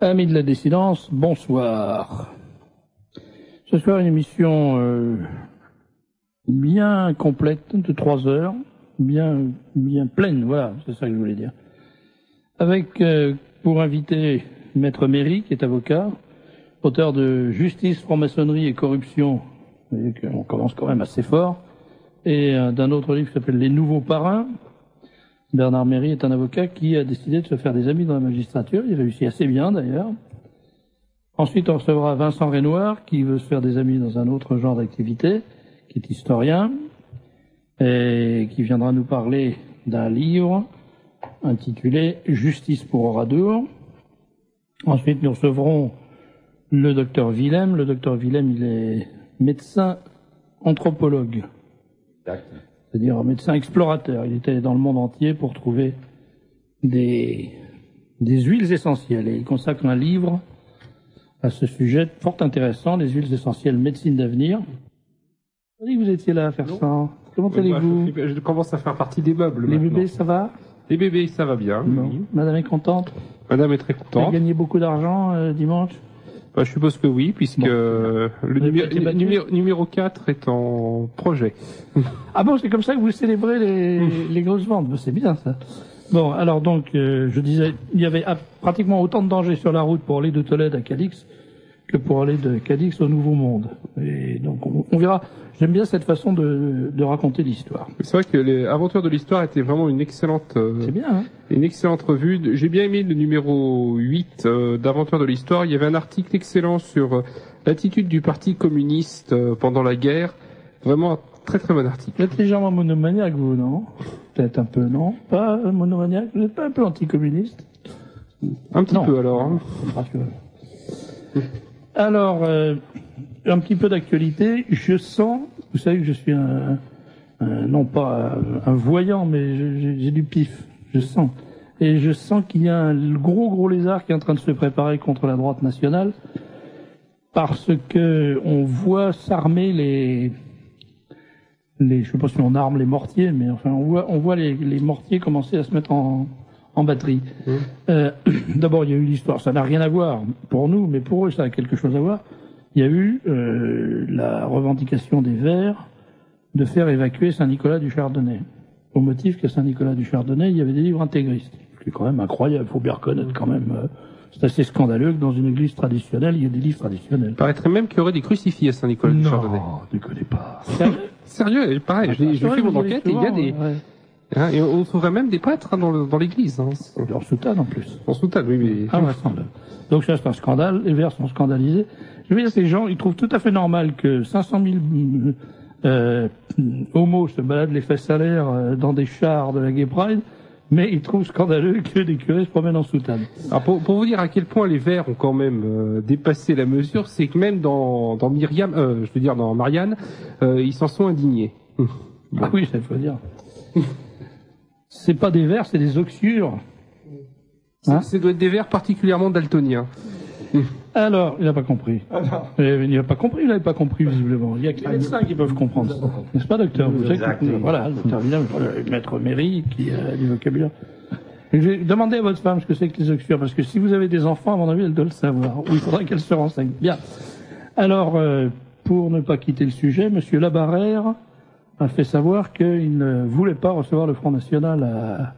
Amis de la dissidence, bonsoir. Ce soir, une émission bien complète de 3 heures, bien pleine, voilà, c'est ça que je voulais dire. Avec, pour inviter, Maître Méry, qui est avocat, auteur de Justice, franc-maçonnerie et corruption, et on commence quand même assez fort, et d'un autre livre qui s'appelle Les Nouveaux Parrains. Bernard Méry est un avocat qui a décidé de se faire des amis dans la magistrature. Il réussit assez bien, d'ailleurs. Ensuite, on recevra Vincent Renoir, qui veut se faire des amis dans un autre genre d'activité, qui est historien, et qui viendra nous parler d'un livre intitulé Justice pour Oradour. Ensuite, nous recevrons le docteur Willem. Le docteur Willem, il est médecin anthropologue. Exact. C'est-à-dire un médecin explorateur. Il était dans le monde entier pour trouver des huiles essentielles. Et il consacre un livre à ce sujet fort intéressant, les huiles essentielles médecine d'avenir. Vous avez dit que vous étiez là à faire ça. Comment allez-vous? Je commence à faire partie des meubles. Les maintenant. bébés, ça va? Les bébés, ça va bien. Non. Oui. Madame est contente? Madame est très Vous avez contente. gagné beaucoup d'argent dimanche? Je suppose que oui, puisque Bon. le Vous avez été battu numéro 4 est en projet. Ah bon, c'est comme ça que vous célébrez les grosses ventes. C'est bien, ça. Bon, alors donc, je disais, il y avait pratiquement autant de dangers sur la route pour aller de Tolède à Cadix que pour aller de Cadix au Nouveau Monde. Et donc, on verra. J'aime bien cette façon de raconter l'histoire. C'est vrai que les Aventures de l'Histoire était vraiment une excellente, C'est bien, hein? une excellente revue. J'ai bien aimé le numéro 8 d'Aventures de l'Histoire. Il y avait un article excellent sur l'attitude du Parti communiste pendant la guerre. Vraiment un très très bon article. Vous êtes légèrement monomaniaque, vous, non? Peut-être un peu, non? Pas monomaniaque? Vous n'êtes pas un peu anticommuniste? Un petit Non. peu alors. Hein. Alors, un petit peu d'actualité. Je sens, vous savez que je suis non pas un voyant, mais j'ai du pif. Je sens. Et je sens qu'il y a un gros lézard qui est en train de se préparer contre la droite nationale, parce que on voit s'armer je sais pas si on arme les mortiers, mais enfin on voit les mortiers commencer à se mettre en batterie. D'abord, il y a eu l'histoire, ça n'a rien à voir pour nous, mais pour eux, ça a quelque chose à voir. Il y a eu la revendication des Verts de faire évacuer Saint-Nicolas du Chardonnay, au motif qu'à Saint-Nicolas du Chardonnay, il y avait des livres intégristes. Ce qui est quand même incroyable, il faut bien reconnaître quand même. C'est assez scandaleux que dans une église traditionnelle, il y ait des livres traditionnels. Il paraîtrait même qu'il y aurait des crucifix à Saint-Nicolas du Chardonnay. Non, je ne connais pas. Sérieux, pareil, j'ai fait mon enquête et il y a des... Ouais. Hein, et on trouverait même des prêtres dans l'église. Hein. En soutane en plus. En soutane, oui, mais... Ah, vraisemblable. Donc ça, c'est un scandale. Les Verts sont scandalisés. Je veux dire, ces gens, ils trouvent tout à fait normal que 500 000 homos se baladent les fesses à l'air dans des chars de la Gay Pride, mais ils trouvent scandaleux que des curés se promènent en soutane. Alors pour vous dire à quel point les Verts ont quand même dépassé la mesure, c'est que même dans Marianne, ils s'en sont indignés. Bon. Ah oui, ça il faut dire. C'est pas des Verts, c'est des oxyures. Hein? Ça doit être des Verts particulièrement daltoniens. Alors, il n'a pas compris. Il n'a pas compris, il n'avait pas compris visiblement. Il n'y a que les médecins qui peuvent comprendre ça. N'est-ce pas, docteur? Vous savez que, voilà, le docteur Willem, maître Méry, qui a du vocabulaire. Et je vais demander à votre femme ce que c'est que les oxyures, parce que si vous avez des enfants, à mon avis, elle doit le savoir. Ou il faudrait qu'elle se renseigne. Bien. Alors, pour ne pas quitter le sujet, monsieur Labarrère a fait savoir qu'il ne voulait pas recevoir le Front National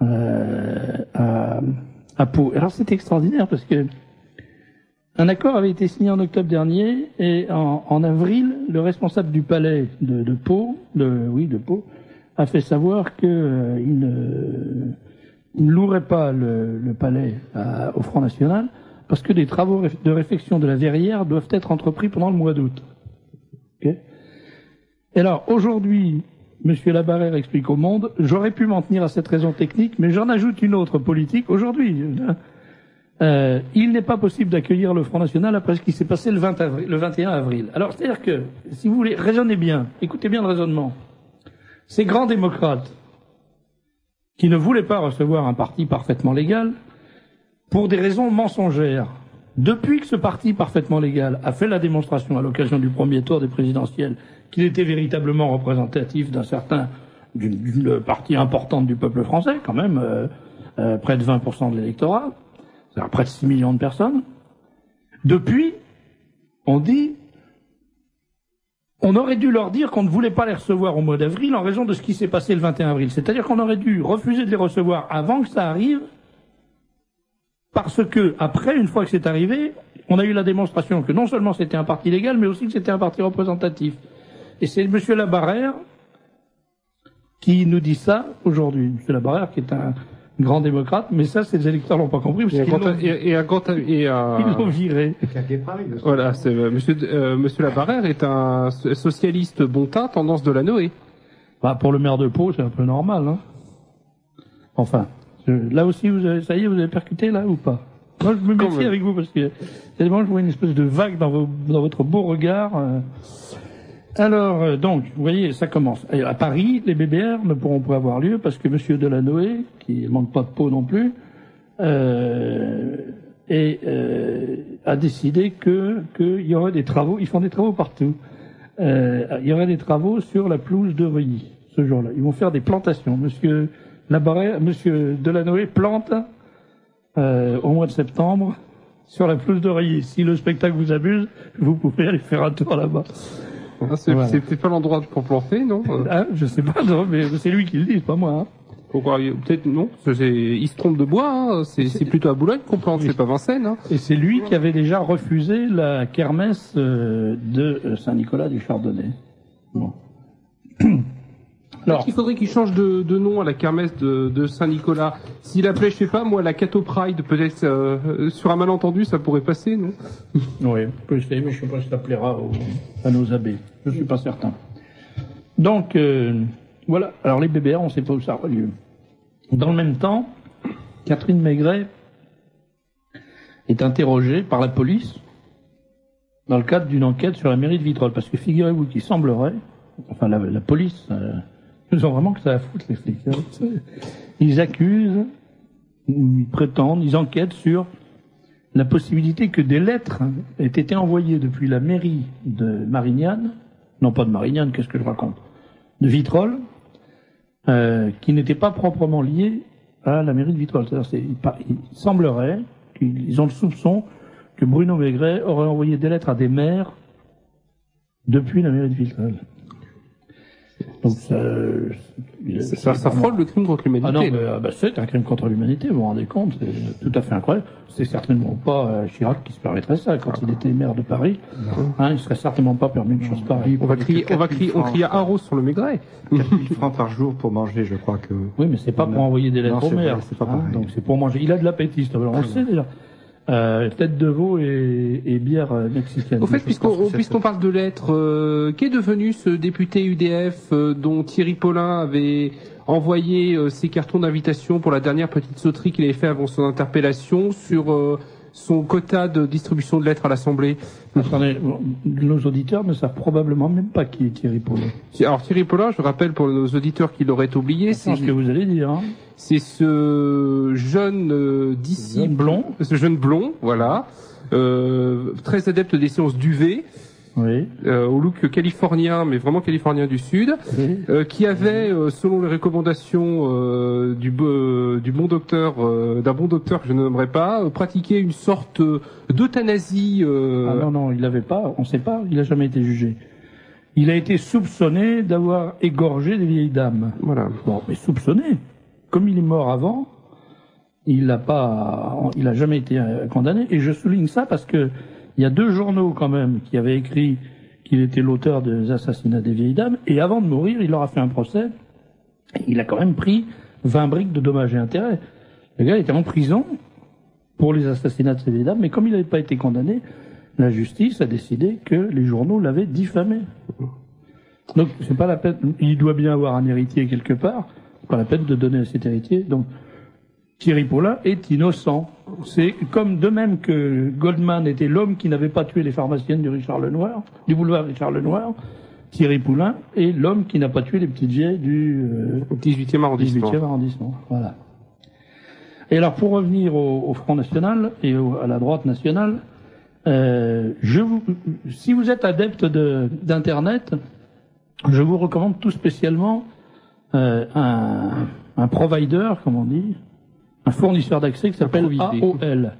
à Pau. Alors, c'est extraordinaire, parce que un accord avait été signé en octobre dernier, et en avril, le responsable du palais de Pau, de Pau, a fait savoir que il ne louerait pas le palais au Front National, parce que des travaux de réfection de la verrière doivent être entrepris pendant le mois d'août. Okay. Et alors, aujourd'hui, monsieur Labarrère explique au Monde, j'aurais pu m'en tenir à cette raison technique, mais j'en ajoute une autre politique aujourd'hui. Il n'est pas possible d'accueillir le Front National après ce qui s'est passé le 21 avril. Alors, c'est-à-dire que, si vous voulez, raisonnez bien, écoutez bien le raisonnement. Ces grands démocrates qui ne voulaient pas recevoir un parti parfaitement légal, pour des raisons mensongères, depuis que ce parti parfaitement légal a fait la démonstration à l'occasion du premier tour des présidentielles qu'il était véritablement représentatif d'une partie importante du peuple français, quand même, près de 20% de l'électorat, c'est-à-dire près de 6 millions de personnes. Depuis, on dit, on aurait dû leur dire qu'on ne voulait pas les recevoir au mois d'avril en raison de ce qui s'est passé le 21 avril. C'est-à-dire qu'on aurait dû refuser de les recevoir avant que ça arrive, parce que, après, une fois que c'est arrivé, on a eu la démonstration que non seulement c'était un parti légal, mais aussi que c'était un parti représentatif. Et c'est M. Labarrère qui nous dit ça aujourd'hui. M. Labarrère, qui est un grand démocrate, mais ça, ces électeurs l'ont pas compris, parce qu'ils l'ont viré. Voilà, c'est, monsieur Labarrère est un socialiste bon teint, tendance Delanoë. Bah, pour le maire de Pau, c'est un peu normal, hein. Enfin, là aussi, ça y est, vous avez percuté, là, ou pas? Moi, je me méfie avec vous, parce que, tellement je vois une espèce de vague dans votre beau regard. Alors, donc, vous voyez, ça commence. Et à Paris, les BBR ne pourront pas avoir lieu parce que M. Delanoë, qui ne manque pas de peau non plus, a décidé qu'il y aurait des travaux. Ils font des travaux partout. Il y aurait des travaux sur la pelouse de Reuilly ce jour-là. Ils vont faire des plantations. M. Delanoë plante au mois de septembre sur la pelouse de Reuilly. Si le spectacle vous amuse, vous pouvez aller faire un tour là-bas. Ah, c'est peut-être pas l'endroit pour planter, non? Ah, je sais pas, non, mais c'est lui qui le dit, c'est pas moi. Hein. Peut-être non, il se trompe de bois, hein. C'est plutôt à Boulogne qu'on plante, c'est pas Vincennes. Hein. Et c'est lui qui avait déjà refusé la kermesse de Saint-Nicolas du Chardonnay. Bon. Alors, il faudrait qu'il change de nom à la kermesse de Saint-Nicolas. S'il appelait, je sais pas, moi, la Cato Pride, peut-être sur un malentendu, ça pourrait passer, non? Oui, peut essayer, mais je sais pas si ça plaira à nos abbés. Je suis pas certain. Donc, voilà. Alors, les BBR, on sait pas où ça aura lieu. Dans le même temps, Catherine Maigret est interrogée par la police dans le cadre d'une enquête sur la mairie de Vitrolles. Parce que figurez-vous qu'il semblerait, enfin, la police, ils ont vraiment que ça à foutre, les flics. Hein. Ils accusent, ils prétendent, ils enquêtent sur la possibilité que des lettres aient été envoyées depuis la mairie de Marignane, non pas de Marignane, qu'est-ce que je raconte, de Vitrolles, qui n'étaient pas proprement liées à la mairie de Vitrolles. C'est-à-dire, il semblerait qu'ils ont le soupçon que Bruno Maigret aurait envoyé des lettres à des maires depuis la mairie de Vitrolles. Donc ça frôle le crime contre l'humanité. Ah non, c'est un crime contre l'humanité, vous vous rendez compte, c'est tout à fait incroyable. C'est certainement pas Chirac qui se permettrait ça quand il était maire de Paris. Hein, il serait certainement pas permis une chose pareille. On crie à Arros sur le Maigret. 4 000 francs par jour pour manger, je crois que. Oui, mais c'est pas pour envoyer des lettres au maire. C'est pas pareil. Donc c'est pour manger. Il a de l'appétit, on le sait déjà. Tête de veau et bière mexicaine. Au fait, puisqu'on parle de lettres, qu'est devenu ce député UDF dont Thierry Paulin avait envoyé ses cartons d'invitation pour la dernière petite sauterie qu'il avait fait avant son interpellation sur son quota de distribution de lettres à l'Assemblée? Attendez, nos auditeurs ne savent probablement même pas qui est Thierry Paulin. Alors Thierry Paulin, je rappelle pour nos auditeurs qui l'auraient oublié, c'est ce que vous allez dire. Hein. C'est ce jeune disciple, ce jeune blond, voilà, très adepte des sciences d'UV, oui. Au look californien, mais vraiment californien du Sud, oui. Qui avait, selon les recommandations d'un bon docteur que je ne nommerai pas, pratiqué une sorte d'euthanasie. Ah non, il l'avait pas, on sait pas, il a jamais été jugé. Il a été soupçonné d'avoir égorgé des vieilles dames. Voilà. Bon, mais soupçonné. Comme il est mort avant, il a jamais été condamné. Et je souligne ça parce que il y a 2 journaux quand même qui avaient écrit qu'il était l'auteur des assassinats des vieilles dames. Et avant de mourir, il leur a fait un procès. Il a quand même pris 20 briques de dommages et intérêts. Le gars était en prison pour les assassinats de ces vieilles dames, mais comme il n'avait pas été condamné, la justice a décidé que les journaux l'avaient diffamé. Donc c'est pas la peine. Il doit bien avoir un héritier quelque part. Pas la peine de donner à cet héritier. Donc, Thierry Paulin est innocent. C'est comme de même que Goldman était l'homme qui n'avait pas tué les pharmaciennes du boulevard Richard Lenoir. Thierry Paulin est l'homme qui n'a pas tué les petites vieilles du 18e arrondissement. Voilà. Et alors, pour revenir au Front National et à la droite nationale, si vous êtes adepte d'Internet, je vous recommande tout spécialement un provider, comme on dit, un fournisseur d'accès qui s'appelle AOL.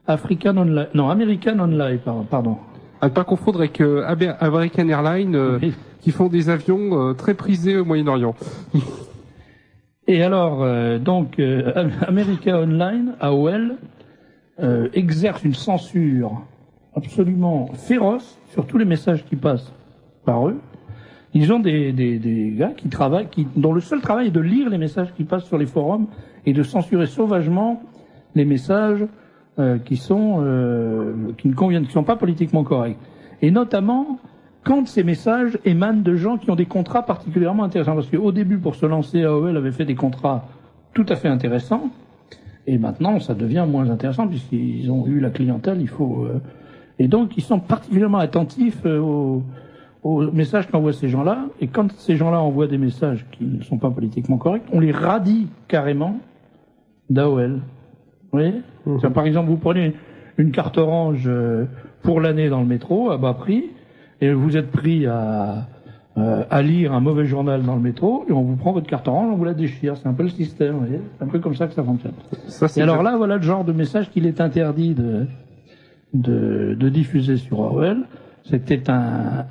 American Online, pardon. À ne pas confondre avec American Airlines, Oui. qui font des avions très prisés au Moyen-Orient. Et alors, America Online, AOL, exerce une censure absolument féroce sur tous les messages qui passent par eux. Ils ont des gars qui travaillent, dont le seul travail est de lire les messages qui passent sur les forums et de censurer sauvagement les messages qui ne conviennent, qui sont pas politiquement corrects. Et notamment quand ces messages émanent de gens qui ont des contrats particulièrement intéressants. Parce qu'au début, pour se lancer, AOL avait fait des contrats tout à fait intéressants. Et maintenant, ça devient moins intéressant puisqu'ils ont eu la clientèle. Et donc, ils sont particulièrement attentifs aux messages qu'envoient ces gens-là. Et quand ces gens-là envoient des messages qui ne sont pas politiquement corrects, on les radie carrément d'AOL. Vous voyez ? Par exemple, vous prenez une carte orange pour l'année dans le métro à bas prix. Et vous êtes pris à lire un mauvais journal dans le métro, et on vous prend votre carte orange, on vous la déchire. C'est un peu le système, vous voyez. C'est un peu comme ça que ça fonctionne. Et alors là, voilà le genre de message qu'il est interdit de diffuser sur AOL. C'était un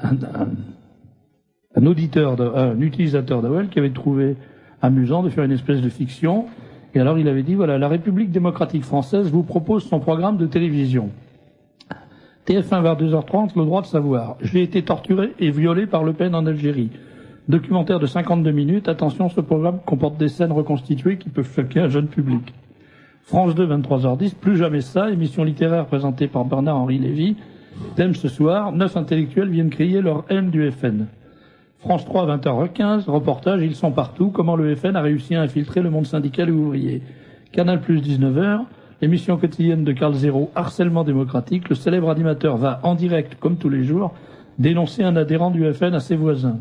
utilisateur d'AOL qui avait trouvé amusant de faire une espèce de fiction. Et alors il avait dit, voilà, la République démocratique française vous propose son programme de télévision. TF1 vers 2h30, le droit de savoir. J'ai été torturé et violé par Le Pen en Algérie. Documentaire de 52 minutes. Attention, ce programme comporte des scènes reconstituées qui peuvent choquer un jeune public. France 2, 23h10, plus jamais ça. Émission littéraire présentée par Bernard-Henri Lévy. Thème ce soir, 9 intellectuels viennent crier leur haine du FN. France 3, 20h15, reportage, ils sont partout. Comment le FN a réussi à infiltrer le monde syndical et ouvrier. Canal+, 19h. Émission quotidienne de Carl Zéro, harcèlement démocratique. Le célèbre animateur va en direct, comme tous les jours, dénoncer un adhérent du FN à ses voisins.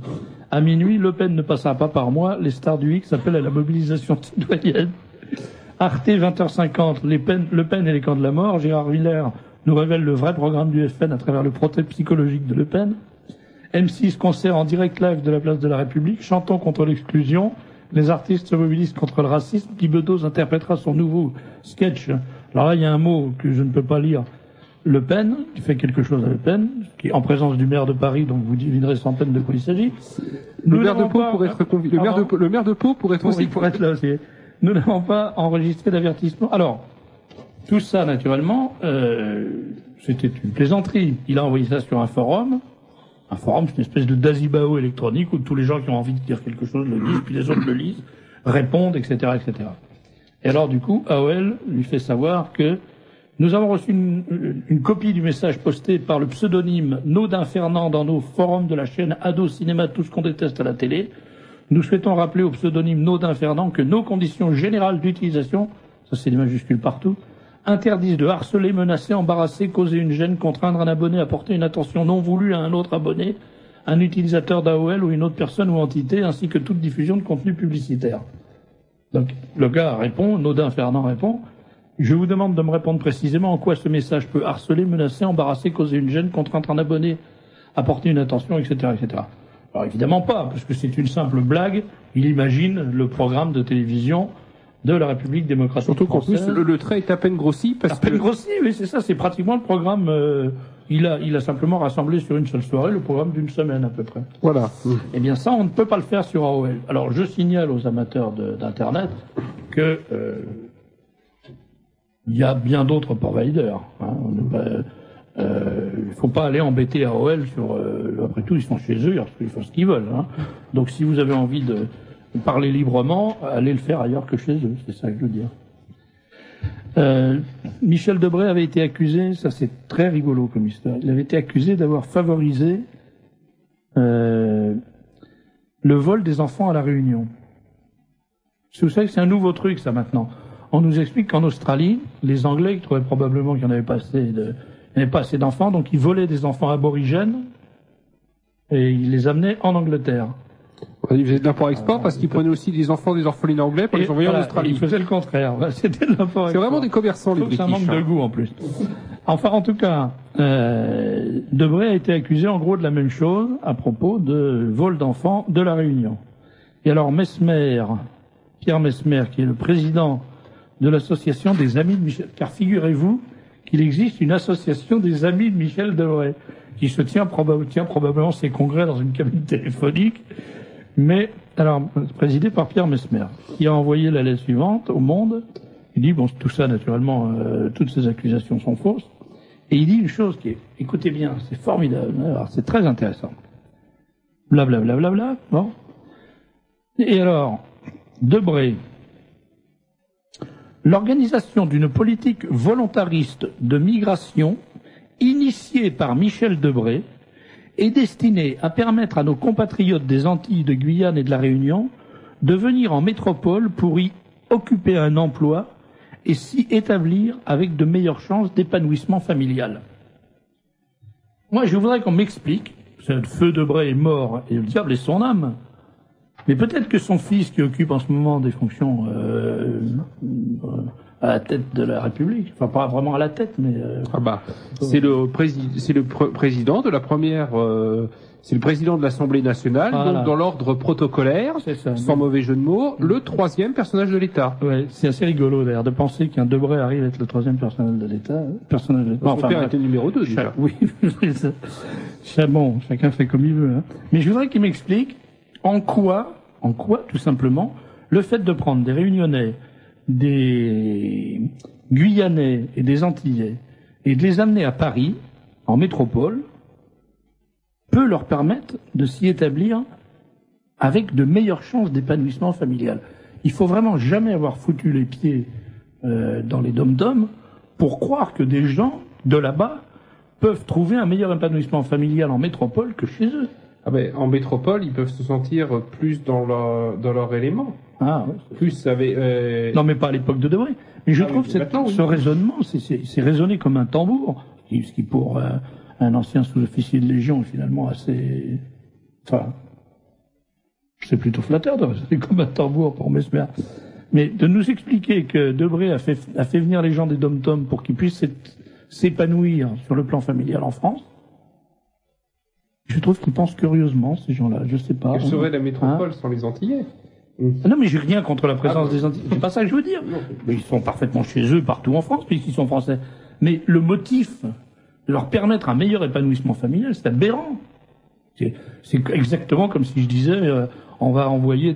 À minuit, Le Pen ne passera pas par moi. Les stars du X appellent à la mobilisation citoyenne. Arte, 20h50, Le Pen et les camps de la mort. Gérard Miller nous révèle le vrai programme du FN à travers le projet psychologique de Le Pen. M6, concert en direct live de la place de la République. Chantons contre l'exclusion. Les artistes se mobilisent contre le racisme. Guy Bedos interprétera son nouveau sketch. Alors là, il y a un mot que je ne peux pas lire. Le Pen, qui fait quelque chose à Le Pen, qui est en présence du maire de Paris, donc vous devinerez sans peine de quoi il s'agit. Le maire de Pau pourrait être convié. Le maire de Pau pourrait être aussi. Pour être là aussi. Nous n'avons pas enregistré d'avertissement. Alors, tout ça, naturellement, c'était une plaisanterie. Il a envoyé ça sur un forum. Un forum, c'est une espèce de Dazibao électronique où tous les gens qui ont envie de dire quelque chose le disent, puis les autres le lisent, répondent, etc., etc. Et alors, du coup, AOL lui fait savoir que nous avons reçu une copie du message posté par le pseudonyme Naudin Fernand dans nos forums de la chaîne Ado Cinéma, tout ce qu'on déteste à la télé. Nous souhaitons rappeler au pseudonyme Naudin Fernand que nos conditions générales d'utilisation, ça c'est des majuscules partout, interdisent de harceler, menacer, embarrasser, causer une gêne, contraindre un abonné à porter une attention non voulue à un autre abonné, un utilisateur d'AOL ou une autre personne ou entité, ainsi que toute diffusion de contenu publicitaire. Donc, le gars répond, Naudin Fernand répond, je vous demande de me répondre précisément en quoi ce message peut harceler, menacer, embarrasser, causer une gêne, contraindre un abonné à porter une attention, etc., etc. Alors, évidemment pas, parce que c'est une simple blague. Il imagine le programme de télévision de la République démocratique Surtout qu'en française. plus, le trait est à peine grossi parce que... À peine grossi, oui, c'est ça, c'est pratiquement le programme, il a simplement rassemblé sur une seule soirée le programme d'une semaine à peu près. Voilà. Eh bien ça, on ne peut pas le faire sur AOL. Alors je signale aux amateurs d'Internet que il y a bien d'autres providers. Hein. Il faut pas aller embêter AOL sur... après tout, ils sont chez eux, ils font ce qu'ils veulent. Hein. Donc si vous avez envie de parler librement, allez le faire ailleurs que chez eux, c'est ça que je veux dire. Michel Debré avait été accusé, ça c'est très rigolo comme histoire, il avait été accusé d'avoir favorisé le vol des enfants à La Réunion. Vous savez que c'est un nouveau truc ça maintenant. On nous explique qu'en Australie, les Anglais, ils trouvaient probablement qu'il n'y en avait pas assez d'enfants, donc ils volaient des enfants aborigènes et ils les amenaient en Angleterre. Il faisait de l'import-export parce qu'il prenait aussi des enfants des orphelins anglais pour les envoyer en Australie. Il faisait le contraire. C'était de l'import-export. C'est vraiment des commerçants, les British. C'est un manque de goût, en plus. Enfin, en tout cas, Debré a été accusé, en gros, de la même chose à propos de vol d'enfants de La Réunion. Et alors, Pierre Messmer, qui est le président de l'association des Amis de Michel. Car figurez-vous qu'il existe une association des Amis de Michel Debré, qui se tient probablement ses congrès dans une cabine téléphonique, mais, alors, présidée par Pierre Messmer, qui a envoyé la lettre suivante au Monde. Il dit, bon, tout ça, naturellement, toutes ces accusations sont fausses. Et il dit une chose qui est, écoutez bien, c'est formidable, alors c'est très intéressant. Blablabla, bla, bla, bla, bon. Et alors, Debré, l'organisation d'une politique volontariste de migration initiée par Michel Debré est destinée à permettre à nos compatriotes des Antilles, de Guyane et de la Réunion de venir en métropole pour y occuper un emploi et s'y établir avec de meilleures chances d'épanouissement familial. Moi, je voudrais qu'on m'explique, ce feu Debré est mort et le diable est son âme, mais peut-être que son fils qui occupe en ce moment des fonctions à la tête de la République, enfin pas vraiment à la tête, mais c'est le président de la première, c'est le président de l'Assemblée nationale, voilà. Donc dans l'ordre protocolaire, ça, sans mauvais jeu de mots, le troisième personnage de l'État. Ouais, c'est assez rigolo d'ailleurs de penser qu'un Debré arrive à être le troisième personnage de l'État. Son père était numéro 2 déjà. Oui, bon, chacun fait comme il veut. Hein. Mais je voudrais qu'il m'explique en quoi, tout simplement, le fait de prendre des Réunionnais, des Guyanais et des Antillais et de les amener à Paris, en métropole, peut leur permettre de s'y établir avec de meilleures chances d'épanouissement familial. Il faut vraiment jamais avoir foutu les pieds dans les dom-toms pour croire que des gens de là-bas peuvent trouver un meilleur épanouissement familial en métropole que chez eux. Ah ben, en métropole, ils peuvent se sentir plus dans leur élément. Ah, ouais, plus avec. Non, mais pas à l'époque de Debré. Mais je trouve que ce raisonnement, c'est raisonné comme un tambour, ce qui pour un ancien sous-officier de Légion est finalement assez. Enfin, c'est plutôt flatteur de raisonner comme un tambour pour Mesmer. Mais de nous expliquer que Debré a fait venir les gens des dom-toms pour qu'ils puissent s'épanouir sur le plan familial en France. Je trouve qu'ils pensent curieusement, ces gens-là. Je sais pas. Quelle serait la métropole sans les Antillais? Non, mais j'ai rien contre la présence des Antillais. C'est pas ça que je veux dire. Mais ils sont parfaitement chez eux partout en France, puisqu'ils sont français. Mais le motif de leur permettre un meilleur épanouissement familial, c'est aberrant. C'est exactement comme si je disais, on va envoyer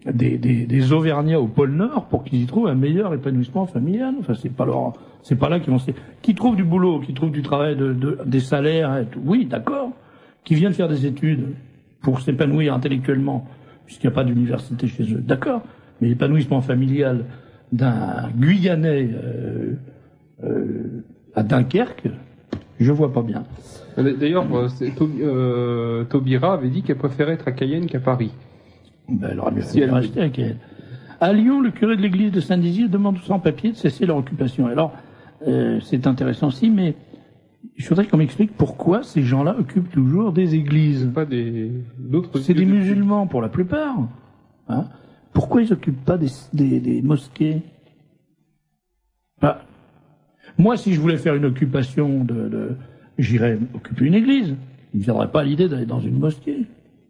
des Auvergnats au pôle Nord pour qu'ils y trouvent un meilleur épanouissement familial. Enfin, c'est pas là qu'ils vont qui trouvent du boulot, qui trouvent du travail, des salaires, et tout. Oui, d'accord. Qui viennent faire des études pour s'épanouir intellectuellement, puisqu'il n'y a pas d'université chez eux. D'accord. Mais l'épanouissement familial d'un Guyanais à Dunkerque, je vois pas bien. D'ailleurs, Taubira avait dit qu'elle préférait être à Cayenne qu'à Paris. Ben, elle aurait mieux fait de rester à Cayenne. À Lyon, le curé de l'église de Saint-Dizier demande sans papier de cesser leur occupation. Alors, c'est intéressant aussi, mais je voudrais qu'on m'explique pourquoi ces gens-là occupent toujours des églises. C'est des musulmans pour la plupart. Hein. Pourquoi ils n'occupent pas des mosquées? Moi, si je voulais faire une occupation j'irais occuper une église. Ils ne viendraient pas à l'idée d'aller dans une mosquée.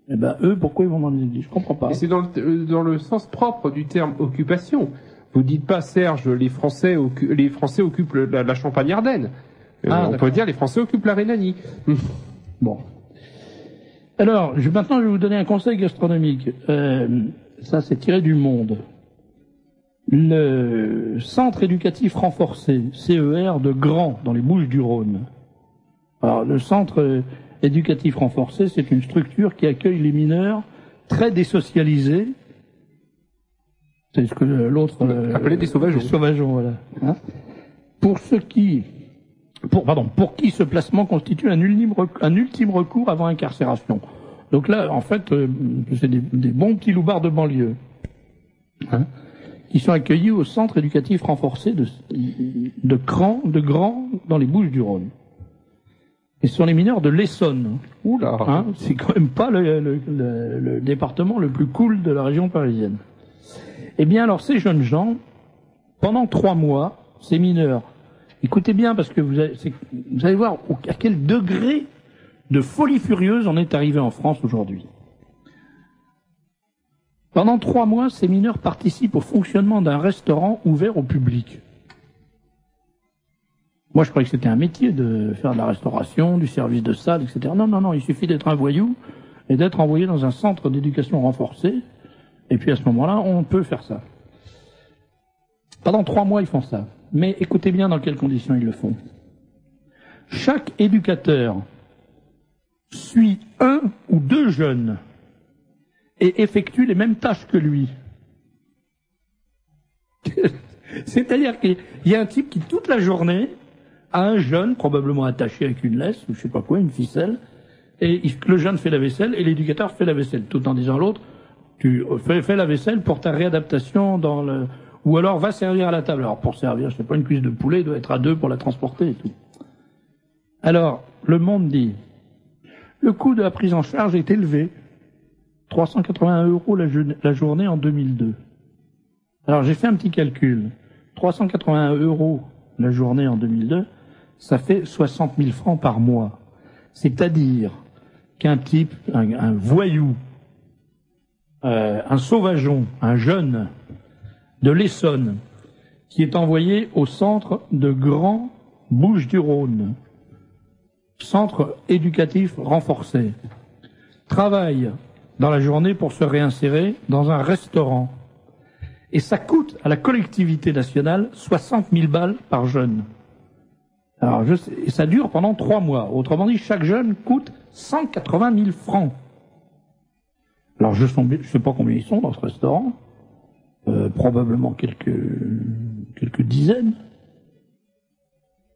Eh ben, eux, pourquoi ils vont dans les églises? Je comprends pas. Et c'est dans le sens propre du terme occupation. Vous dites pas, Serge, les Français occupent la Champagne-Ardenne. On peut dire les Français occupent la Rhénanie. Bon. Alors, maintenant, je vais vous donner un conseil gastronomique. Ça, c'est tiré du Monde. Le Centre éducatif renforcé, CER, de Grand, dans les Bouches-du-Rhône. Alors, le Centre éducatif renforcé, c'est une structure qui accueille les mineurs très désocialisés. C'est ce que l'autre appelait des sauvageons. Des sauvageons, voilà. Hein, pour qui ce placement constitue un ultime recours avant incarcération. Donc là, en fait, c'est des bons petits loupards de banlieue, hein, qui sont accueillis au centre éducatif renforcé de Grand dans les Bouches-du-Rhône. Et ce sont les mineurs de l'Essonne. Oula, hein, c'est quand même pas le département le plus cool de la région parisienne. Eh bien, alors, ces jeunes gens, pendant 3 mois, ces mineurs, écoutez bien, parce que vous allez voir à quel degré de folie furieuse on est arrivé en France aujourd'hui. Pendant 3 mois, ces mineurs participent au fonctionnement d'un restaurant ouvert au public. Moi, je croyais que c'était un métier de faire de la restauration, du service de salle, etc. Non, il suffit d'être un voyou et d'être envoyé dans un centre d'éducation renforcée. Et puis à ce moment-là, on peut faire ça. Pendant 3 mois, ils font ça. Mais écoutez bien dans quelles conditions ils le font. Chaque éducateur suit 1 ou 2 jeunes et effectue les mêmes tâches que lui. C'est-à-dire qu'il y a un type qui, toute la journée, a un jeune, probablement attaché avec une laisse, ou je sais pas quoi, une ficelle, et le jeune fait la vaisselle, et l'éducateur fait la vaisselle, tout en disant à l'autre, tu fais la vaisselle pour ta réadaptation dans le... Ou alors va servir à la table. Alors pour servir, je sais pas, une cuisse de poulet, il doit être à 2 pour la transporter et tout. Alors, Le Monde dit, le coût de la prise en charge est élevé, 381 € la journée en 2002. Alors j'ai fait un petit calcul, 381 € la journée en 2002, ça fait 60 000 francs par mois. C'est-à-dire qu'un type, un voyou, un sauvageon, un jeune de l'Essonne, qui est envoyé au centre de Grand Bouches-du-Rhône, centre éducatif renforcé, travaille dans la journée pour se réinsérer dans un restaurant. Et ça coûte à la collectivité nationale 60 000 balles par jeune. Alors, et ça dure pendant 3 mois. Autrement dit, chaque jeune coûte 180 000 francs. Alors, je sais pas combien ils sont dans ce restaurant. Probablement quelques dizaines.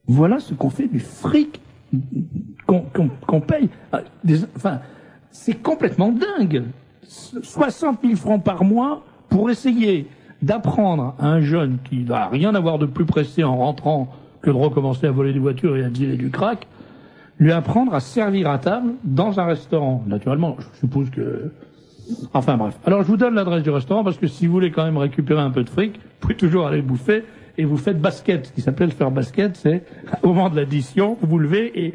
Voilà ce qu'on fait du fric qu'on paye. Enfin, c'est complètement dingue. 60 000 francs par mois pour essayer d'apprendre à un jeune qui va rien avoir de plus pressé en rentrant que de recommencer à voler des voitures et à dealer du crack, lui apprendre à servir à table dans un restaurant. Naturellement, je suppose que... Enfin bref. Alors je vous donne l'adresse du restaurant parce que si vous voulez quand même récupérer un peu de fric, vous pouvez toujours aller bouffer et vous faites basket. Ce qui s'appelle faire basket, c'est au moment de l'addition, vous vous levez et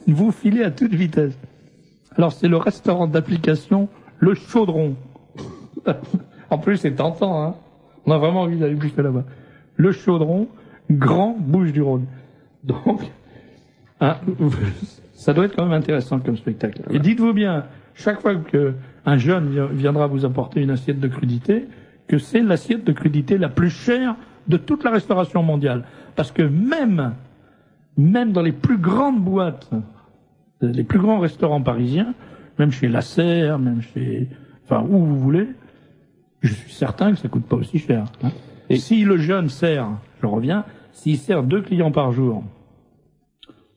vous filez à toute vitesse. Alors c'est le restaurant d'application Le Chaudron. En plus, c'est tentant, hein. On a vraiment envie d'aller bouffer là-bas. Le Chaudron, Grand Bouches-du-Rhône. Donc, hein, ça doit être quand même intéressant comme spectacle. Et dites-vous bien, chaque fois qu'un jeune viendra vous apporter une assiette de crudité, que c'est l'assiette de crudité la plus chère de toute la restauration mondiale. Parce que même dans les plus grandes boîtes, les plus grands restaurants parisiens, même chez Lasserre, même chez... Enfin, où vous voulez, je suis certain que ça coûte pas aussi cher. Hein. Et si le jeune sert, je reviens, s'il sert 2 clients par jour,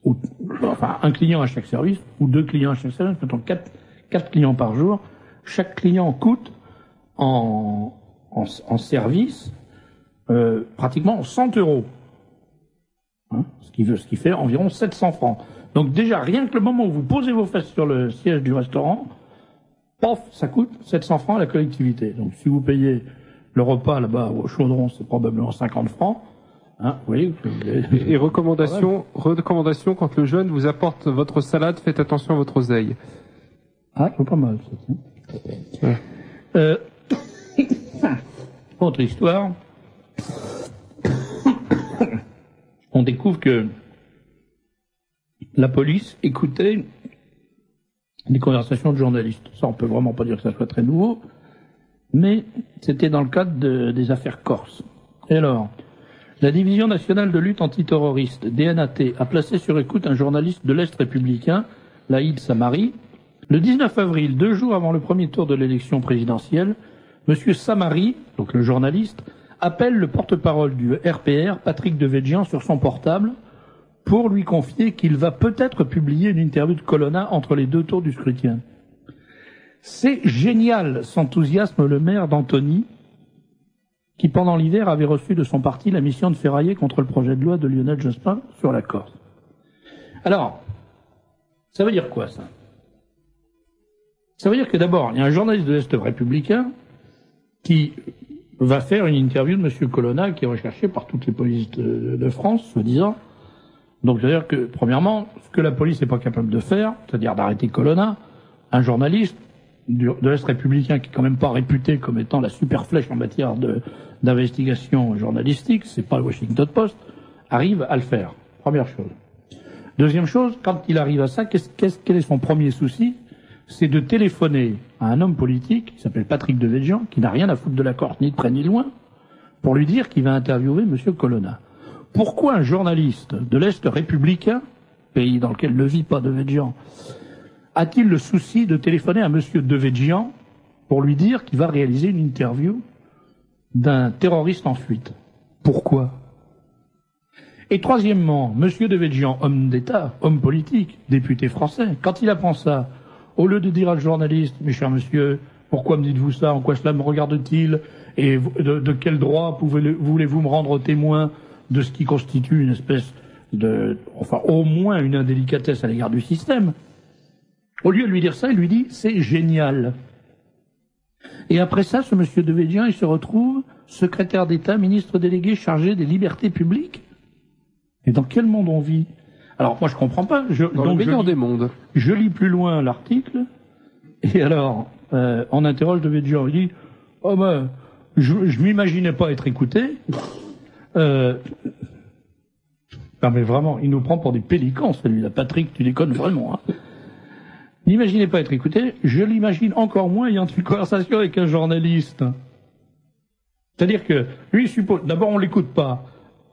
ou enfin un client à chaque service, ou 2 clients à chaque service, mettons 4 clients par jour, chaque client coûte en service pratiquement 100 €. Hein, ce qui fait environ 700 francs. Donc déjà, rien que le moment où vous posez vos fesses sur le siège du restaurant, pof, ça coûte 700 francs à la collectivité. Donc si vous payez le repas là-bas au Chaudron, c'est probablement 50 francs. Hein, vous voyez. Et recommandation, quand le jeune vous apporte votre salade, faites attention à votre oseille. Ah, c'est pas mal, ça. Ouais. Autre histoire. On découvre que la police écoutait des conversations de journalistes. Ça, on peut vraiment pas dire que ça soit très nouveau, mais c'était dans le cadre des affaires corses. Et alors, la Division nationale de lutte antiterroriste, DNAT, a placé sur écoute un journaliste de l'Est républicain, Laïd Samari. Le 19 avril, 2 jours avant le premier tour de l'élection présidentielle, Monsieur Samari, donc le journaliste, appelle le porte-parole du RPR, Patrick Devedjian, sur son portable pour lui confier qu'il va peut-être publier une interview de Colonna entre les 2 tours du scrutin. C'est génial, s'enthousiasme le maire d'Antony, qui pendant l'hiver avait reçu de son parti la mission de ferrailler contre le projet de loi de Lionel Jospin sur la Corse. Alors, ça veut dire quoi ça? Ça veut dire que d'abord, il y a un journaliste de l'Est républicain qui va faire une interview de M. Colonna, qui est recherché par toutes les polices de France, soi-disant. Donc, c'est-à-dire que, premièrement, ce que la police n'est pas capable de faire, c'est-à-dire d'arrêter Colonna, un journaliste, de l'Est républicain, qui est quand même pas réputé comme étant la super flèche en matière d'investigation journalistique, c'est pas le Washington Post, arrive à le faire. Première chose. Deuxième chose, quand il arrive à ça, quel est son premier souci? C'est de téléphoner à un homme politique qui s'appelle Patrick Devedjian, qui n'a rien à foutre de la Corse, ni de près ni de loin, pour lui dire qu'il va interviewer M. Colonna. Pourquoi un journaliste de l'Est républicain, pays dans lequel ne vit pas Devedjian, a-t-il le souci de téléphoner à M. Devedjian pour lui dire qu'il va réaliser une interview d'un terroriste en fuite? Pourquoi? Et troisièmement, M. Devedjian, homme d'État, homme politique, député français, quand il apprend ça, au lieu de dire à le journaliste, mes chers monsieur, pourquoi me dites-vous ça, en quoi cela me regarde-t-il, et de quel droit voulez-vous me rendre témoin de ce qui constitue une espèce de, enfin, au moins une indélicatesse à l'égard du système, au lieu de lui dire ça, il lui dit, c'est génial. Et après ça, ce monsieur Devedjian, il se retrouve secrétaire d'État, ministre délégué chargé des libertés publiques. Et dans quel monde on vit? Alors, moi, je comprends pas. Dans le meilleur des mondes. Je lis plus loin l'article, et alors, on interroge Devedjian, il dit, oh ben, je m'imaginais pas être écouté. Non mais vraiment, il nous prend pour des pélicans, celui-là. Patrick, tu déconnes vraiment, hein. N'imaginez pas être écouté, je l'imagine encore moins ayant une conversation avec un journaliste. C'est-à-dire que, lui, il suppose, d'abord, on l'écoute pas.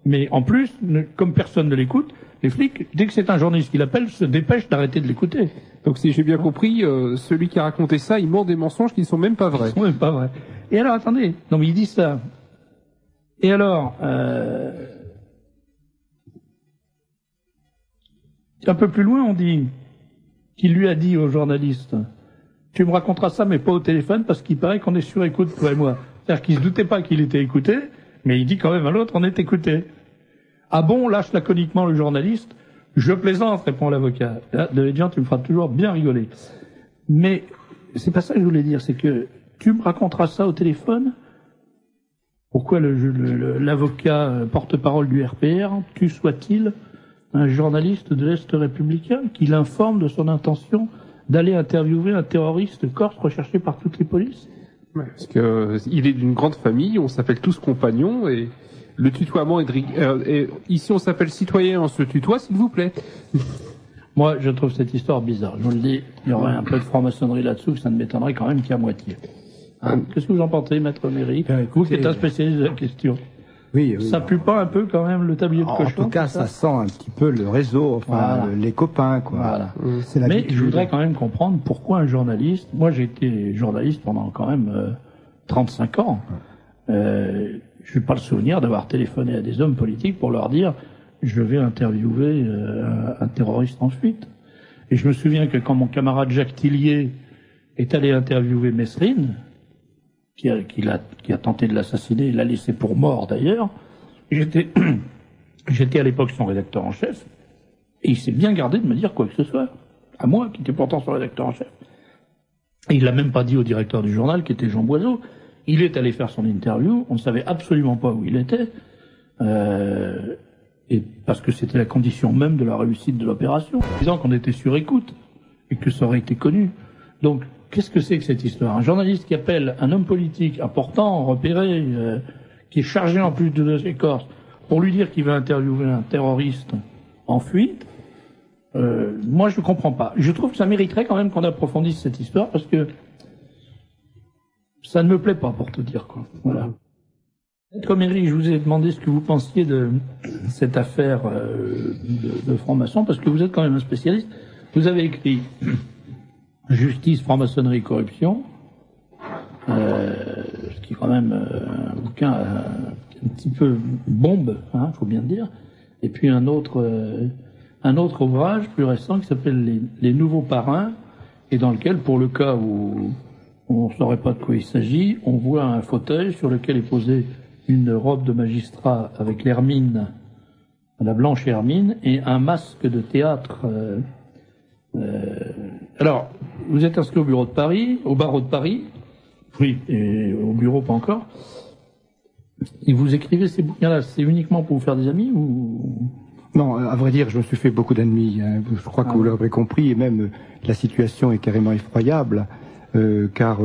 Mais en plus, comme personne ne l'écoute, les flics, dès que c'est un journaliste qui l'appelle, se dépêchent d'arrêter de l'écouter. Donc si j'ai bien compris, celui qui a raconté ça, il ment des mensonges qui ne sont même pas vrais. Oui, pas vrai. Et alors, attendez, non mais il dit ça. Et alors, un peu plus loin, on dit qu'il lui a dit au journaliste, tu me raconteras ça, mais pas au téléphone, parce qu'il paraît qu'on est sur écoute, toi et moi. C'est-à-dire qu'il se doutait pas qu'il était écouté, mais il dit quand même à l'autre, on est écouté. Ah bon, lâche laconiquement le journaliste. Je plaisante, répond l'avocat. Devedjian, tu me feras toujours bien rigoler. Mais c'est pas ça que je voulais dire, c'est que tu me raconteras ça au téléphone. Pourquoi l'avocat porte-parole du RPR, tu sois-t-il un journaliste de l'Est républicain qui l'informe de son intention d'aller interviewer un terroriste corse recherché par toutes les polices? Ouais, parce que il est d'une grande famille, on s'appelle tous compagnons et le tutoiement est ici on s'appelle citoyen, on se tutoie s'il vous plaît. Moi je trouve cette histoire bizarre, je vous le dis, il y aurait un peu de franc-maçonnerie là-dessous, que ça ne m'étonnerait quand même qu'à moitié. Hein, qu'est-ce que vous en pensez, maître Méry, vous qui êtes un spécialiste de la question? Oui, oui. Ça pue pas un peu quand même le tablier de cochon? En tout cas, ça sent un petit peu le réseau, enfin, voilà. les copains, quoi. Voilà. C'est Mais l'habitude. je voudrais quand même comprendre pourquoi un journaliste, moi j'ai été journaliste pendant quand même 35 ans, je n'ai pas le souvenir d'avoir téléphoné à des hommes politiques pour leur dire je vais interviewer un terroriste en fuite. Et je me souviens que quand mon camarade Jacques Tillier est allé interviewer Mesrine, qui a tenté de l'assassiner, il l'a laissé pour mort d'ailleurs, j'étais à l'époque son rédacteur en chef, et il s'est bien gardé de me dire quoi que ce soit, à moi qui était pourtant son rédacteur en chef. Et il l'a même pas dit au directeur du journal, qui était Jean Boiseau. Il est allé faire son interview, on ne savait absolument pas où il était, et parce que c'était la condition même de la réussite de l'opération, disant qu'on était sur écoute, et que ça aurait été connu. Donc, qu'est-ce que c'est que cette histoire? Un journaliste qui appelle un homme politique important, repéré, qui est chargé en plus de dossier corse, pour lui dire qu'il va interviewer un terroriste en fuite, moi je comprends pas. Je trouve que ça mériterait quand même qu'on approfondisse cette histoire, parce que ça ne me plaît pas, pour te dire, quoi. Voilà. Maître Méry, je vous ai demandé ce que vous pensiez de cette affaire de franc-maçon, parce que vous êtes quand même un spécialiste. Vous avez écrit Justice, franc-maçonnerie, corruption, ce qui est quand même un bouquin un petit peu bombe, hein, faut bien le dire. Et puis un autre ouvrage plus récent qui s'appelle Les Nouveaux Parrains, et dans lequel, pour le cas où on ne saurait pas de quoi il s'agit, on voit un fauteuil sur lequel est posée une robe de magistrat avec l'hermine, la blanche hermine, et un masque de théâtre. Alors, vous êtes inscrit au bureau de Paris, au barreau de Paris, oui, et au bureau pas encore, et vous écrivez ces bouquins-là, c'est uniquement pour vous faire des amis ou... Non, à vrai dire, je me suis fait beaucoup d'ennemis. Hein. Je crois que vous l'aurez compris, et même la situation est carrément effroyable. car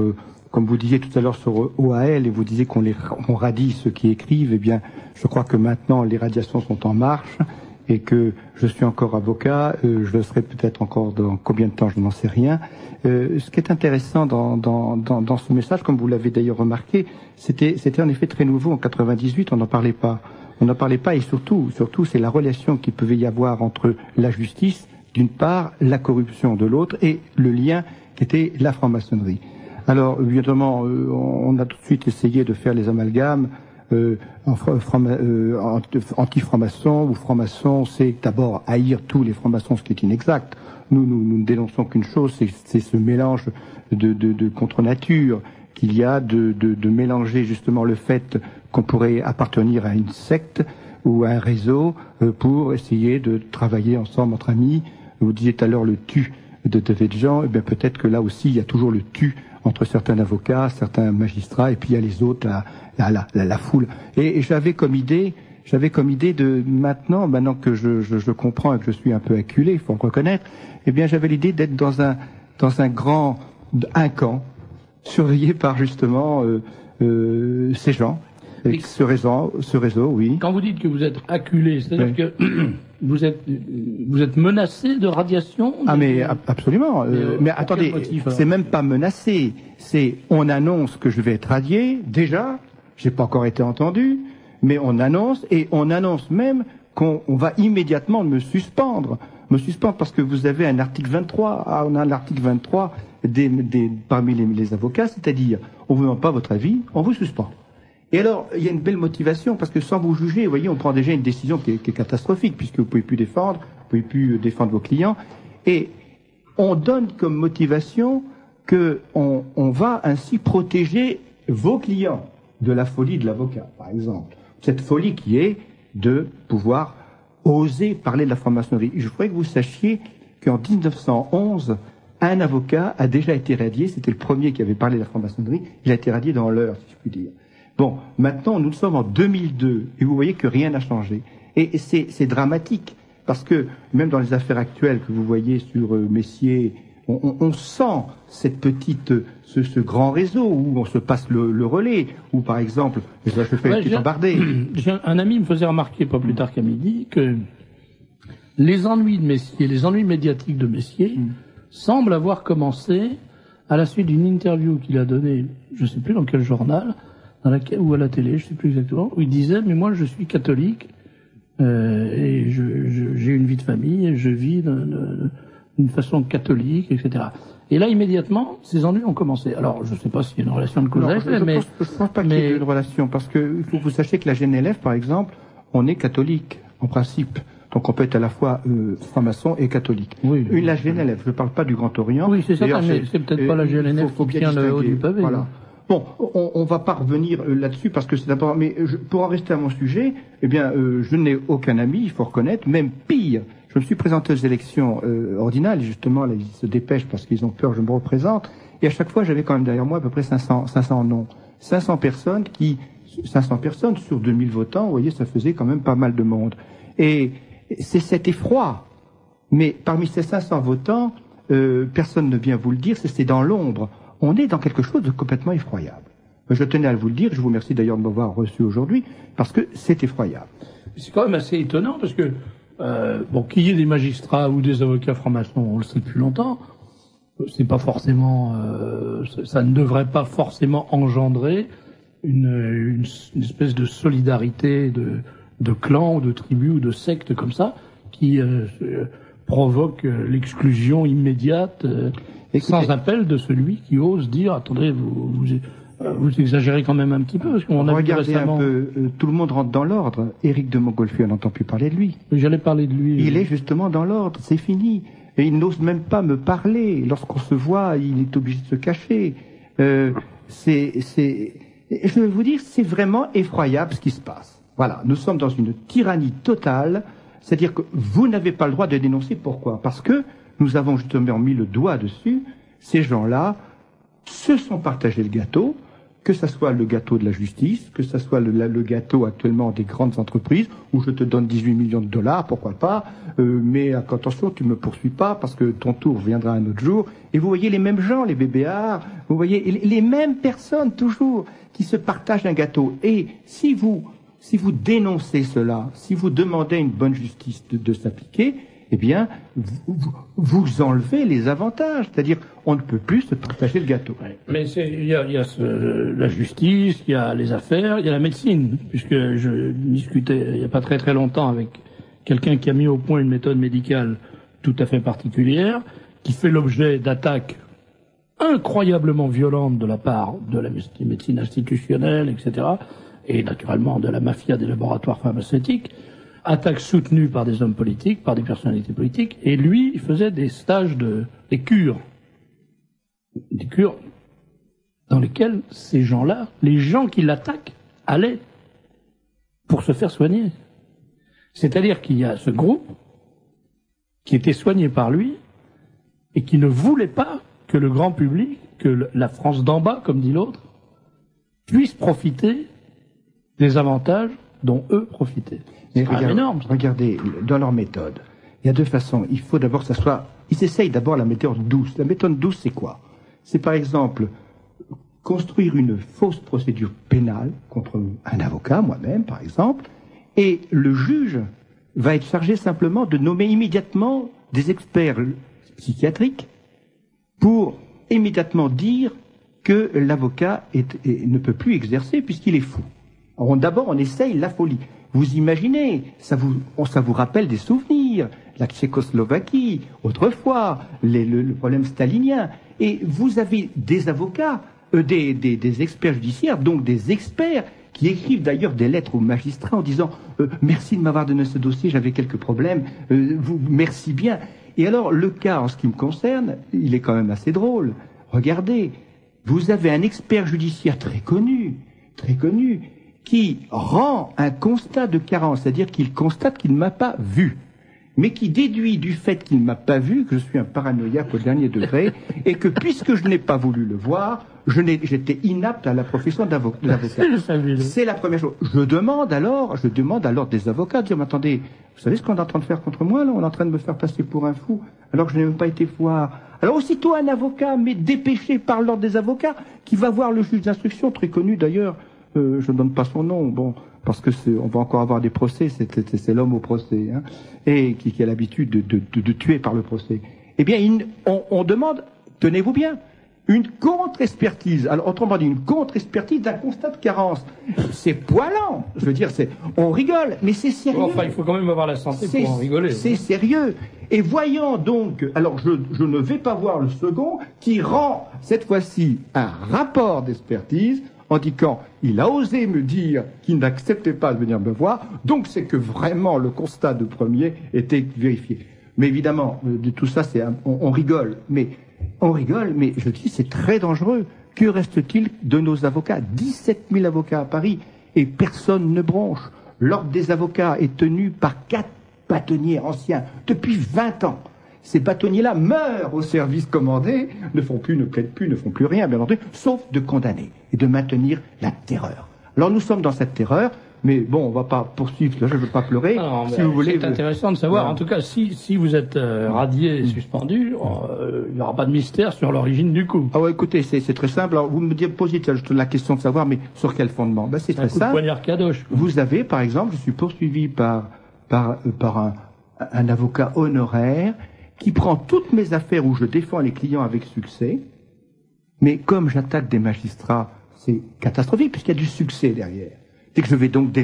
comme vous disiez tout à l'heure sur OAL, et vous disiez qu'on radie ceux qui écrivent, eh bien, je crois que maintenant les radiations sont en marche, et que je suis encore avocat, je le serai peut-être encore dans combien de temps, je n'en sais rien. Ce qui est intéressant dans ce message, comme vous l'avez d'ailleurs remarqué, c'était en effet très nouveau en 98, on n'en parlait pas. On n'en parlait pas, et surtout, c'est la relation qu'il pouvait y avoir entre la justice, d'une part, la corruption de l'autre, et le lien qui était la franc-maçonnerie. Alors, évidemment, on a tout de suite essayé de faire les amalgames, anti-franc-maçon ou franc-maçon, c'est d'abord haïr tous les francs-maçons, ce qui est inexact. Nous ne dénonçons qu'une chose, c'est ce mélange de contre-nature qu'il y a de mélanger justement le fait qu'on pourrait appartenir à une secte ou à un réseau pour essayer de travailler ensemble entre amis. Vous disiez tout à l'heure le tu de David Jean, et bien peut-être que là aussi il y a toujours le tu entre certains avocats, certains magistrats, et puis il y a les autres, la foule. Et j'avais comme idée de maintenant que je comprends et que je suis un peu acculé, il faut le reconnaître, eh bien j'avais l'idée d'être dans un camp, surveillé par justement ces gens, ce réseau, oui. Quand vous dites que vous êtes acculé, c'est-à-dire que vous êtes menacé de radiation? Ah mais absolument. Mais attendez, c'est même pas menacé. C'est on annonce que je vais être radié. Déjà, j'ai pas encore été entendu, mais on annonce même qu'on va immédiatement me suspendre parce que vous avez un article 23. Ah, on a l'article 23 parmi les avocats, c'est-à-dire on vous demande pas votre avis, on vous suspend. Et alors, il y a une belle motivation, parce que sans vous juger, vous voyez, on prend déjà une décision qui est catastrophique, puisque vous pouvez plus défendre vos clients. Et on donne comme motivation que on va ainsi protéger vos clients de la folie de l'avocat, par exemple. Cette folie qui est de pouvoir oser parler de la franc-maçonnerie. Je voudrais que vous sachiez qu'en 1911, un avocat a déjà été radié, c'était le premier qui avait parlé de la franc-maçonnerie, il a été radié dans l'heure, si je puis dire. Bon, maintenant, nous sommes en 2002, et vous voyez que rien n'a changé. Et c'est dramatique, parce que même dans les affaires actuelles que vous voyez sur Messier, on sent cette ce grand réseau où on se passe le relais, où par exemple, je fais une embardée. Un ami me faisait remarquer, pas plus tard qu'à midi, que les ennuis de Messier, les ennuis médiatiques de Messier, semblent avoir commencé à la suite d'une interview qu'il a donnée, je ne sais plus dans quel journal, ou à la télé, je ne sais plus exactement, où il disait, mais moi je suis catholique, et j'ai une vie de famille, et je vis d'une façon catholique, etc. Et là, immédiatement, ces ennuis ont commencé. Alors, je ne sais pas s'il y a une relation de cause à effet, mais... Je ne pense pas qu'il y ait une relation, parce que il faut que vous sachiez que la GNLF, par exemple, on est catholique, en principe. Donc on peut être à la fois franc-maçon et catholique. Oui, la GNLF, je ne parle pas du Grand Orient. Oui, c'est certain, mais c'est peut-être pas la GNLF qui tient le haut du pavé. Voilà. Bon, on va pas revenir là-dessus parce que c'est important. Mais pour en rester à mon sujet, eh bien, je n'ai aucun ami, il faut reconnaître. Même pire, je me suis présenté aux élections ordinales. Et justement, là, ils se dépêchent parce qu'ils ont peur que je me représente. Et à chaque fois, j'avais quand même derrière moi à peu près 500 noms. 500 personnes sur 2000 votants. Vous voyez, ça faisait quand même pas mal de monde. Et c'est cet effroi. Mais parmi ces 500 votants, personne ne vient vous le dire, c'est dans l'ombre. On est dans quelque chose de complètement effroyable. Je tenais à vous le dire, je vous remercie d'ailleurs de m'avoir reçu aujourd'hui, parce que c'est effroyable. C'est quand même assez étonnant, parce que, qu'il y ait des magistrats ou des avocats francs-maçons, on le sait depuis longtemps, c'est pas forcément, ça ne devrait pas forcément engendrer une espèce de solidarité de clans ou de tribus ou de sectes comme ça, qui provoque l'exclusion immédiate, sans appel de celui qui ose dire, attendez, vous exagérez quand même un petit peu, parce qu'on a vu récemment... un peu, tout le monde rentre dans l'ordre. Éric de Montgolfier, on n'entend plus parler de lui. J'allais parler de lui. Il est justement dans l'ordre, c'est fini. Et il n'ose même pas me parler. Lorsqu'on se voit, il est obligé de se cacher. Je vais vous dire, c'est vraiment effroyable ce qui se passe. Voilà, nous sommes dans une tyrannie totale, c'est-à-dire que vous n'avez pas le droit de dénoncer. Pourquoi? Parce que nous avons justement mis le doigt dessus. Ces gens-là se sont partagés le gâteau, que ça soit le gâteau de la justice, que ça soit le gâteau actuellement des grandes entreprises, où je te donne 18 millions de dollars, pourquoi pas, mais attention, tu me poursuis pas, parce que ton tour viendra un autre jour. Et vous voyez les mêmes gens, les bébéards, vous voyez les mêmes personnes, toujours, qui se partagent un gâteau. Et si vous dénoncez cela, si vous demandez à une bonne justice de s'appliquer, eh bien, vous enlevez les avantages. C'est-à-dire, on ne peut plus se partager le gâteau. Ouais. Mais il y a la justice, il y a les affaires, il y a la médecine. Puisque je discutais il n'y a pas très très longtemps avec quelqu'un qui a mis au point une méthode médicale tout à fait particulière, qui fait l'objet d'attaques incroyablement violentes de la part de la médecine institutionnelle, etc., et naturellement de la mafia des laboratoires pharmaceutiques, attaques soutenues par des hommes politiques, par des personnalités politiques, et lui, il faisait des stages des cures dans lesquelles ces gens-là, les gens qui l'attaquent, allaient pour se faire soigner. C'est-à-dire qu'il y a ce groupe qui était soigné par lui et qui ne voulait pas que le grand public, que la France d'en bas, comme dit l'autre, puisse profiter des avantages dont eux profitaient. Mais regardez, dans leur méthode, il y a deux façons. Il faut d'abord que ça soit... Ils essayent d'abord la méthode douce. La méthode douce, c'est quoi? C'est par exemple construire une fausse procédure pénale contre un avocat, moi-même par exemple, et le juge va être chargé simplement de nommer immédiatement des experts psychiatriques pour immédiatement dire que l'avocat ne peut plus exercer puisqu'il est fou. D'abord, on essaye la folie. Vous imaginez, ça vous rappelle des souvenirs, la Tchécoslovaquie, autrefois, le problème stalinien. Et vous avez des avocats, des experts judiciaires, donc des experts qui écrivent d'ailleurs des lettres aux magistrats en disant merci de m'avoir donné ce dossier, j'avais quelques problèmes, merci bien. Et alors, le cas, en ce qui me concerne, il est quand même assez drôle. Regardez, vous avez un expert judiciaire très connu, qui rend un constat de carence, c'est-à-dire qu'il constate qu'il ne m'a pas vu, mais qui déduit du fait qu'il ne m'a pas vu que je suis un paranoïaque au dernier degré, et que puisque je n'ai pas voulu le voir, j'étais inapte à la profession d'avocat. C'est la première chose. Je demande alors des avocats de dire, mais attendez, vous savez ce qu'on est en train de faire contre moi, là? On est en train de me faire passer pour un fou, alors que je n'ai même pas été voir. Alors aussitôt un avocat, mais dépêché par l'ordre des avocats, qui va voir le juge d'instruction, très connu d'ailleurs, je ne donne pas son nom, bon, parce que on va encore avoir des procès, c'est l'homme au procès, hein, et qui a l'habitude de tuer par le procès. Eh bien, on demande, tenez-vous bien, une contre-expertise. Alors, autrement dit, une contre-expertise d'un constat de carence. C'est poilant. Je veux dire, on rigole, mais c'est sérieux. Bon, enfin, il faut quand même avoir la santé pour en rigoler. C'est sérieux. Et voyons donc, alors je ne vais pas voir le second, qui rend, cette fois-ci, un rapport d'expertise, indiquant, il a osé me dire qu'il n'acceptait pas de venir me voir, donc c'est que vraiment le constat de premier était vérifié. Mais évidemment, de tout ça, on rigole, mais je dis, c'est très dangereux. Que reste-t-il de nos avocats? 17 000 avocats à Paris, et personne ne bronche. L'ordre des avocats est tenu par 4 bâtonniers anciens, depuis 20 ans. Ces bâtonniers-là meurent au service commandé, ne font plus, ne plaident plus, ne font plus rien, bien entendu, sauf de condamner et de maintenir la terreur. Alors nous sommes dans cette terreur, mais bon, on va pas poursuivre, là, je ne veux pas pleurer. Non, si vous voulez, c'est intéressant de savoir. En tout cas, si vous êtes radié et suspendu, il n'y aura pas de mystère sur l'origine du coup. Ah ouais, écoutez, c'est très simple. Alors vous me posez la question de savoir, mais sur quel fondement? Ben, c'est très simple. Poignard cadoche. Vous avez, par exemple, je suis poursuivi par un avocat honoraire qui prend toutes mes affaires où je défends les clients avec succès, mais comme j'attaque des magistrats, c'est catastrophique puisqu'il y a du succès derrière. C'est que je vais donc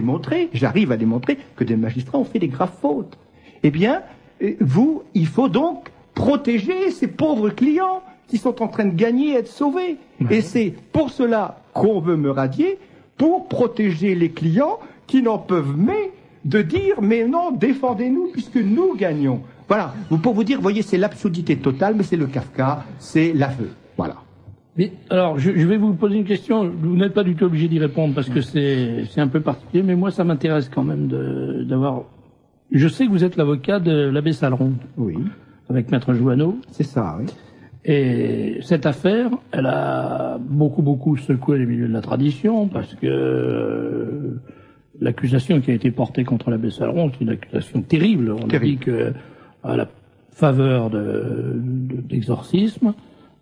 j'arrive à démontrer que des magistrats ont fait des graves fautes. Eh bien, il faut donc protéger ces pauvres clients qui sont en train de gagner et être sauvés. Ouais. Et c'est pour cela qu'on veut me radier, pour protéger les clients qui n'en peuvent mais de dire, mais non, défendez-nous puisque nous gagnons. Voilà, pour vous dire, vous voyez, c'est l'absurdité totale, mais c'est le Kafka, c'est l'aveu. Voilà. Mais alors, je vais vous poser une question. Vous n'êtes pas du tout obligé d'y répondre parce que c'est un peu particulier, mais moi, ça m'intéresse quand même d'avoir. Je sais que vous êtes l'avocat de l'abbé Saleron. Oui. Avec Maître Joanneau. C'est ça, oui. Et cette affaire, elle a beaucoup secoué les milieux de la tradition, parce que l'accusation qui a été portée contre l'abbé Saleron, c'est une accusation terrible. On a dit que, à la faveur d'exorcisme,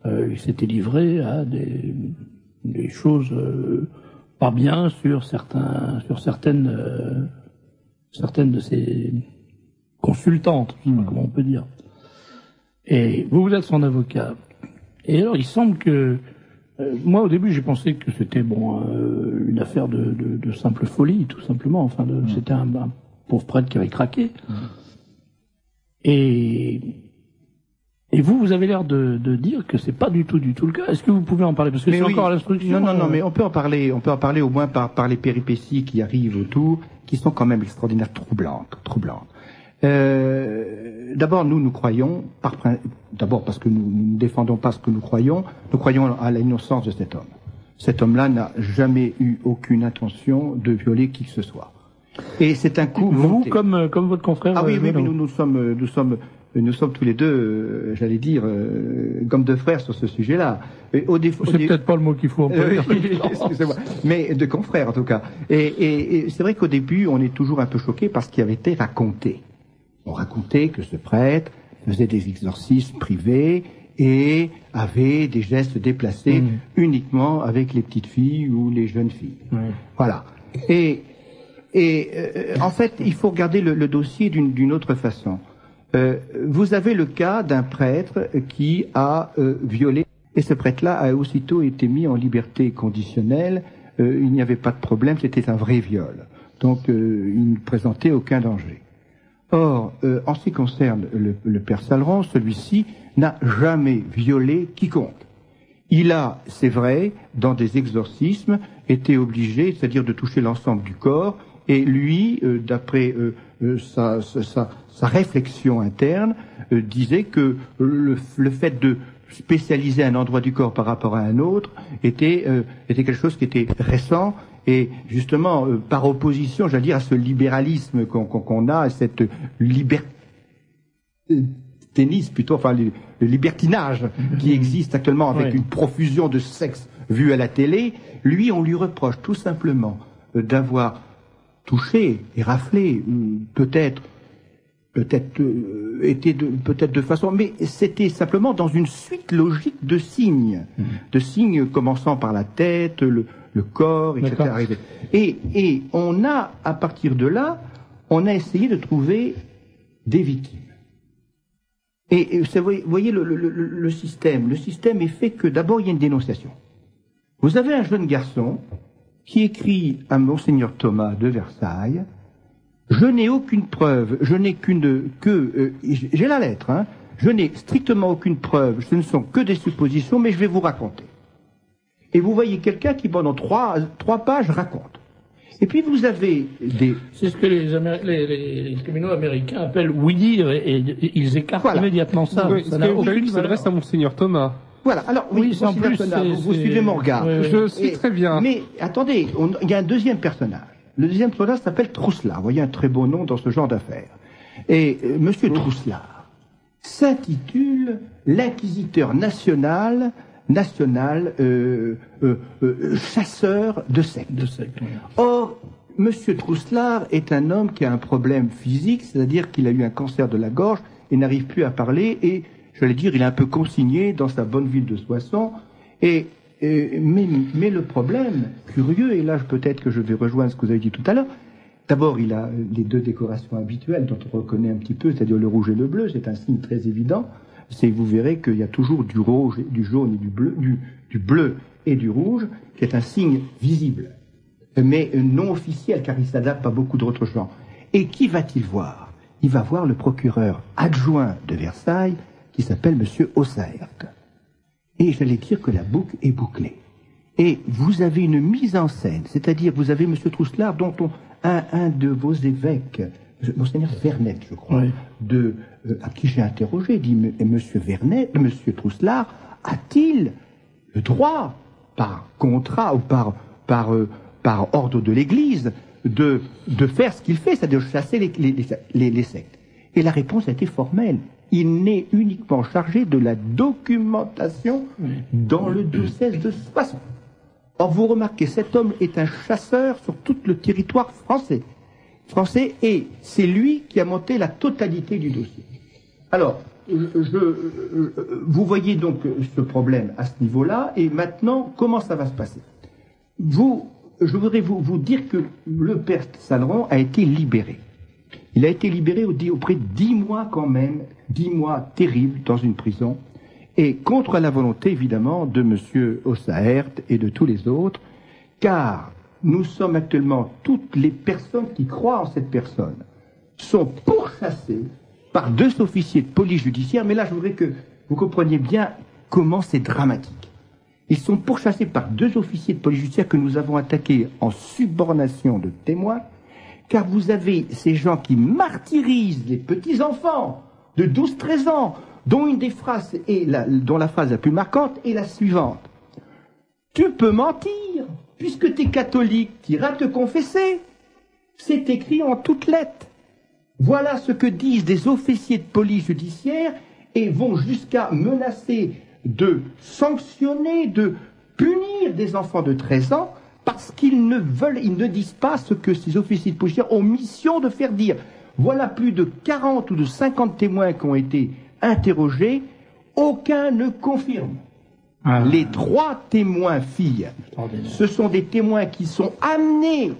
il s'était livré à des choses pas bien sur certaines de ses consultantes, je sais pas comment on peut dire. Et vous êtes son avocat. Et alors, il semble que moi, au début, j'ai pensé que c'était une affaire de simple folie, tout simplement. Enfin, c'était un pauvre prêtre qui avait craqué. Et vous avez l'air de dire que c'est pas du tout le cas. Est-ce que vous pouvez en parler? Parce que c'est encore à l'instruction. Non, mais on peut en parler au moins par les péripéties qui arrivent autour, qui sont quand même extraordinaires, troublantes. D'abord, nous croyons, d'abord parce que nous ne défendons pas ce que nous croyons à l'innocence de cet homme. Cet homme-là n'a jamais eu aucune intention de violer qui que ce soit. Et c'est un coup monté. Vous, comme votre confrère. Ah oui, mais nous sommes tous les deux, j'allais dire, comme deux frères sur ce sujet-là. C'est peut-être pas le mot qu'il faut employer. Excusez-moi. Mais de confrères, en tout cas. Et c'est vrai qu'au début, on est toujours un peu choqué par ce qui avait été raconté. On racontait que ce prêtre faisait des exorcismes privés et avait des gestes déplacés uniquement avec les petites filles ou les jeunes filles. Voilà. Et en fait, il faut regarder le dossier d'une autre façon. Vous avez le cas d'un prêtre qui a violé, et ce prêtre-là a aussitôt été mis en liberté conditionnelle. Il n'y avait pas de problème, c'était un vrai viol. Donc, il ne présentait aucun danger. Or, en ce qui concerne le père Saleron, celui-ci n'a jamais violé quiconque. Il a, c'est vrai, dans des exorcismes, été obligé, c'est-à-dire de toucher l'ensemble du corps, et lui, d'après sa réflexion interne, disait que le fait de spécialiser un endroit du corps par rapport à un autre était quelque chose qui était récent, et justement, par opposition, j'allais dire, à ce libéralisme qu'on a, à cette libertinisme plutôt, enfin le libertinage qui existe actuellement avec une profusion de sexe vu à la télé, lui, on lui reproche tout simplement d'avoir touché et raflé, peut-être de façon, mais c'était simplement dans une suite logique de signes commençant par la tête, le corps, etc. Et on a, à partir de là, on a essayé de trouver des victimes. Et vous voyez le système. Le système est fait que d'abord il y a une dénonciation. Vous avez un jeune garçon qui écrit à Monseigneur Thomas de Versailles: je n'ai aucune preuve, j'ai la lettre, hein, je n'ai strictement aucune preuve, ce ne sont que des suppositions, mais je vais vous raconter. Et vous voyez quelqu'un qui, pendant trois pages, raconte. Et puis vous avez des... C'est ce que les tribunaux américains appellent oui-dire, et ils écartent immédiatement ça. Oui, ça n'a aucune qui s'adresse à Monseigneur Thomas. Voilà, alors oui, en plus, vous suivez mon regard. Je suis très bien. Mais attendez, il y a un deuxième personnage. Le deuxième personnage s'appelle Trousselard. Vous voyez, un très beau nom dans ce genre d'affaires. Et Monsieur Trousselard s'intitule l'inquisiteur national chasseur de sectes. Or, Monsieur Trousselard est un homme qui a un problème physique, c'est-à-dire qu'il a eu un cancer de la gorge et n'arrive plus à parler, et j'allais dire, il est un peu consigné dans sa bonne ville de Soissons. Mais le problème curieux, et là peut-être que je vais rejoindre ce que vous avez dit tout à l'heure, d'abord il a les deux décorations habituelles dont on reconnaît un petit peu, c'est-à-dire le rouge et le bleu, c'est un signe très évident. Vous verrez qu'il y a toujours du rouge, du jaune et du bleu et du rouge, qui est un signe visible, mais non officiel, car il ne s'adapte pas beaucoup d'autres gens. Et qui va-t-il voir? Il va voir le procureur adjoint de Versailles, qui s'appelle Monsieur Ossaert. Et j'allais dire que la boucle est bouclée. Et vous avez une mise en scène, c'est-à-dire vous avez Monsieur Trousselard, dont un de vos évêques, Monseigneur Vernet, je crois, à qui j'ai interrogé, dit Monsieur Vernet, Monsieur Trousselard, a-t-il le droit, par contrat ou par ordre de l'Église, de faire ce qu'il fait, c'est-à-dire chasser les sectes? Et la réponse a été formelle. Il n'est uniquement chargé de la documentation dans le diocèse de Soissons. Or, vous remarquez, cet homme est un chasseur sur tout le territoire français. Et c'est lui qui a monté la totalité du dossier. Alors, vous voyez donc ce problème à ce niveau-là, et maintenant, comment ça va se passer? Je voudrais vous dire que le père Saleron a été libéré. Il a été libéré auprès de 10 mois quand même, 10 mois terribles dans une prison, et contre la volonté évidemment de M. Ossaert et de tous les autres, car nous sommes actuellement, toutes les personnes qui croient en cette personne sont pourchassées par 2 officiers de police judiciaire, mais là je voudrais que vous compreniez bien comment c'est dramatique. Ils sont pourchassés par 2 officiers de police judiciaire que nous avons attaqués en subornation de témoins, car vous avez ces gens qui martyrisent les petits-enfants de 12-13 ans, dont une des phrases dont la phrase la plus marquante est la suivante. Tu peux mentir, puisque tu es catholique, tu iras te confesser. C'est écrit en toutes lettres. Voilà ce que disent des officiers de police judiciaire et vont jusqu'à menacer de sanctionner, de punir des enfants de 13 ans parce qu'ils ne disent pas ce que ces officiers de police judiciaire ont mission de faire dire. Voilà plus de 40 ou de 50 témoins qui ont été interrogés, aucun ne confirme. Les 3 témoins filles, ce sont des témoins qui sont amenés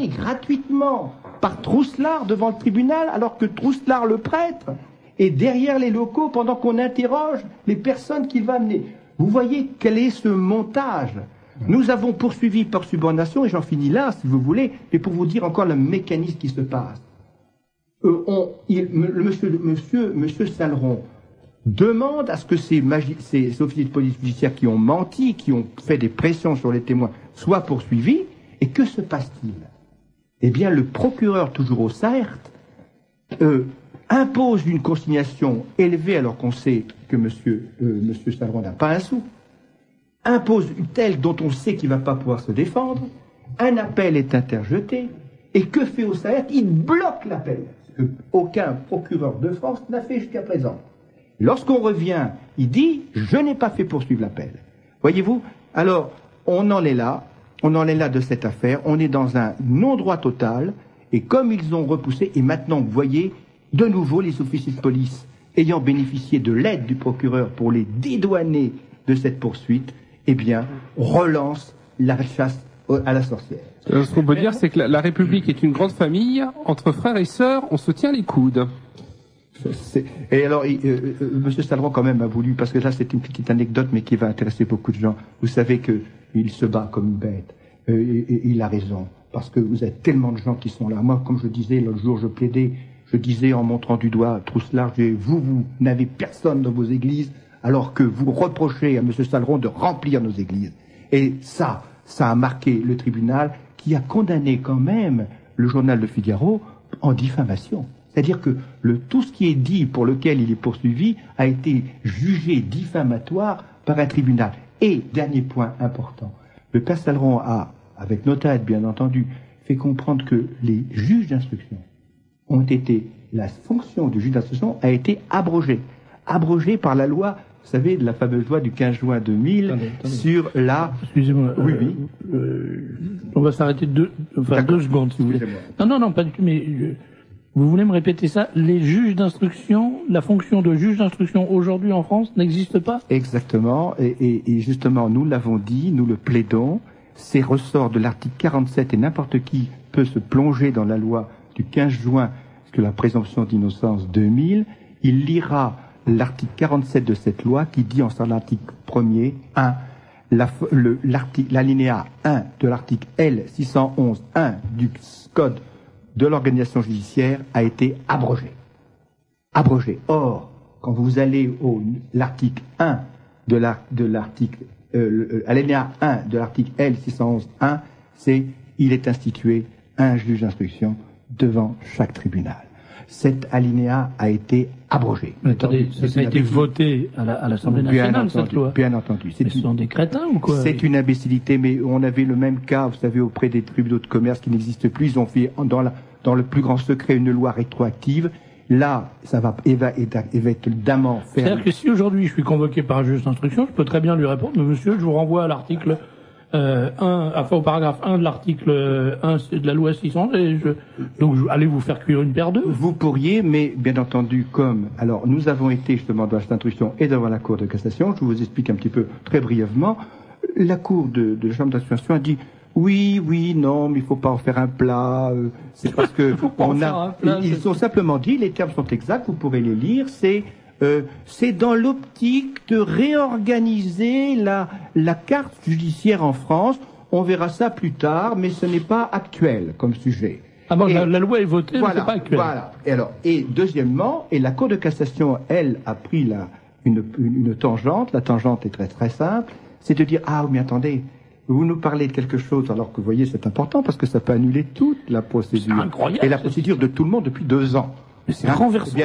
gratuitement par Trousselard devant le tribunal, alors que Trousselard, le prêtre, est derrière les locaux pendant qu'on interroge les personnes qu'il va amener. Vous voyez quel est ce montage. Nous avons poursuivi par subordination, et j'en finis là, si vous voulez, mais pour vous dire encore le mécanisme qui se passe. Monsieur Saleron demande à ce que ces officiers de police judiciaire qui ont menti, qui ont fait des pressions sur les témoins, soient poursuivis. Et que se passe-t-il? Eh bien, le procureur, toujours au CERT, impose une consignation élevée, alors qu'on sait que monsieur Saleron n'a pas un sou, impose une telle dont on sait qu'il ne va pas pouvoir se défendre, un appel est interjeté, et que fait au CERT? Il bloque l'appel, ce qu'aucun procureur de France n'a fait jusqu'à présent. Lorsqu'on revient, il dit « je n'ai pas fait poursuivre l'appel ». Voyez-vous? Alors, on en est là de cette affaire, on est dans un non-droit total, et comme ils ont repoussé, et maintenant, vous voyez, de nouveau, les officiers de police, ayant bénéficié de l'aide du procureur pour les dédouaner de cette poursuite, eh bien, relancent la chasse à la sorcière. Ce qu'on peut dire, c'est que la République est une grande famille, entre frères et sœurs, on se tient les coudes. Et alors, Monsieur Saleron quand même a voulu, parce que là c'est une petite anecdote, mais qui va intéresser beaucoup de gens. Vous savez qu'il se bat comme une bête. Et il a raison, parce que vous avez tellement de gens qui sont là. Moi, comme je disais l'autre jour, je disais en montrant du doigt Trousselard, vous n'avez personne dans vos églises, alors que vous reprochez à Monsieur Saleron de remplir nos églises. Et ça a marqué le tribunal, qui a condamné quand même le journal Le Figaro en diffamation. C'est-à-dire que tout ce qui est dit, pour lequel il est poursuivi, a été jugé diffamatoire par un tribunal. Et, dernier point important, le père Saleron a, avec notre aide bien entendu, fait comprendre que les juges d'instruction la fonction du juge d'instruction a été abrogée. Abrogée par la loi, vous savez, de la fameuse loi du 15 juin 2000 sur la... Excusez-moi. Oui. On va s'arrêter 2 secondes, si vous voulez. Non, pas du tout, mais... Vous voulez me répéter ça? Les juges d'instruction, la fonction de juge d'instruction aujourd'hui en France n'existe pas? Exactement, et justement, nous l'avons dit, nous le plaidons, c'est ressort de l'article 47, et n'importe qui peut se plonger dans la loi du 15 juin, que la présomption d'innocence 2000, il lira l'article 47 de cette loi qui dit en l'article 1er, l'alinéa 1 de l'article L611-1 du Code de l'organisation judiciaire a été abrogé. Or, quand vous allez l'article 1 alinéa 1 de l'article L611-1, il est institué un juge d'instruction devant chaque tribunal. Cet alinéa a été abrogé. Mais attendez, ça a été voté à l'Assemblée nationale, cette loi. Bien entendu. Ce sont des crétins ou quoi? C'est une imbécilité, mais on avait le même cas, vous savez, auprès des tribunaux de commerce qui n'existent plus. Ils ont fait dans le plus grand secret une loi rétroactive, là, ça va évidemment faire... C'est-à-dire que si aujourd'hui je suis convoqué par un juge d'instruction, je peux très bien lui répondre, mais monsieur, je vous renvoie à l'article au paragraphe 1 de l'article 1 de la loi 600, donc allez vous faire cuire une paire d'œufs. Vous pourriez, mais bien entendu, alors nous avons été justement dans cette instruction et devant la Cour de cassation, je vous explique un petit peu très brièvement, la Cour de chambre d'instruction a dit oui, non, mais il faut pas en faire un plat, c'est parce que ils ont simplement dit, les termes sont exacts, vous pourrez les lire, c'est dans l'optique de réorganiser la carte judiciaire en France. On verra ça plus tard, mais ce n'est pas actuel comme sujet. Ah bon, la loi est votée, mais c'est pas actuel. Voilà. Et deuxièmement, la Cour de cassation, elle, a pris une tangente. La tangente est très très simple. C'est de dire, mais attendez, vous nous parlez de quelque chose, alors que vous voyez, c'est important parce que ça peut annuler toute la procédure. C'est incroyable. Et la procédure de tout le monde depuis 2 ans. Mais c'est renversant. Les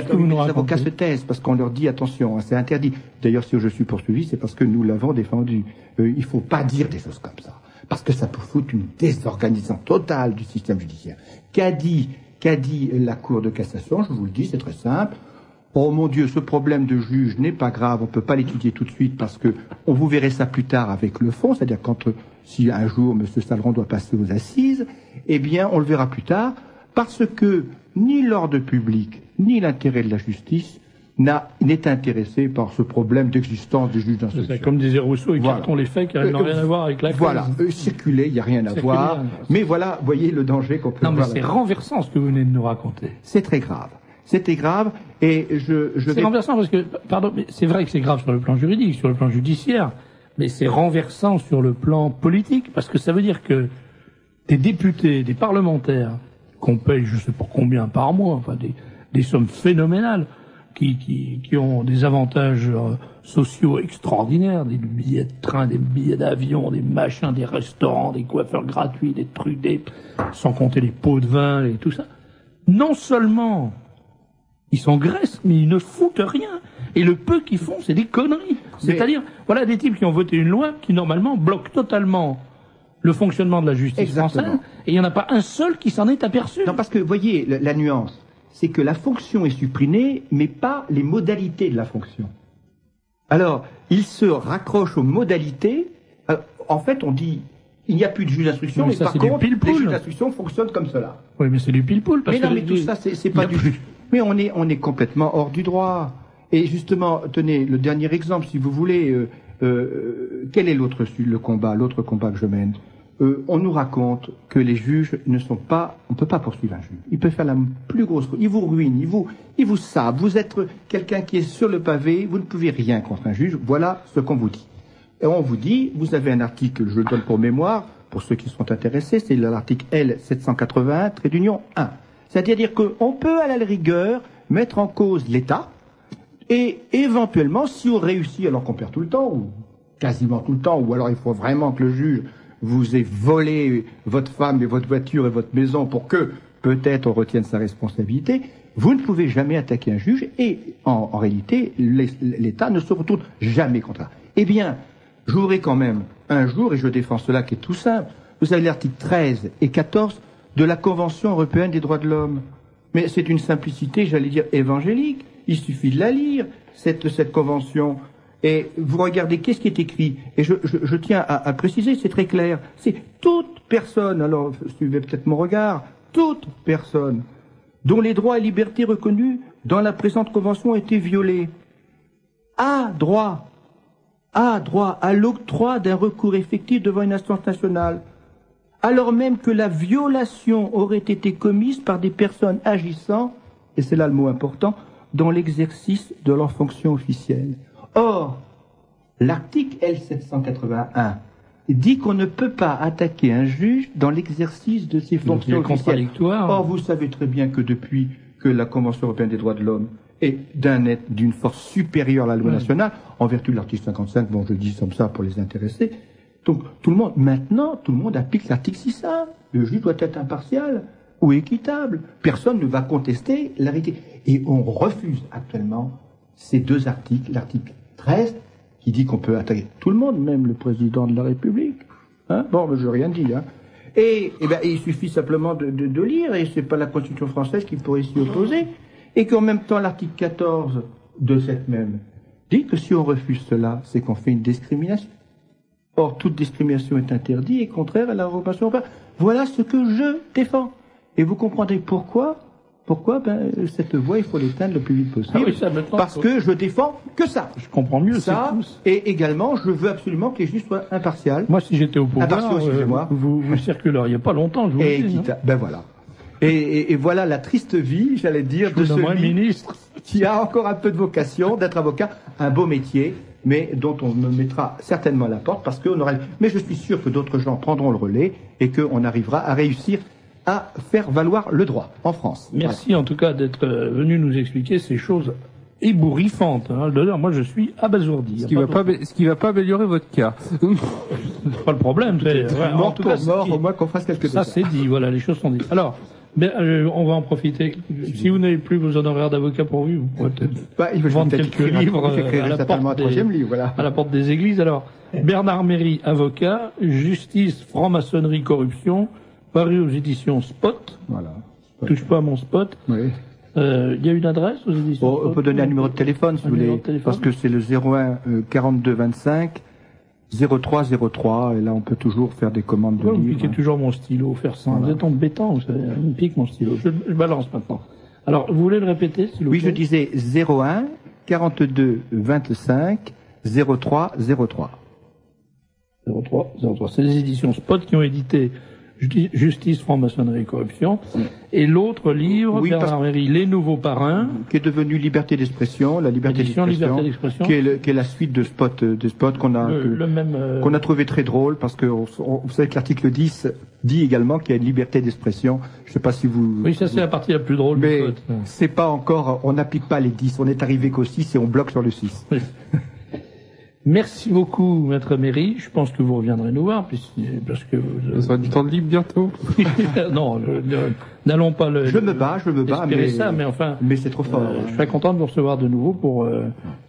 avocats se taisent parce qu'on leur dit attention, c'est interdit. D'ailleurs, si je suis poursuivi, c'est parce que nous l'avons défendu. Il faut pas dire des choses comme ça, parce que ça peut foutre une désorganisation totale du système judiciaire. Qu'a dit la Cour de cassation? Je vous le dis, c'est très simple. Oh mon Dieu, ce problème de juge n'est pas grave, on peut pas l'étudier tout de suite parce que on vous verrez ça plus tard avec le fond, c'est-à-dire si un jour M. Saleron doit passer aux assises, eh bien on le verra plus tard, parce que ni l'ordre public, ni l'intérêt de la justice n'est intéressé par ce problème d'existence des juges d'instruction. Comme disait Rousseau, écartons les faits car ils n'ont rien à voir avec la cause. Voilà, circuler, il n'y a rien à voir. Mais voilà, voyez le danger qu'on peut avoir. Non, mais c'est renversant ce que vous venez de nous raconter. C'est très grave. C'était grave, et c'est renversant parce que, pardon, mais c'est vrai que c'est grave sur le plan juridique, sur le plan judiciaire, mais c'est renversant sur le plan politique, parce que ça veut dire que des députés, des parlementaires, qu'on paye je sais pas combien par mois, enfin des sommes phénoménales, qui ont des avantages sociaux extraordinaires, des billets de train, des billets d'avion, des machins, des restaurants, des coiffeurs gratuits, des trucs, sans compter les pots de vin et tout ça. Non seulement ils s'engraissent, mais ils ne foutent rien. Et le peu qu'ils font, c'est des conneries. C'est-à-dire, voilà des types qui ont voté une loi qui, normalement, bloque totalement le fonctionnement de la justice française, et il n'y en a pas un seul qui s'en est aperçu. Non, parce que, vous voyez, la nuance, c'est que la fonction est supprimée, mais pas les modalités de la fonction. Alors, ils se raccrochent aux modalités. En fait, on dit, il n'y a plus de juge d'instruction, mais par contre, les juges d'instruction fonctionnent comme cela. Oui, mais c'est du pile-poule. Mais non, mais tout ça, c'est pas du... Mais on est complètement hors du droit. Et justement, tenez, le dernier exemple, si vous voulez, quel est l'autre combat que je mène? On nous raconte que les juges ne sont pas, on peut pas poursuivre un juge. Il peut faire la plus grosse, il vous ruine, il vous sape. Vous êtes quelqu'un qui est sur le pavé, vous ne pouvez rien contre un juge. Voilà ce qu'on vous dit. Et on vous dit, vous avez un article, je le donne pour mémoire, pour ceux qui sont intéressés, c'est l'article L781-1. C'est-à-dire qu'on peut, à la rigueur, mettre en cause l'État, et éventuellement, si on réussit, alors qu'on perd tout le temps, ou quasiment tout le temps, ou alors il faut vraiment que le juge vous ait volé votre femme et votre voiture et votre maison pour que, peut-être, on retienne sa responsabilité, vous ne pouvez jamais attaquer un juge, et en réalité, l'État ne se retourne jamais contre ça. Eh bien, j'aurai quand même un jour, et je défends cela qui est tout simple, vous avez l'article 13 et 14 de la Convention européenne des droits de l'homme. Mais c'est une simplicité, j'allais dire, évangélique. Il suffit de la lire, cette convention. Et vous regardez, qu'est-ce qui est écrit? Et je tiens à préciser, c'est très clair. C'est toute personne, alors suivez peut-être mon regard, toute personne dont les droits et libertés reconnus dans la présente convention ont été violés a droit à l'octroi d'un recours effectif devant une instance nationale, alors même que la violation aurait été commise par des personnes agissant, et c'est là le mot important, dans l'exercice de leur fonction officielle. Or, l'article L781 dit qu'on ne peut pas attaquer un juge dans l'exercice de ses fonctions officielles. Or, vous savez très bien que depuis que la Convention européenne des droits de l'homme est d'une force supérieure à la loi nationale, en vertu de l'article 55, bon, je dis comme ça pour les intéresser, donc, maintenant, tout le monde applique l'article 6A. Le juge doit être impartial ou équitable. Personne ne va contester la vérité. Et on refuse actuellement ces deux articles. L'article 13, qui dit qu'on peut attaquer tout le monde, même le président de la République. Hein? Bon, je n'ai rien dit. Hein? Et ben, il suffit simplement de lire, et c'est pas la Constitution française qui pourrait s'y opposer. et qu'en même temps l'article 14 de cette même dit que si on refuse cela, c'est qu'on fait une discrimination. Or, toute discrimination est interdite et contraire à la représentation européenne. Voilà ce que je défends. Et vous comprendrez pourquoi cette voie, il faut l'éteindre le plus vite possible. Ah oui, ça, parce que je défends que ça. Je comprends mieux ça. Et également, je veux absolument que les juges soient impartials. Moi, si j'étais au pouvoir, excusez-moi. Vous circuleriez pas longtemps, je vous le dis. Ben voilà. Et voilà la triste vie, j'allais dire, de celui ministre qui a encore un peu de vocation d'être avocat, un beau métier, mais dont on me mettra certainement à la porte parce qu'on aura. Mais je suis sûr que d'autres gens prendront le relais et qu'on arrivera à réussir à faire valoir le droit en France. Merci en tout cas d'être venu nous expliquer ces choses ébouriffantes. D'ailleurs, moi je suis abasourdi. Ce qui va pas améliorer votre cas. C'est pas le problème. En tout cas, au moins qu'on fasse quelque chose. Ça c'est dit, voilà, les choses sont dites. Alors, on va en profiter. Si vous n'avez plus vos honoraires d'avocat pourvus, vous pourrez peut-être vendre quelques livres à la porte des églises. Alors, Bernard Méry, avocat, justice, franc-maçonnerie, corruption, paru aux éditions Spot. Voilà. Touche pas à mon Spot. Oui. Il y a une adresse aux éditions Spot. On peut donner un numéro de téléphone si vous voulez, parce que c'est le 01 42 25 0303 et là on peut toujours faire des commandes de livres. Vous piquez toujours mon stylo, faire ça. Voilà. Vous êtes embêtant, vous savez. Il me pique mon stylo. Je balance maintenant. Alors, vous voulez le répéter, s'il vous plaît? Oui, je disais 01 42 25 03 03. 03. C'est les éditions Spot qui ont édité Justice, franc-maçonnerie et corruption. Et l'autre livre, Bernard Méry, Les Nouveaux Parrains. Qui est devenu Liberté d'expression, la liberté d'expression. Qui est la suite de Spot, qu'on a trouvé très drôle parce que vous savez que l'article 10 dit également qu'il y a une liberté d'expression. Je sais pas si vous. Oui, ça c'est la partie la plus drôle mais du Spot. C'est pas encore, on n'applique pas les 10, on est arrivé qu'au 6 et on bloque sur le 6. Oui. Merci beaucoup, Maître Méry. Je pense que vous reviendrez nous voir, parce que vous aurez du temps de libre bientôt. Non, n'allons pas le. Je me bats, mais c'est trop fort. Je serais content de vous recevoir de nouveau pour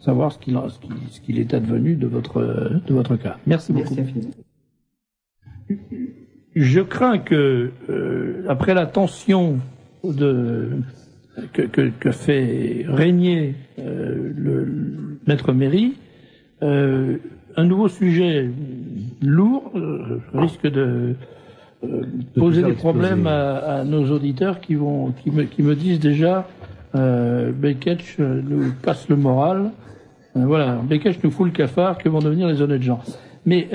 savoir ce qu'il est advenu de votre cas. Merci beaucoup. Infiniment. Je crains que après la tension que fait régner le Maître Méry, un nouveau sujet lourd risque de poser des problèmes à nos auditeurs qui me disent déjà Beketch nous casse le moral. Voilà, Beketch nous fout le cafard, que vont devenir les honnêtes gens. Mais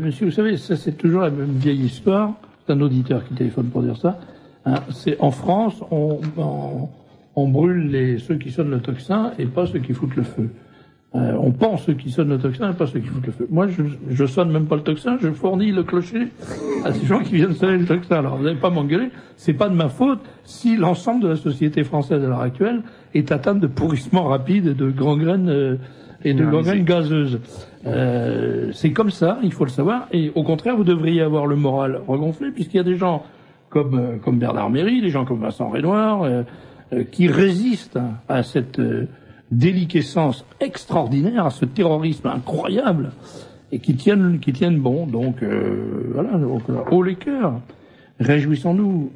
monsieur, vous savez, ça c'est toujours la même vieille histoire. C'est un auditeur qui téléphone pour dire ça. C'est en France, on brûle ceux qui sonnent le tocsin et pas ceux qui foutent le feu. On pense ceux qui sonnent le tocsin et pas ceux qui foutent le feu. Moi, je sonne même pas le tocsin, je fournis le clocher à ces gens qui viennent sonner le tocsin. Alors, vous n'allez pas m'engueuler, c'est pas de ma faute si l'ensemble de la société française à l'heure actuelle est atteinte de pourrissement rapide et de gangrène et de gangrène gazeuse. C'est comme ça, il faut le savoir. Et au contraire, vous devriez avoir le moral regonflé, puisqu'il y a des gens comme Bernard Méry, des gens comme Vincent Renoir, qui résistent à cette déliquescence extraordinaire, à ce terrorisme incroyable, et qui tiennent bon. Donc voilà, haut les cœurs, réjouissons-nous.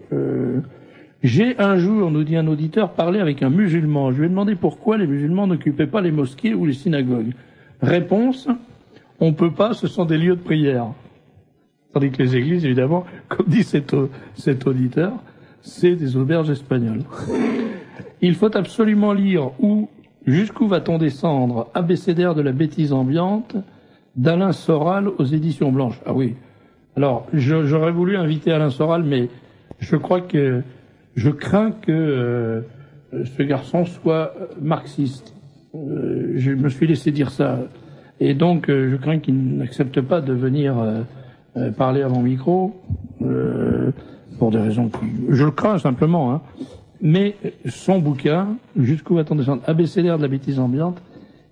J'ai un jour, nous dit un auditeur, parlé avec un musulman. Je lui ai demandé pourquoi les musulmans n'occupaient pas les mosquées ou les synagogues. Réponse, on peut pas, ce sont des lieux de prière. Tandis que les églises, évidemment, comme dit cet auditeur, c'est des auberges espagnoles. Il faut absolument lire Jusqu'où va-t-on descendre? Abécédaire de la bêtise ambiante d'Alain Soral aux éditions Blanches. Ah oui. Alors, j'aurais voulu inviter Alain Soral, mais je crains que ce garçon soit marxiste. Je me suis laissé dire ça. Et donc, je crains qu'il n'accepte pas de venir parler à mon micro, pour des raisons je le crains simplement, hein. Mais son bouquin, Jusqu'où va-t-on descendre, Abécédaire de la bêtise ambiante,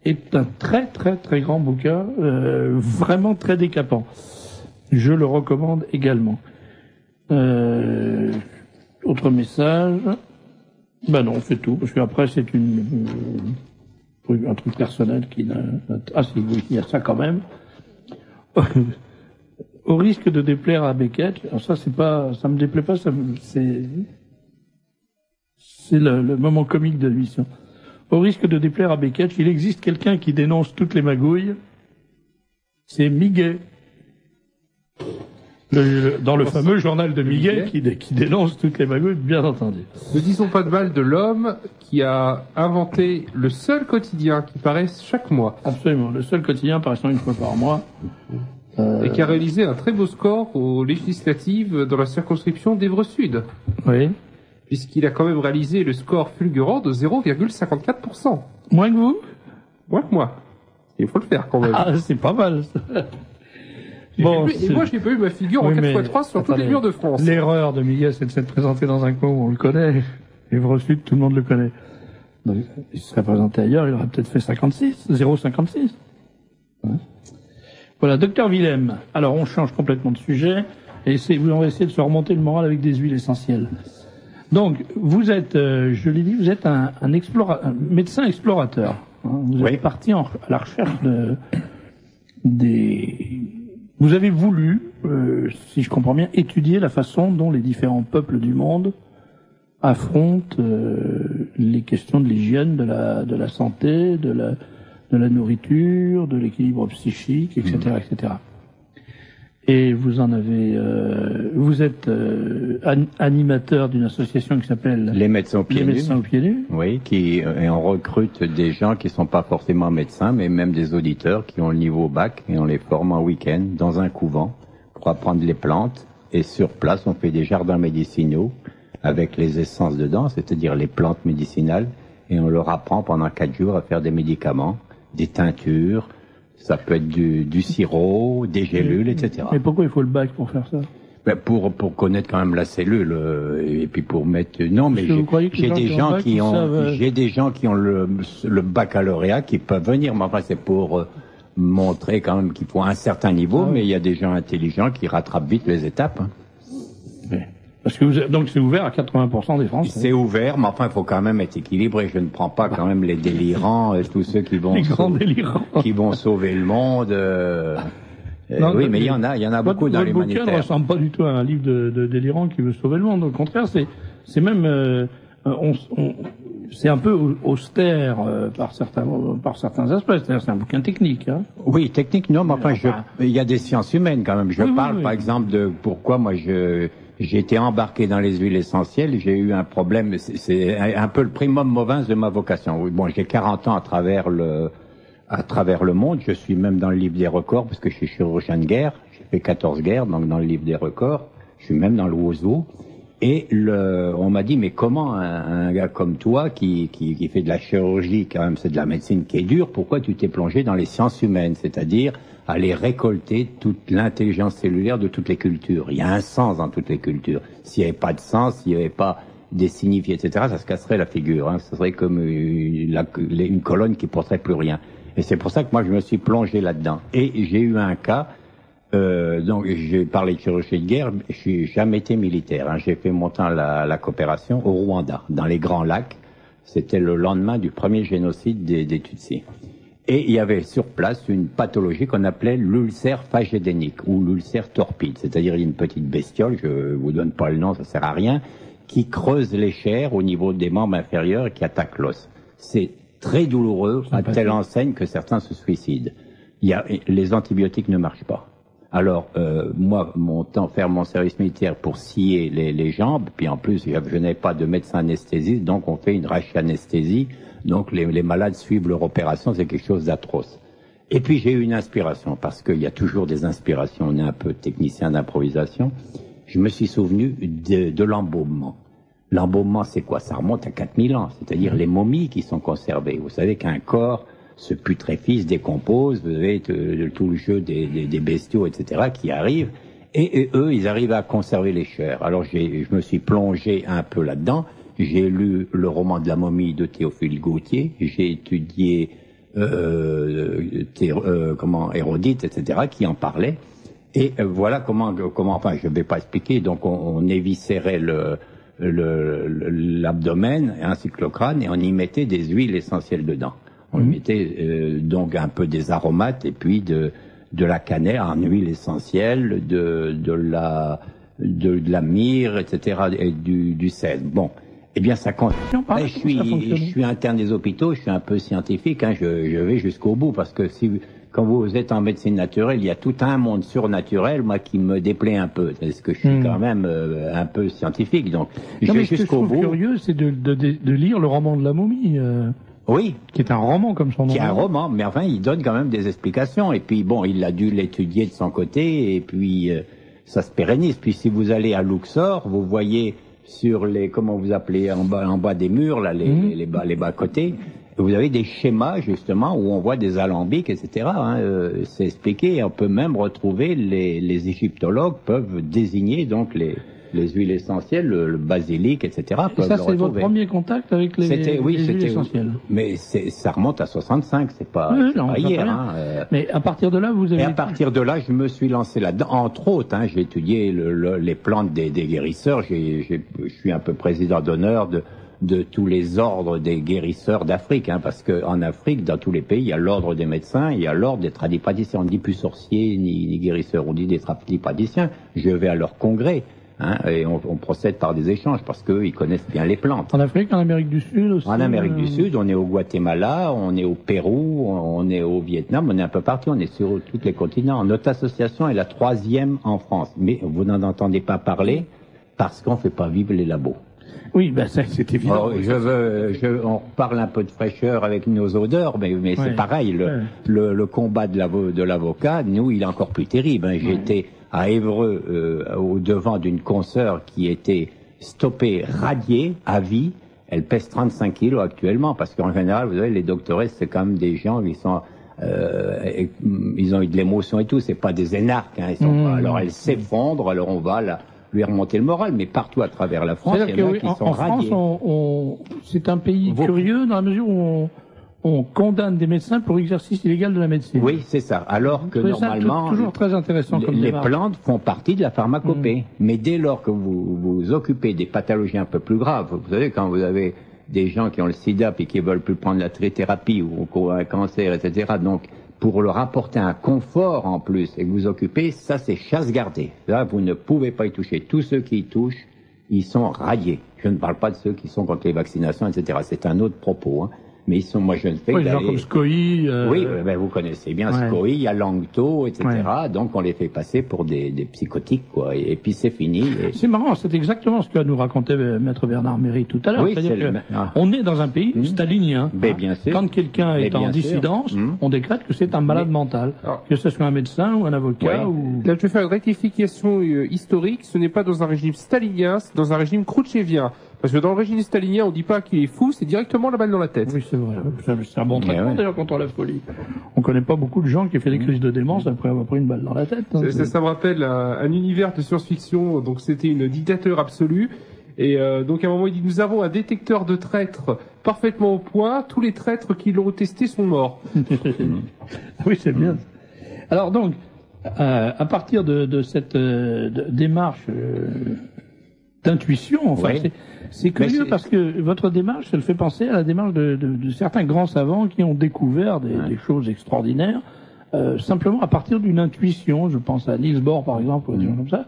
est un très très très grand bouquin, vraiment très décapant. Je le recommande également. Autre message. Ben non, c'est tout, parce qu'après c'est un truc personnel qui n'a... Ah si, oui, il y a ça quand même. Au risque de déplaire à Beckett, alors ça me déplaît pas, C'est le moment comique de l'émission. Au risque de déplaire à Beckett, il existe quelqu'un qui dénonce toutes les magouilles. C'est Miguet. Dans le fameux journal de Miguet qui dénonce toutes les magouilles, bien entendu. Ne disons pas de mal de l'homme qui a inventé le seul quotidien qui paraît chaque mois. Absolument, le seul quotidien paraissant une fois par mois. Et qui a réalisé un très beau score aux législatives dans la circonscription d'Évreux-Sud. Oui. Puisqu'il a quand même réalisé le score fulgurant de 0,54%. Moins que vous? Moins que moi. Il faut le faire quand même. Ah, c'est pas mal. Bon, et moi, j'ai pas eu ma figure en 4x3 sur tous les murs de France. L'erreur de Miguel, c'est de s'être présenté dans un coin où on le connaît. Évreux-Sud, tout le monde le connaît. Donc, il se serait présenté ailleurs, il aurait peut-être fait 0,56. Ouais. Voilà, docteur Willem. Alors, on change complètement de sujet. Et on va essayer de se remonter le moral avec des huiles essentielles. Donc, vous êtes, je l'ai dit, vous êtes un médecin explorateur. Hein. Vous êtes parti à la recherche Vous avez voulu, si je comprends bien, étudier la façon dont les différents peuples du monde affrontent les questions de l'hygiène, de la santé, de la nourriture, de l'équilibre psychique, etc., etc. Et vous vous êtes animateur d'une association qui s'appelle Les Médecins aux Pieds Nus. Oui, et on recrute des gens qui sont pas forcément médecins, mais même des auditeurs qui ont le niveau bac, et on les forme en week-end dans un couvent pour apprendre les plantes. Et sur place, on fait des jardins médicinaux avec les essences dedans, c'est-à-dire les plantes médicinales, et on leur apprend pendant 4 jours à faire des médicaments, des teintures. Ça peut être du sirop, des gélules, etc. Mais pourquoi il faut le bac pour faire ça? Ben pour connaître quand même la cellule et puis pour mettre j'ai des gens qui ont le baccalauréat qui peuvent venir, mais enfin c'est pour montrer quand même qu'il faut un certain niveau, mais il y a des gens intelligents qui rattrapent vite les étapes. Hein. Oui. Parce que donc c'est ouvert à 80% des Français. C'est ouvert, mais enfin il faut quand même être équilibré. Je ne prends pas quand même les délirants, tous ceux qui vont qui vont sauver le monde. Non, oui, mais il y en a beaucoup dans l'humanitaire. Votre bouquin ne ressemble pas du tout à un livre de délirants qui veut sauver le monde. Au contraire, c'est même c'est un peu austère par certains aspects. C'est-à-dire c'est un bouquin technique. Hein. Oui, technique non, mais enfin il y a des sciences humaines quand même. Je parle par exemple de pourquoi moi j'ai été embarqué dans les huiles essentielles, j'ai eu un problème, c'est un peu le primum movens de ma vocation. Oui, bon, j'ai 40 ans à travers le monde, je suis même dans le livre des records, parce que je suis chirurgien de guerre, j'ai fait 14 guerres, donc dans le livre des records, je suis même dans le WOSO, et on m'a dit, mais comment un gars comme toi, qui fait de la chirurgie, quand même c'est de la médecine qui est dure, pourquoi tu t'es plongé dans les sciences humaines, c'est-à-dire aller récolter toute l'intelligence cellulaire de toutes les cultures. Il y a un sens dans toutes les cultures. S'il n'y avait pas de sens, s'il n'y avait pas des signifiés, etc., ça se casserait la figure. Hein. Ce serait comme une colonne qui porterait plus rien. Et c'est pour ça que moi, je me suis plongé là-dedans. Et j'ai eu un cas, donc j'ai parlé de chirurgie de guerre, je n'ai jamais été militaire. Hein. J'ai fait mon temps la coopération au Rwanda, dans les Grands Lacs. C'était le lendemain du premier génocide des Tutsis. Et il y avait sur place une pathologie qu'on appelait l'ulcère phagédénique ou l'ulcère torpide, c'est-à-dire une petite bestiole, je vous donne pas le nom, ça sert à rien, qui creuse les chairs au niveau des membres inférieurs et qui attaque l'os. C'est très douloureux à telle enseigne que certains se suicident. Les antibiotiques ne marchent pas. Alors, moi, faire mon service militaire pour scier les jambes, puis en plus, je n'avais pas de médecin anesthésiste, donc on fait une rachianesthésie. Donc les malades suivent leur opération, c'est quelque chose d'atroce. Et puis j'ai eu une inspiration, parce qu'il y a toujours des inspirations, on est un peu technicien d'improvisation. Je me suis souvenu de l'embaumement. L'embaumement, c'est quoi? Ça remonte à 4000 ans, c'est-à-dire les momies qui sont conservées. Vous savez qu'un corps se putréfie, se décompose, vous avez tout le jeu des bestiaux, etc., qui arrivent, et eux, ils arrivent à conserver les chairs. Alors je me suis plongé un peu là-dedans. J'ai lu le roman de la momie de Théophile Gautier, j'ai étudié Hérodite, etc., qui en parlait. Et voilà comment, enfin, je ne vais pas expliquer. Donc, on éviscérait l'abdomen ainsi que le crâne et on y mettait des huiles essentielles dedans. On y mettait donc un peu des aromates et puis de la cannelle en huile essentielle, de la myrrhe, etc., et du sel. Bon. Eh bien, ça compte. Je suis interne des hôpitaux, je suis un peu scientifique, hein, je vais jusqu'au bout, parce que quand vous êtes en médecine naturelle, il y a tout un monde surnaturel, moi, qui me déplaît un peu. Parce que je suis quand même un peu scientifique, donc je vais jusqu'au bout. Ce que je trouve curieux, c'est de lire le roman de la momie. Oui. Qui est un roman, comme son nom. Qui est un roman, mais enfin, il donne quand même des explications. Et puis, bon, il a dû l'étudier de son côté, et puis ça se pérennise. Puis, si vous allez à Luxor, vous voyez sur les, comment vous appelez, en bas des murs, là, les bas-côtés, vous avez des schémas, justement, où on voit des alambics, etc. Hein, c'est expliqué. On peut même retrouver, les égyptologues peuvent désigner, donc, les huiles essentielles, le basilic, etc. Et ça, c'est votre premier contact avec les huiles essentielles. Mais ça remonte à 65, c'est pas hier. Hein, mais à partir de là, vous avez... Et à partir de là, je me suis lancé là-dedans. Entre autres, hein, j'ai étudié les plantes des guérisseurs. Je suis un peu président d'honneur de tous les ordres des guérisseurs d'Afrique, hein, parce que en Afrique, dans tous les pays, il y a l'ordre des médecins, il y a l'ordre des tradipraticiens. On ne dit plus sorciers ni guérisseurs, on dit des tradipraticiens. Je vais à leur congrès. Hein, et on procède par des échanges parce qu'eux, ils connaissent bien les plantes. En Afrique, en Amérique du Sud aussi. En Amérique du Sud, on est au Guatemala, on est au Pérou, on est au Vietnam, on est un peu partout, on est sur tous les continents. Notre association est la 3e en France, mais vous n'en entendez pas parler parce qu'on ne fait pas vivre les labos. Oui, ben c'est évident. Alors, on parle un peu de fraîcheur avec nos odeurs, mais c'est pareil. Le combat de l'avocat, nous, il est encore plus terrible. Hein. J'étais à Évreux, au devant d'une consoeur qui était stoppée, radiée, à vie. Elle pèse 35 kilos actuellement, parce qu'en général, vous savez, les doctoresses, c'est quand même des gens qui sont... ils ont eu de l'émotion et tout, c'est pas des énarques. Hein, alors, elle s'effondre, alors on va lui remonter le moral, mais partout à travers la France, il y en a qui sont radiés. En France, c'est un pays curieux dans la mesure où on condamne des médecins pour exercice illégal de la médecine. Oui, c'est ça. Alors que normalement, toujours très intéressant comme les plantes font partie de la pharmacopée. Mais dès lors que vous vous occupez des pathologies un peu plus graves, vous savez, quand vous avez des gens qui ont le sida et qui veulent plus prendre la trithérapie ou un cancer, etc., donc pour leur apporter un confort en plus et que vous occupez, ça c'est chasse gardée. Là, vous ne pouvez pas y toucher. Tous ceux qui y touchent, ils sont radiés. Je ne parle pas de ceux qui sont contre les vaccinations, etc. C'est un autre propos. Hein. Mais ils sont, moi je ne fais que des gens comme SCOI. Oui, ben vous connaissez bien SCOI, il y a Langto, etc. Donc on les fait passer pour des psychotiques, quoi. Et puis c'est fini. C'est marrant, c'est exactement ce que nous racontait Maître Bernard Méry tout à l'heure. Oui, c'est-à-dire on est dans un pays stalinien. Ben, bien sûr. Quand quelqu'un est en dissidence, on décrète que c'est un malade mental. Que ce soit un médecin ou un avocat ou... Là, je vais faire une rectification historique. Ce n'est pas dans un régime stalinien, c'est dans un régime khrouchtchevien. Parce que dans le régime stalinien, on dit pas qu'il est fou, c'est directement la balle dans la tête. Oui, c'est vrai. C'est un bon traitement d'ailleurs contre la folie. On connaît pas beaucoup de gens qui ont fait des crises de démence après avoir pris une balle dans la tête. Hein, ça me rappelle un univers de science-fiction. Donc c'était une dictature absolue. Et donc à un moment, il dit, nous avons un détecteur de traîtres parfaitement au point. Tous les traîtres qui l'ont testé sont morts. Oui, c'est bien. Alors donc, à partir de cette démarche d'intuition, enfin, c'est curieux parce que votre démarche, elle fait penser à la démarche de certains grands savants qui ont découvert des choses extraordinaires, simplement à partir d'une intuition. Je pense à Niels Bohr, par exemple, ou des gens comme ça,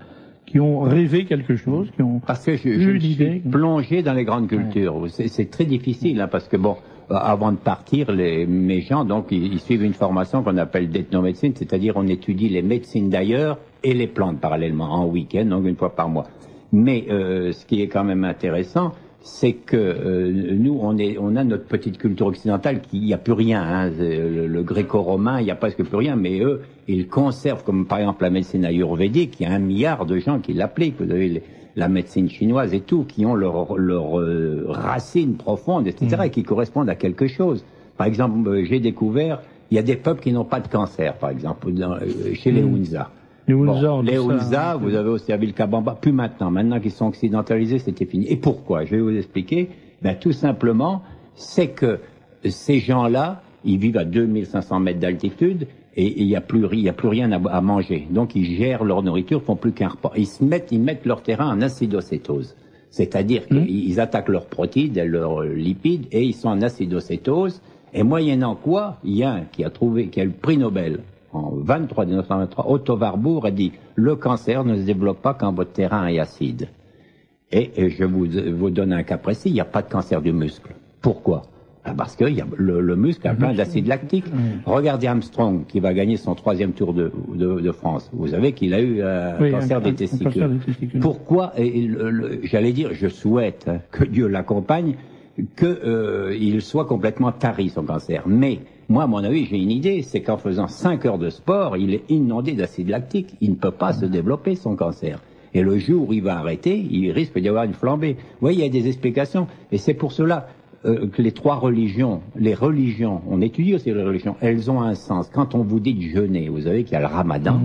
qui ont rêvé quelque chose, qui ont parce que je suis plongé dans les grandes cultures. C'est très difficile, hein, parce que bon, avant de partir, mes gens, donc, ils suivent une formation qu'on appelle d'ethnomédecine, c'est-à-dire on étudie les médecines d'ailleurs et les plantes parallèlement, en week-end, donc une fois par mois. Mais ce qui est quand même intéressant, c'est que nous, on a notre petite culture occidentale qui, il n'y a plus rien. Hein, le gréco-romain, il n'y a presque plus rien. Mais eux, ils conservent, comme par exemple la médecine ayurvédique, il y a 1 milliard de gens qui l'appliquent. Vous avez la médecine chinoise et tout, qui ont leurs racines profondes, etc., et qui correspondent à quelque chose. Par exemple, j'ai découvert, il y a des peuples qui n'ont pas de cancer, par exemple, chez les Hunza. Les Hunza, vous avez aussi à Vilcabamba, plus maintenant. Maintenant qu'ils sont occidentalisés, c'était fini. Et pourquoi? Je vais vous expliquer. Ben, tout simplement, c'est que ces gens-là, ils vivent à 2500 mètres d'altitude et il y a plus rien à manger. Donc, ils gèrent leur nourriture, font plus qu'un repas. Ils mettent leur terrain en acidocétose. C'est-à-dire qu'ils attaquent leurs protéines, leurs lipides, et ils sont en acidocétose. Et moyennant quoi, il y a un qui a le prix Nobel. En 1923, Otto Warburg a dit « Le cancer ne se développe pas quand votre terrain est acide ». Et je vous donne un cas précis, il n'y a pas de cancer du muscle. Pourquoi? Parce que le muscle a plein d'acide lactique. Regardez Armstrong, qui va gagner son 3e Tour de France. Vous savez qu'il a eu un cancer des testicules. Pourquoi? J'allais dire, je souhaite que Dieu l'accompagne, qu'il soit complètement tari, son cancer. Mais, moi, à mon avis, j'ai une idée, c'est qu'en faisant 5 heures de sport, il est inondé d'acide lactique. Il ne peut pas se développer, son cancer. Et le jour où il va arrêter, il risque d'y avoir une flambée. Vous voyez, il y a des explications. Et c'est pour cela que les 3 religions, on étudie aussi les religions, elles ont un sens. Quand on vous dit de jeûner, vous savez qu'il y a le ramadan,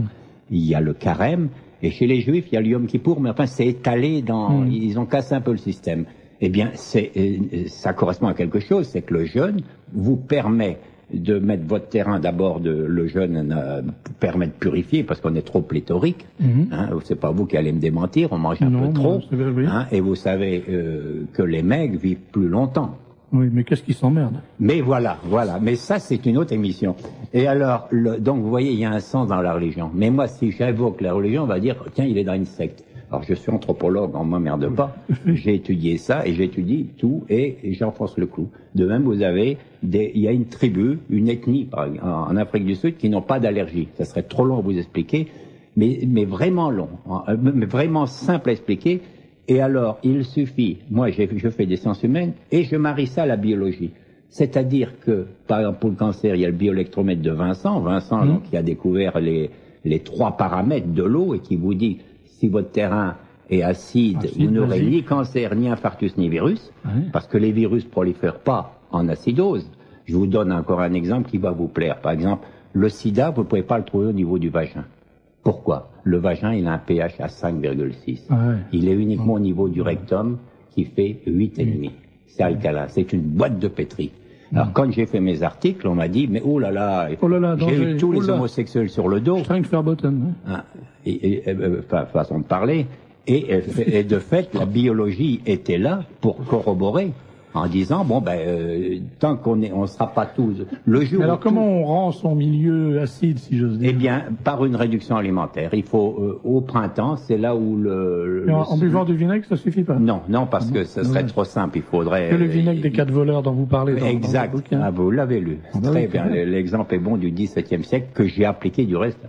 il y a le carême, et chez les juifs, il y a le Yom Kippour, mais enfin, c'est étalé dans, ils ont cassé un peu le système. Eh bien, ça correspond à quelque chose, c'est que le jeûne vous permet de mettre votre terrain d'abord, le jeûne permet de purifier parce qu'on est trop pléthorique. C'est pas vous qui allez me démentir, on mange un peu trop. Et vous savez que les mecs vivent plus longtemps. Oui, mais qu'est-ce qui s'emmerde? Mais voilà. Mais ça, c'est une autre émission. Et alors, donc vous voyez, il y a un sens dans la religion. Mais moi, si j'évoque la religion, on va dire, tiens, il est dans une secte. Alors, je suis anthropologue, on m'emmerde pas. J'ai étudié ça et j'étudie tout et j'enfonce le clou. De même, il y a une tribu, une ethnie en Afrique du Sud qui n'ont pas d'allergie. Ça serait trop long à vous expliquer, mais vraiment long, mais vraiment simple à expliquer. Et alors, il suffit, moi je fais des sciences humaines et je marie ça à la biologie. C'est-à-dire que, par exemple, pour le cancer, il y a le bioélectromètre de Vincent, donc, qui a découvert les 3 paramètres de l'eau et qui vous dit si votre terrain est acide, vous n'aurez ni cancer, ni infarctus, ni virus, parce que les virus prolifèrent pas en acidose. Je vous donne encore un exemple qui va vous plaire. Par exemple, le sida, vous ne pouvez pas le trouver au niveau du vagin. Pourquoi? Le vagin, il a un pH à 5,6. Il est uniquement au niveau du rectum qui fait 8,5. C'est alcalin. C'est une boîte de pétri. Alors, quand j'ai fait mes articles, on m'a dit, mais oh là là, j'ai eu tous les homosexuels sur le dos. Façon de parler. Et de fait, la biologie était là pour corroborer. En disant, tant on sera pas tous... Le jour. Alors comment on rend son milieu acide, si j'ose dire? Eh bien, par une réduction alimentaire. Il faut, au printemps, c'est là où en buvant du vinaigre, ça suffit pas? Non, parce que ce serait trop simple. Il faudrait... Que le vinaigre des 4 voleurs dont vous parlez exact. Vous l'avez lu. Très bien. L'exemple est bon du XVIIe siècle que j'ai appliqué du reste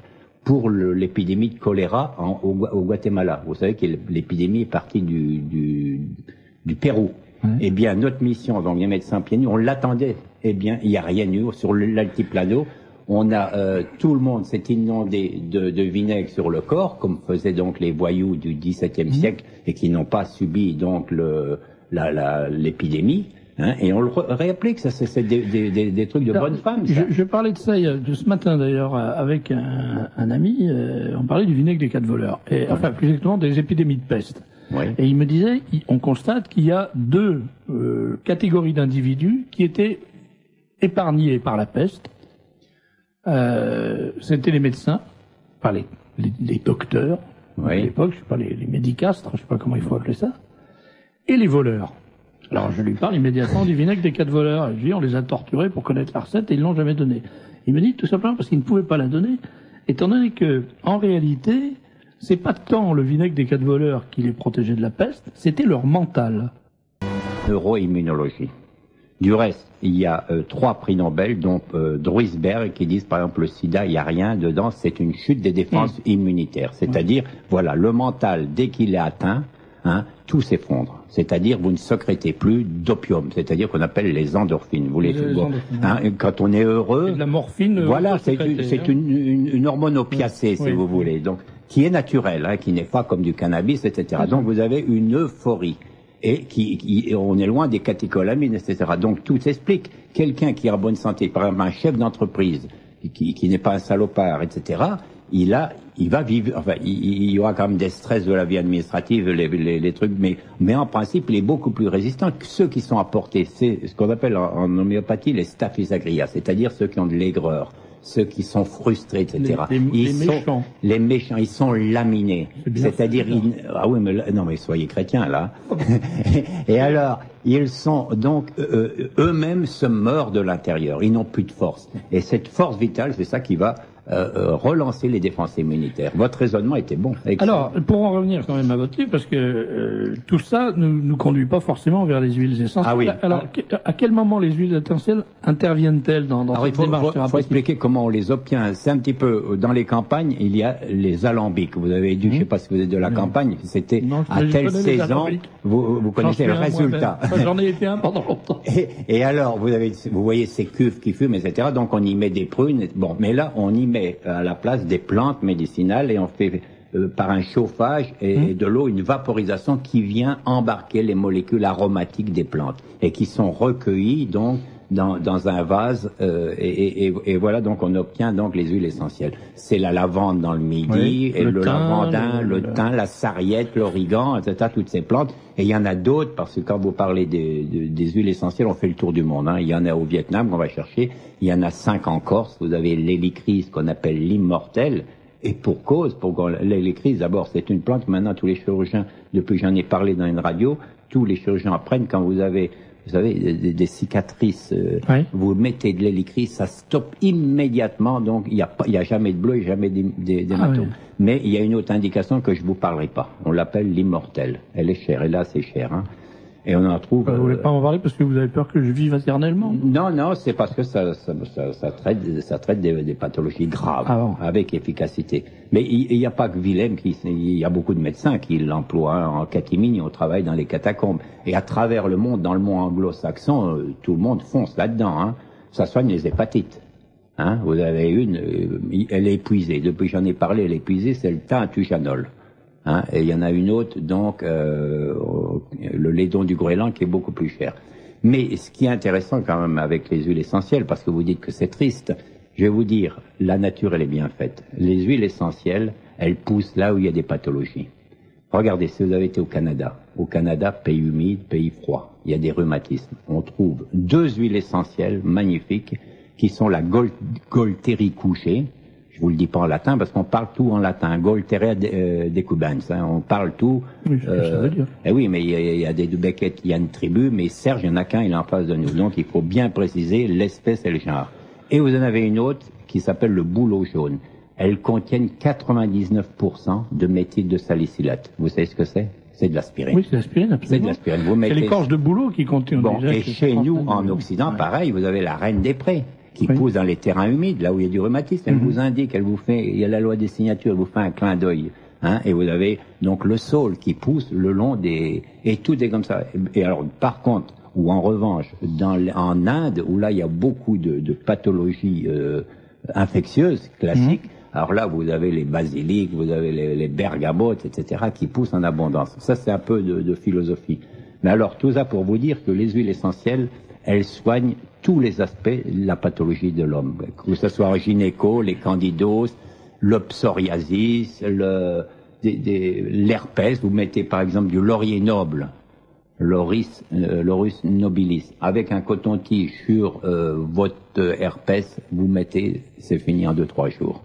pour l'épidémie de choléra au Guatemala. Vous savez que l'épidémie est partie du Pérou. Eh bien, notre mission, donc les médecins pieds nus, on l'attendait. Eh bien, il n'y a rien eu sur l'altiplano. On a tout le monde s'est inondé de vinaigre sur le corps, comme faisaient donc les voyous du XVIIe siècle et qui n'ont pas subi donc l'épidémie. Et on le réapplique, ça c'est des trucs de bonnes femmes. Je parlais de ça ce matin d'ailleurs avec un ami. On parlait du vinaigre des 4 voleurs, enfin plus exactement des épidémies de peste. Et il me disait, on constate qu'il y a 2 catégories d'individus qui étaient épargnés par la peste. C'était les médecins, enfin les docteurs à l'époque, je sais pas, les médicastres, je sais pas comment il faut appeler ça, et les voleurs. Alors je lui parle immédiatement du vinaigre des 4 voleurs. Je lui dis, on les a torturés pour connaître la recette et ils l'ont jamais donnée. Il me dit tout simplement parce qu'ils ne pouvaient pas la donner, étant donné que en réalité, c'est pas tant le vinaigre des 4 voleurs qui les protégeait de la peste, c'était leur mental. Neuroimmunologie. Du reste, il y a 3 prix Nobel, dont Druisberg, qui disent par exemple le sida, il n'y a rien dedans, c'est une chute des défenses immunitaires. C'est-à-dire, voilà, le mental, dès qu'il est atteint, tout s'effondre. C'est-à-dire, vous ne sécrétez plus d'opium, c'est-à-dire qu'on appelle les endorphines. Quand on est heureux, de la morphine. Voilà, c'est une hormone opiacée, si vous voulez. Donc, qui est naturelle, qui n'est pas comme du cannabis, etc. Donc, vous avez une euphorie. Et on est loin des catécholamines, etc. Donc, tout s'explique. Quelqu'un qui est en bonne santé, par exemple, un chef d'entreprise, qui n'est pas un salopard, etc., il va vivre, enfin, il y aura quand même des stress de la vie administrative, les trucs, mais en principe, il est beaucoup plus résistant que ceux qui sont apportés. C'est ce qu'on appelle en homéopathie les staphysagria, c'est-à-dire ceux qui ont de l'aigreur, ceux qui sont frustrés, etc. Les méchants, ils sont laminés. C'est-à-dire, mais soyez chrétiens, là. Et alors, ils sont donc, eux-mêmes se meurent de l'intérieur. Ils n'ont plus de force. Et cette force vitale, c'est ça qui va relancer les défenses immunitaires. Votre raisonnement était bon. Excellent. Alors, pour en revenir quand même à votre livre, parce que tout ça ne nous conduit pas forcément vers les huiles essentielles. Ah oui. Alors, à quel moment les huiles essentielles interviennent-elles dans cette démarche thérapeutique ? Il faut expliquer comment on les obtient. C'est un petit peu, dans les campagnes, il y a les alambics. Vous avez dû, je ne sais pas si vous êtes de la campagne, c'était à telle saison, vous connaissez le résultat. J'en ai été un pendant longtemps. Et alors, vous voyez ces cuves qui fument, etc. Donc on y met des prunes. Bon, mais là, on y met à la place des plantes médicinales et on fait par un chauffage et de l'eau une vaporisation qui vient embarquer les molécules aromatiques des plantes et qui sont recueillies donc dans un vase et voilà, donc on obtient donc les huiles essentielles. C'est la lavande dans le midi, et le lavandin, le thym, la sarriette, l'origan, etc. Toutes ces plantes. Et il y en a d'autres, parce que quand vous parlez des huiles essentielles, on fait le tour du monde. Il y en a au Vietnam qu'on va chercher. Il y en a 5 en Corse. Vous avez l'hélicryse qu'on appelle l'immortel. Et pour cause, l'hélicryse, d'abord, c'est une plante que maintenant tous les chirurgiens, depuis que j'en ai parlé dans une radio, tous les chirurgiens apprennent quand vous savez, des cicatrices, vous mettez de l'hélicryse, ça stoppe immédiatement, donc il y a jamais de bleu, jamais d'hématome. Oui. Mais il y a une autre indication que je vous parlerai pas. On l'appelle l'immortel. Elle est chère, et là c'est cher, hein. Et on en trouve. Vous voulez pas en parler parce que vous avez peur que je vive éternellement? Non, c'est parce que ça traite des pathologies graves avec efficacité. Mais il n'y a pas que Willem il y a beaucoup de médecins qui l'emploient en catimini, on travaille dans les catacombes. Et à travers le monde, dans le monde anglo-saxon, tout le monde fonce là-dedans, hein. Ça soigne les hépatites. Hein, vous avez une, elle est épuisée. Depuis que j'en ai parlé, elle est épuisée, c'est le tintujanol. Hein, et il y en a une autre, donc le laidon du Groenland qui est beaucoup plus cher. Mais ce qui est intéressant quand même avec les huiles essentielles, parce que vous dites que c'est triste, je vais vous dire, la nature elle est bien faite. Les huiles essentielles, elles poussent là où il y a des pathologies. Regardez, si vous avez été au Canada, pays humide, pays froid, il y a des rhumatismes. On trouve 2 huiles essentielles magnifiques qui sont la Golteri couchée. Je vous le dis pas en latin parce qu'on parle tout en latin. Golteria decubans, hein, on parle tout. Oui, ça veut dire. Eh oui, mais il y a des Beckett, il y a une tribu, mais Serge, il n'y en a qu'un, il est en face de nous. Donc il faut bien préciser l'espèce et le genre. Et vous en avez une autre qui s'appelle le bouleau jaune. Elles contiennent 99% de méthyle de salicylate. Vous savez ce que c'est? C'est de l'aspirine. Oui, c'est l'aspirine, absolument. C'est de l'aspirine. Vous mettez... C'est l'écorce de bouleau qui contient. Bon, et chez nous, en Occident, pareil, vous avez la reine des prés, qui pousse dans les terrains humides, là où il y a du rhumatisme. Elle vous indique, elle vous fait, il y a la loi des signatures, elle vous fait un clin d'œil. Hein, et vous avez donc le saule qui pousse le long des... Et tout est comme ça. Et alors, par contre, ou en revanche, en Inde, où là, il y a beaucoup de pathologies infectieuses, classiques, alors là, vous avez les basiliques, vous avez les bergamotes, etc., qui poussent en abondance. Ça, c'est un peu de philosophie. Mais alors, tout ça pour vous dire que les huiles essentielles, elles soignent tous les aspects de la pathologie de l'homme. Que ce soit le gynéco, les candidoses, le psoriasis, l'herpès. Vous mettez par exemple du laurier noble, Laurus nobilis, avec un coton-tige sur votre herpès, vous mettez, c'est fini en 2-3 jours.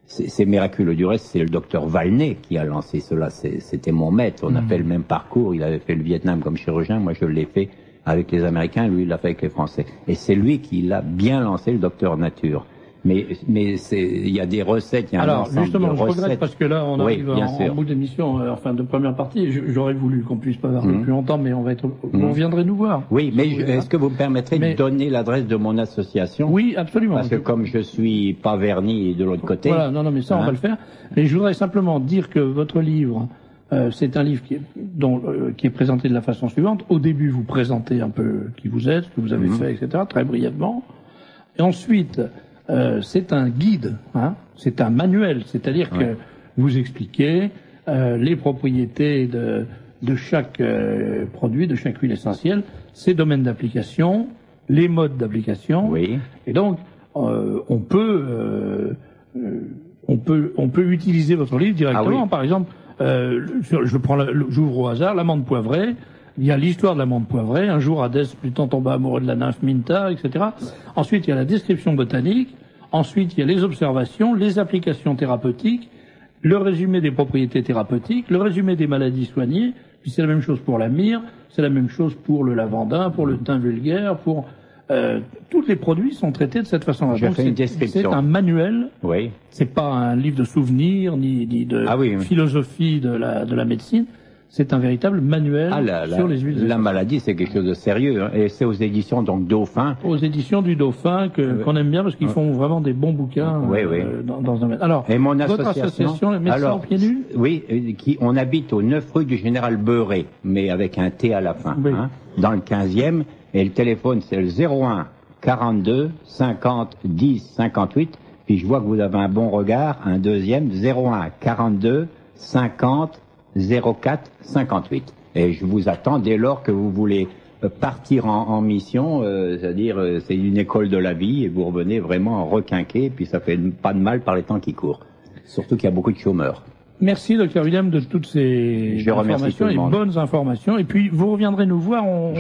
C'est miraculeux. Du reste, c'est le docteur Valnet qui a lancé cela. C'était mon maître. On a fait le même parcours. Il avait fait le Vietnam comme chirurgien. Moi, je l'ai fait avec les Américains. Lui, il l'a fait avec les Français. Et c'est lui qui l'a bien lancé, le docteur Nature. Mais il y a des recettes, il y a un ensemble justement, de recettes. Je regrette parce que là, on arrive en bout d'émission, enfin de première partie. J'aurais voulu qu'on puisse pas parler plus longtemps, mais vous viendrez nous voir. Oui, mais est-ce que vous me permettrez de donner l'adresse de mon association? Oui, absolument. Parce que comme je suis pas verni de l'autre côté. Voilà, non, mais ça, on va le faire. Mais je voudrais simplement dire que votre livre, c'est un livre qui est présenté de la façon suivante. Au début, vous présentez un peu qui vous êtes, ce que vous avez fait, etc., très brièvement. Et ensuite, c'est un guide, hein, c'est un manuel, c'est-à-dire que vous expliquez les propriétés de chaque produit, de chaque huile essentielle, ses domaines d'application, les modes d'application. Oui. Et donc, on peut utiliser votre livre directement. Par exemple, j'ouvre au hasard l'amande poivrée. Il y a l'histoire de l'amande poivrée. Un jour, Hadès plutôt tomba amoureux de la nymphe Minta, etc. Ensuite, il y a la description botanique. Ensuite, il y a les observations, les applications thérapeutiques, le résumé des propriétés thérapeutiques, le résumé des maladies soignées. Puis c'est la même chose pour la myrrhe, c'est la même chose pour le lavandin, pour le thym vulgaire, pour tous les produits sont traités de cette façon-là. J'ai fait une description. C'est un manuel. Oui. C'est pas un livre de souvenirs ni de philosophie de la médecine. C'est un véritable manuel sur les huiles essentielles. La maladie, c'est quelque chose de sérieux, hein, et c'est aux éditions donc Dauphin. Aux éditions du Dauphin qu'on aime bien parce qu'ils font vraiment des bons bouquins dans un domaine. Alors, et mon votre association, les médecins aux pieds nus. Oui, on habite au 9 rue du Général Beurré, mais avec un T à la fin, dans le 15e, et le téléphone c'est le 01 42 50 10 58. Puis je vois que vous avez un bon regard, un deuxième 01 42 50 04 58. Et je vous attends dès lors que vous voulez partir en mission, c'est-à-dire c'est une école de la vie et vous revenez vraiment requinqué, et puis ça fait pas de mal par les temps qui courent. Surtout qu'il y a beaucoup de chômeurs. Merci Dr William de toutes ces informations et bonnes informations. Et puis vous reviendrez nous voir, on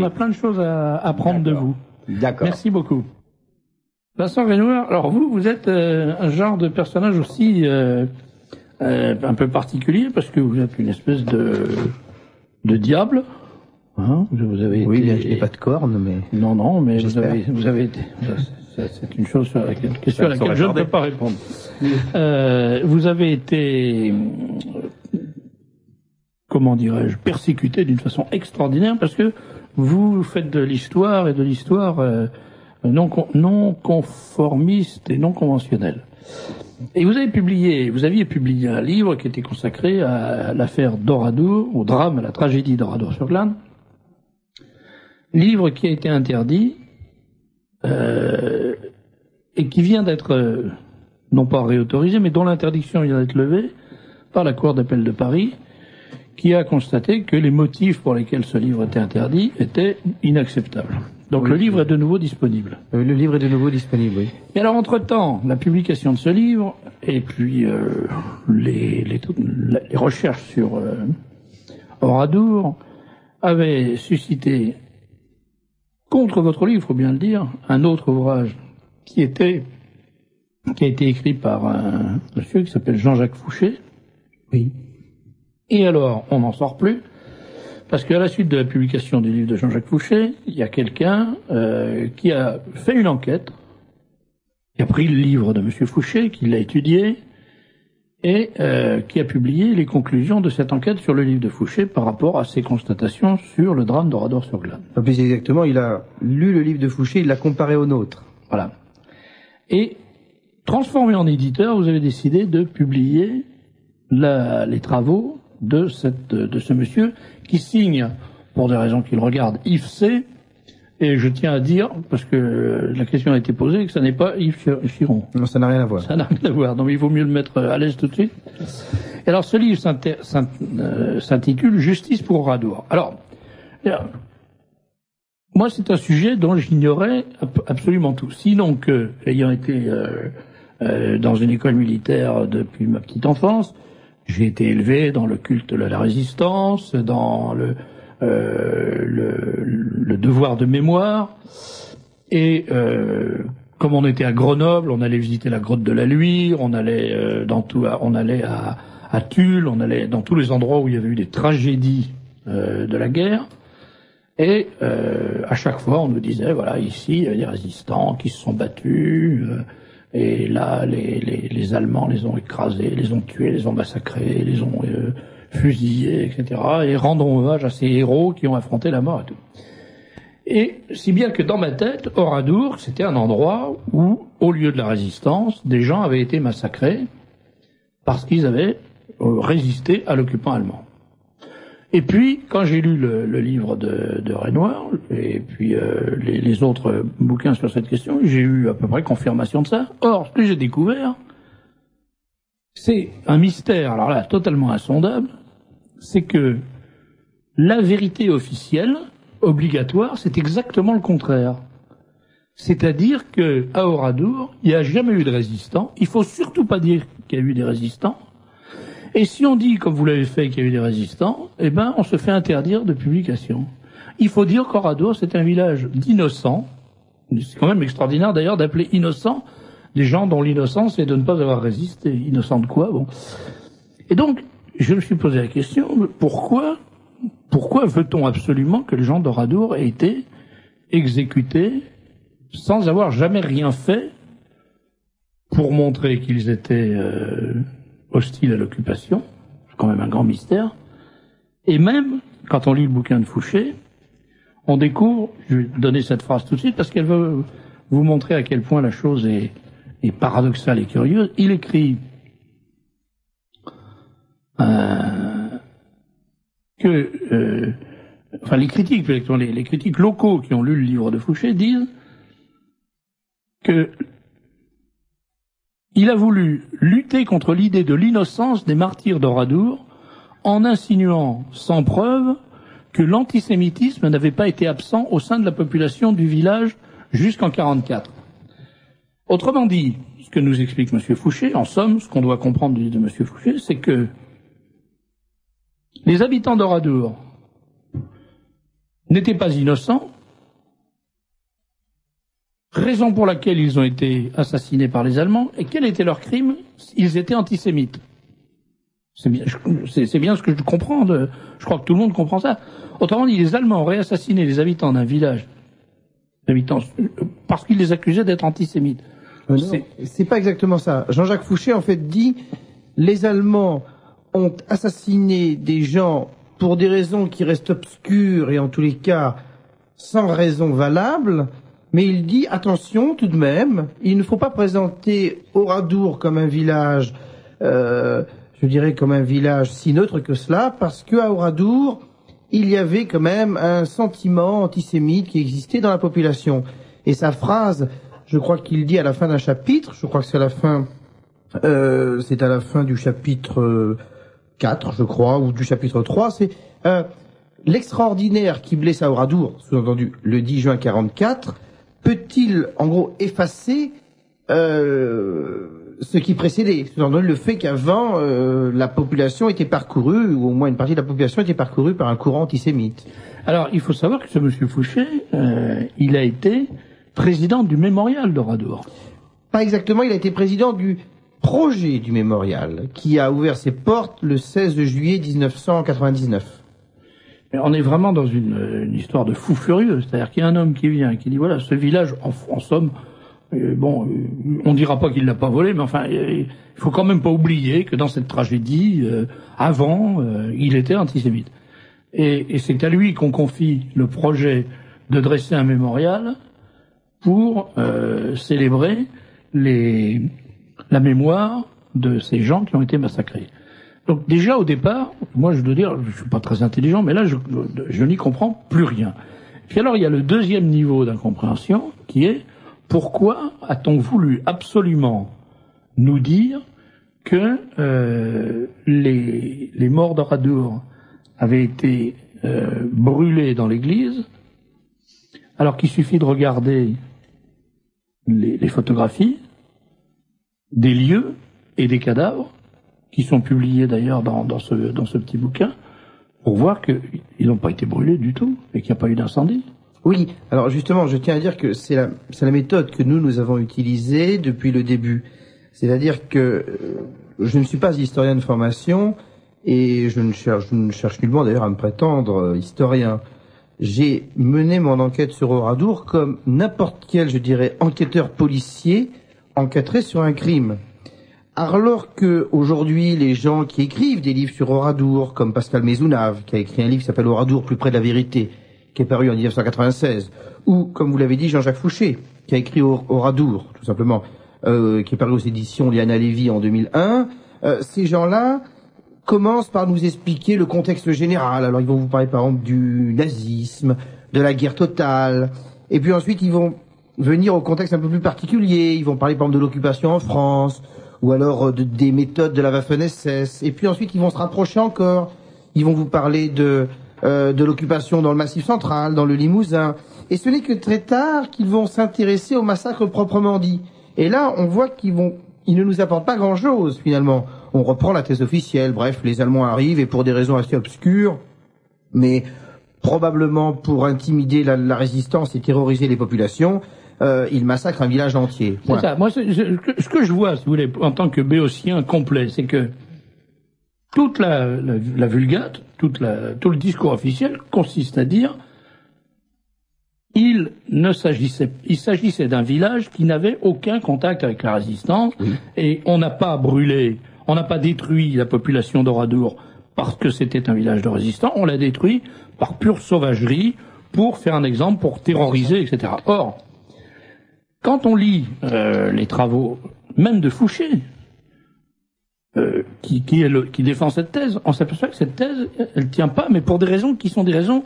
a plein de choses à apprendre de vous. D'accord. Merci beaucoup. Vincent Renoir, alors vous êtes un genre de personnage aussi un peu particulier parce que vous êtes une espèce de diable. Hein, vous avez je n'ai pas de cornes, mais... Non, mais vous avez été... C'est une chose sur laquelle, question à laquelle je ne peux pas répondre. Vous avez été, comment dirais-je, persécuté d'une façon extraordinaire parce que vous faites de l'histoire et de l'histoire non conformiste et non conventionnelle. Et vous aviez publié un livre qui était consacré à l'affaire d'Oradour, au drame, à la tragédie d'Oradour-sur-Glane. Livre qui a été interdit, et qui vient d'être, non pas réautorisé, mais dont l'interdiction vient d'être levée par la Cour d'appel de Paris, qui a constaté que les motifs pour lesquels ce livre était interdit étaient inacceptables. Donc le livre est de nouveau disponible. Le livre est de nouveau disponible, oui. Et alors, entre-temps, la publication de ce livre, et puis les recherches sur Oradour, avaient suscité, contre votre livre, il faut bien le dire, un autre ouvrage qui a été écrit par un monsieur qui s'appelle Jean-Jacques Fouché. Oui. Et alors, on n'en sort plus, parce qu'à la suite de la publication du livre de Jean-Jacques Fouché, il y a quelqu'un qui a fait une enquête, qui a pris le livre de monsieur Fouché, qui l'a étudié, et qui a publié les conclusions de cette enquête sur le livre de Fouché par rapport à ses constatations sur le drame d'Oradour-sur-Glane. Plus exactement, il a lu le livre de Fouché, il l'a comparé au nôtre. Voilà. Et, transformé en éditeur, vous avez décidé de publier les travaux de ce monsieur qui signe, pour des raisons qu'il regarde, Yves C. Et je tiens à dire, parce que la question a été posée, que ça n'est pas Yves Chiron. Non, ça n'a rien à voir. Ça n'a rien à voir, donc il vaut mieux le mettre à l'aise tout de suite. Et alors ce livre s'intitule Justice pour Oradour. Alors, moi c'est un sujet dont j'ignorais absolument tout. Sinon que, ayant été dans une école militaire depuis ma petite enfance, j'ai été élevé dans le culte de la résistance, dans le devoir de mémoire, et comme on était à Grenoble, on allait visiter la grotte de la Luire, on allait on allait à Tulle, on allait dans tous les endroits où il y avait eu des tragédies de la guerre, et à chaque fois on nous disait voilà, ici il y a des résistants qui se sont battus. Et là, les Allemands les ont écrasés, les ont tués, les ont massacrés, les ont fusillés, etc. Et rendons hommage à ces héros qui ont affronté la mort et tout. Et si bien que dans ma tête, Oradour, c'était un endroit où, au lieu de la résistance, des gens avaient été massacrés parce qu'ils avaient résisté à l'occupant allemand. Et puis, quand j'ai lu le livre de Renoir, et puis les autres bouquins sur cette question, j'ai eu à peu près confirmation de ça. Or, ce que j'ai découvert, c'est un mystère, alors là, totalement insondable, c'est que la vérité officielle, obligatoire, c'est exactement le contraire. C'est-à-dire que à Oradour, il n'y a jamais eu de résistants. Il faut surtout pas dire qu'il y a eu des résistants. Et si on dit, comme vous l'avez fait, qu'il y a eu des résistants, eh ben, on se fait interdire de publication. Il faut dire qu'Oradour, c'est un village d'innocents. C'est quand même extraordinaire, d'ailleurs, d'appeler innocents des gens dont l'innocence est de ne pas avoir résisté. Innocents de quoi? Bon. Et donc, je me suis posé la question, pourquoi veut-on absolument que les gens d'Oradour aient été exécutés sans avoir jamais rien fait pour montrer qu'ils étaient hostiles à l'occupation. C'est quand même un grand mystère. Et même, quand on lit le bouquin de Fouché, on découvre, je vais donner cette phrase tout de suite parce qu'elle veut vous montrer à quel point la chose est paradoxale et curieuse. Il écrit les critiques locaux qui ont lu le livre de Fouché disent que il a voulu lutter contre l'idée de l'innocence des martyrs d'Oradour en insinuant sans preuve que l'antisémitisme n'avait pas été absent au sein de la population du village jusqu'en 1944. Autrement dit, ce que nous explique M. Fouché, en somme, ce qu'on doit comprendre de M. Fouché, c'est que les habitants d'Oradour n'étaient pas innocents, raison pour laquelle ils ont été assassinés par les Allemands, et quel était leur crime? Ils étaient antisémites. C'est bien ce que je comprends, je crois que tout le monde comprend ça. Autrement dit, les Allemands auraient assassiné les habitants d'un village, parce qu'ils les accusaient d'être antisémites. C'est pas exactement ça. Jean-Jacques Fouché, en fait, dit, les Allemands ont assassiné des gens pour des raisons qui restent obscures et en tous les cas sans raison valable, mais il dit attention tout de même, il ne faut pas présenter Oradour comme un village, je dirais comme un village si neutre que cela, parce qu'à Oradour, il y avait quand même un sentiment antisémite qui existait dans la population. Et sa phrase, je crois qu'il dit à la fin d'un chapitre, je crois que c'est à la fin du chapitre 4, je crois, ou du chapitre 3, c'est l'extraordinaire qui blesse à Oradour, sous-entendu le 10 juin 1944, peut-il, en gros, effacer ce qui précédait, sous-entendu le fait qu'avant, la population était parcourue, ou au moins une partie de la population était parcourue par un courant antisémite. Alors, il faut savoir que ce monsieur Fouché, il a été président du mémorial d'Oradour. Pas exactement, il a été président du projet du mémorial, qui a ouvert ses portes le 16 juillet 1999. Mais on est vraiment dans une histoire de fou furieux. C'est-à-dire qu'il y a un homme qui vient, qui dit, voilà, ce village, en somme, on dira pas qu'il l'a pas volé, mais enfin, il faut quand même pas oublier que dans cette tragédie, avant, il était antisémite. Et c'est à lui qu'on confie le projet de dresser un mémorial pour célébrer la mémoire de ces gens qui ont été massacrés. Donc déjà au départ, moi je dois dire, je suis pas très intelligent, mais là je n'y comprends plus rien. Puis alors il y a le deuxième niveau d'incompréhension qui est pourquoi a-t-on voulu absolument nous dire que les morts d'Oradour avaient été brûlés dans l'église, alors qu'il suffit de regarder les photographies des lieux et des cadavres qui sont publiés d'ailleurs dans ce petit bouquin pour voir qu'ils n'ont pas été brûlés du tout et qu'il n'y a pas eu d'incendie. Oui, alors justement, je tiens à dire que c'est la méthode que nous avons utilisée depuis le début. C'est-à-dire que je ne suis pas historien de formation et je ne cherche nullement d'ailleurs à me prétendre historien. J'ai mené mon enquête sur Oradour comme n'importe quel, je dirais, enquêteur policier enquêterait sur un crime. Alors que aujourd'hui, les gens qui écrivent des livres sur Oradour, comme Pascal Maisonnave, qui a écrit un livre qui s'appelle Oradour, plus près de la vérité, qui est paru en 1996, ou, comme vous l'avez dit, Jean-Jacques Fouché, qui a écrit Oradour, tout simplement, qui est paru aux éditions Liana Lévy en 2001, ces gens-là commencent par nous expliquer le contexte général. Alors, ils vont vous parler, par exemple, du nazisme, de la guerre totale, et puis ensuite, ils vont venir au contexte un peu plus particulier. Ils vont parler, par exemple, de l'occupation en France, ou alors des méthodes de la Waffen-SS. Et puis ensuite, ils vont se rapprocher encore. Ils vont vous parler de l'occupation dans le Massif central, dans le Limousin. Et ce n'est que très tard qu'ils vont s'intéresser au massacre proprement dit. Et là, on voit qu'ils ne nous apportent pas grand-chose, finalement. On reprend la thèse officielle. Bref, les Allemands arrivent et pour des raisons assez obscures, mais probablement pour intimider la résistance et terroriser les populations, ils massacrent un village entier. C'est ça. Moi, ce que je vois, si vous voulez, en tant que béotien complet, c'est que toute la vulgate, tout le discours officiel consiste à dire ils il s'agissait d'un village qui n'avait aucun contact avec la résistance, et on n'a pas brûlé, on n'a pas détruit la population d'Oradour parce que c'était un village de résistants, on l'a détruit par pure sauvagerie, pour faire un exemple, pour terroriser, etc. Or, quand on lit les travaux, même de Fouché, qui défend cette thèse, on s'aperçoit que cette thèse, elle tient pas, mais pour des raisons qui sont des raisons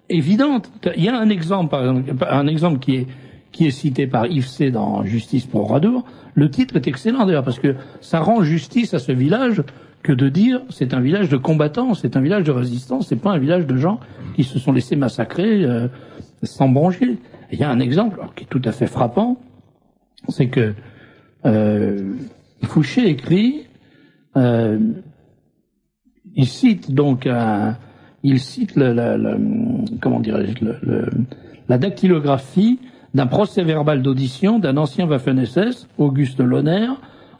évidentes. Il y a un exemple, par exemple, qui est cité par Yves C. dans Justice pour Oradour. Le titre est excellent d'ailleurs, parce que ça rend justice à ce village que de dire c'est un village de combattants, c'est un village de résistants, c'est pas un village de gens qui se sont laissés massacrer sans broncher. Il y a un exemple qui est tout à fait frappant, c'est que Fouché écrit, il cite donc comment dirais-je, la dactylographie d'un procès verbal d'audition d'un ancien Waffen-SS, Auguste Lohner,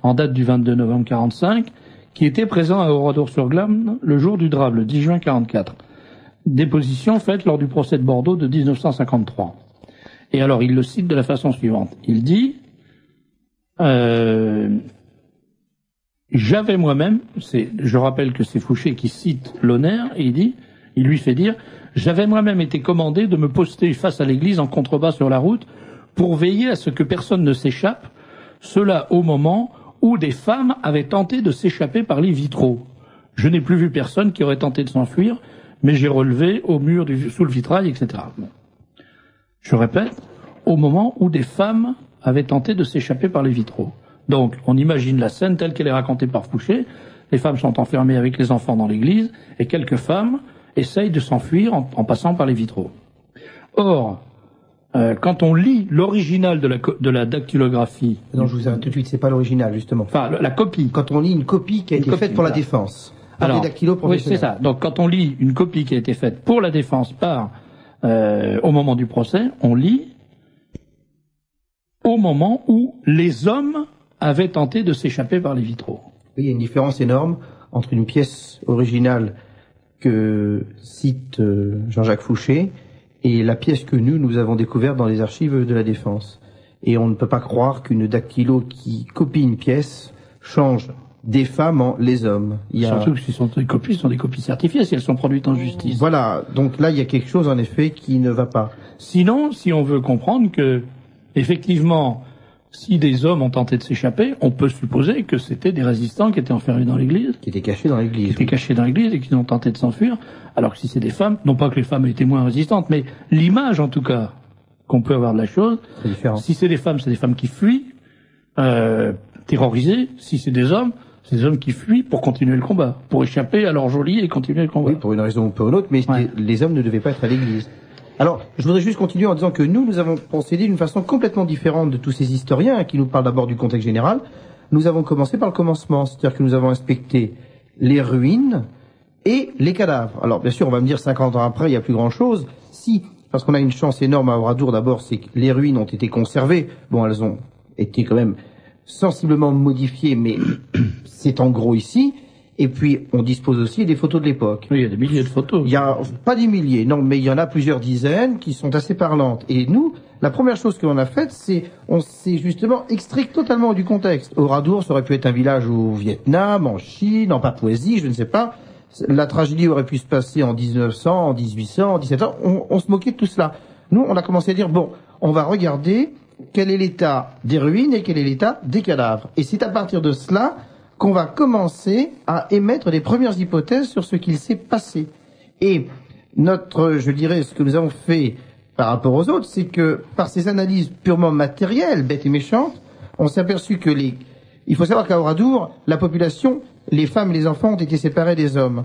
en date du 22 novembre 45, qui était présent à Oradour-sur-Glane le jour du drame, le 10 juin 44. Déposition faite lors du procès de Bordeaux de 1953. Et alors, il le cite de la façon suivante. Il dit, j'avais moi-même, je rappelle que c'est Fouché qui cite Lohner, et il lui fait dire, j'avais moi-même été commandé de me poster face à l'église en contrebas sur la route pour veiller à ce que personne ne s'échappe, cela au moment où des femmes avaient tenté de s'échapper par les vitraux. Je n'ai plus vu personne qui aurait tenté de s'enfuir, mais j'ai relevé au mur sous le vitrail, etc. Bon. Je répète, au moment où des femmes avaient tenté de s'échapper par les vitraux. Donc, on imagine la scène telle qu'elle est racontée par Fouché. Les femmes sont enfermées avec les enfants dans l'église, et quelques femmes essayent de s'enfuir en passant par les vitraux. Or, quand on lit l'original de la dactylographie... Non, je vous arrête tout de suite, c'est pas l'original, justement. Enfin, la copie. Quand on lit une copie qui a été faite pour la défense, par des dactylos professionnels. Oui, c'est ça. Donc, quand on lit une copie qui a été faite pour la défense au moment du procès, on lit au moment où les hommes avaient tenté de s'échapper par les vitraux. Oui, il y a une différence énorme entre une pièce originale que cite Jean-Jacques Fouché et la pièce que nous avons découverte dans les archives de la Défense. Et on ne peut pas croire qu'une dactylo qui copie une pièce change des femmes en les hommes. Surtout que ce sont des copies certifiées si elles sont produites en justice. Voilà, donc là il y a quelque chose en effet qui ne va pas. Sinon, si on veut comprendre que, effectivement, si des hommes ont tenté de s'échapper, on peut supposer que c'était des résistants qui étaient enfermés dans l'église. Qui étaient cachés dans l'église. Qui étaient cachés dans l'église et qui ont tenté de s'enfuir. Alors que si c'est des femmes, non pas que les femmes étaient moins résistantes, mais l'image, en tout cas, qu'on peut avoir de la chose. C'est différent. Si c'est des femmes qui fuient, terrorisées. Si c'est des hommes qui fuient pour continuer le combat. Pour échapper à leur geôlier et continuer le combat. Oui, pour une raison ou pour une autre, mais les hommes ne devaient pas être à l'église. Alors, je voudrais juste continuer en disant que nous avons procédé d'une façon complètement différente de tous ces historiens qui nous parlent d'abord du contexte général. Nous avons commencé par le commencement, c'est-à-dire que nous avons inspecté les ruines et les cadavres. Alors, bien sûr, on va me dire 50 ans après, il n'y a plus grand-chose. Si, parce qu'on a une chance énorme à Oradour, d'abord, c'est que les ruines ont été conservées. Bon, elles ont été quand même sensiblement modifiées, mais c'est en gros ici. Et puis, on dispose aussi des photos de l'époque. Oui, il y a des milliers de photos. Il y a, pas des milliers, non, mais il y en a plusieurs dizaines qui sont assez parlantes. Et nous, la première chose que l'on a faite, on s'est justement extrait totalement du contexte. Oradour, ça aurait pu être un village au Vietnam, en Chine, en Papouasie, je ne sais pas. La tragédie aurait pu se passer en 1900, en 1800, en 1700. On se moquait de tout cela. Nous, on a commencé à dire, bon, on va regarder quel est l'état des ruines et quel est l'état des cadavres. Et c'est à partir de cela qu'on va commencer à émettre les premières hypothèses sur ce qu'il s'est passé. Et ce que nous avons fait par rapport aux autres, c'est que par ces analyses purement matérielles, bêtes et méchantes, on s'est aperçu que il faut savoir qu'à Oradour, la population, les femmes et les enfants ont été séparés des hommes.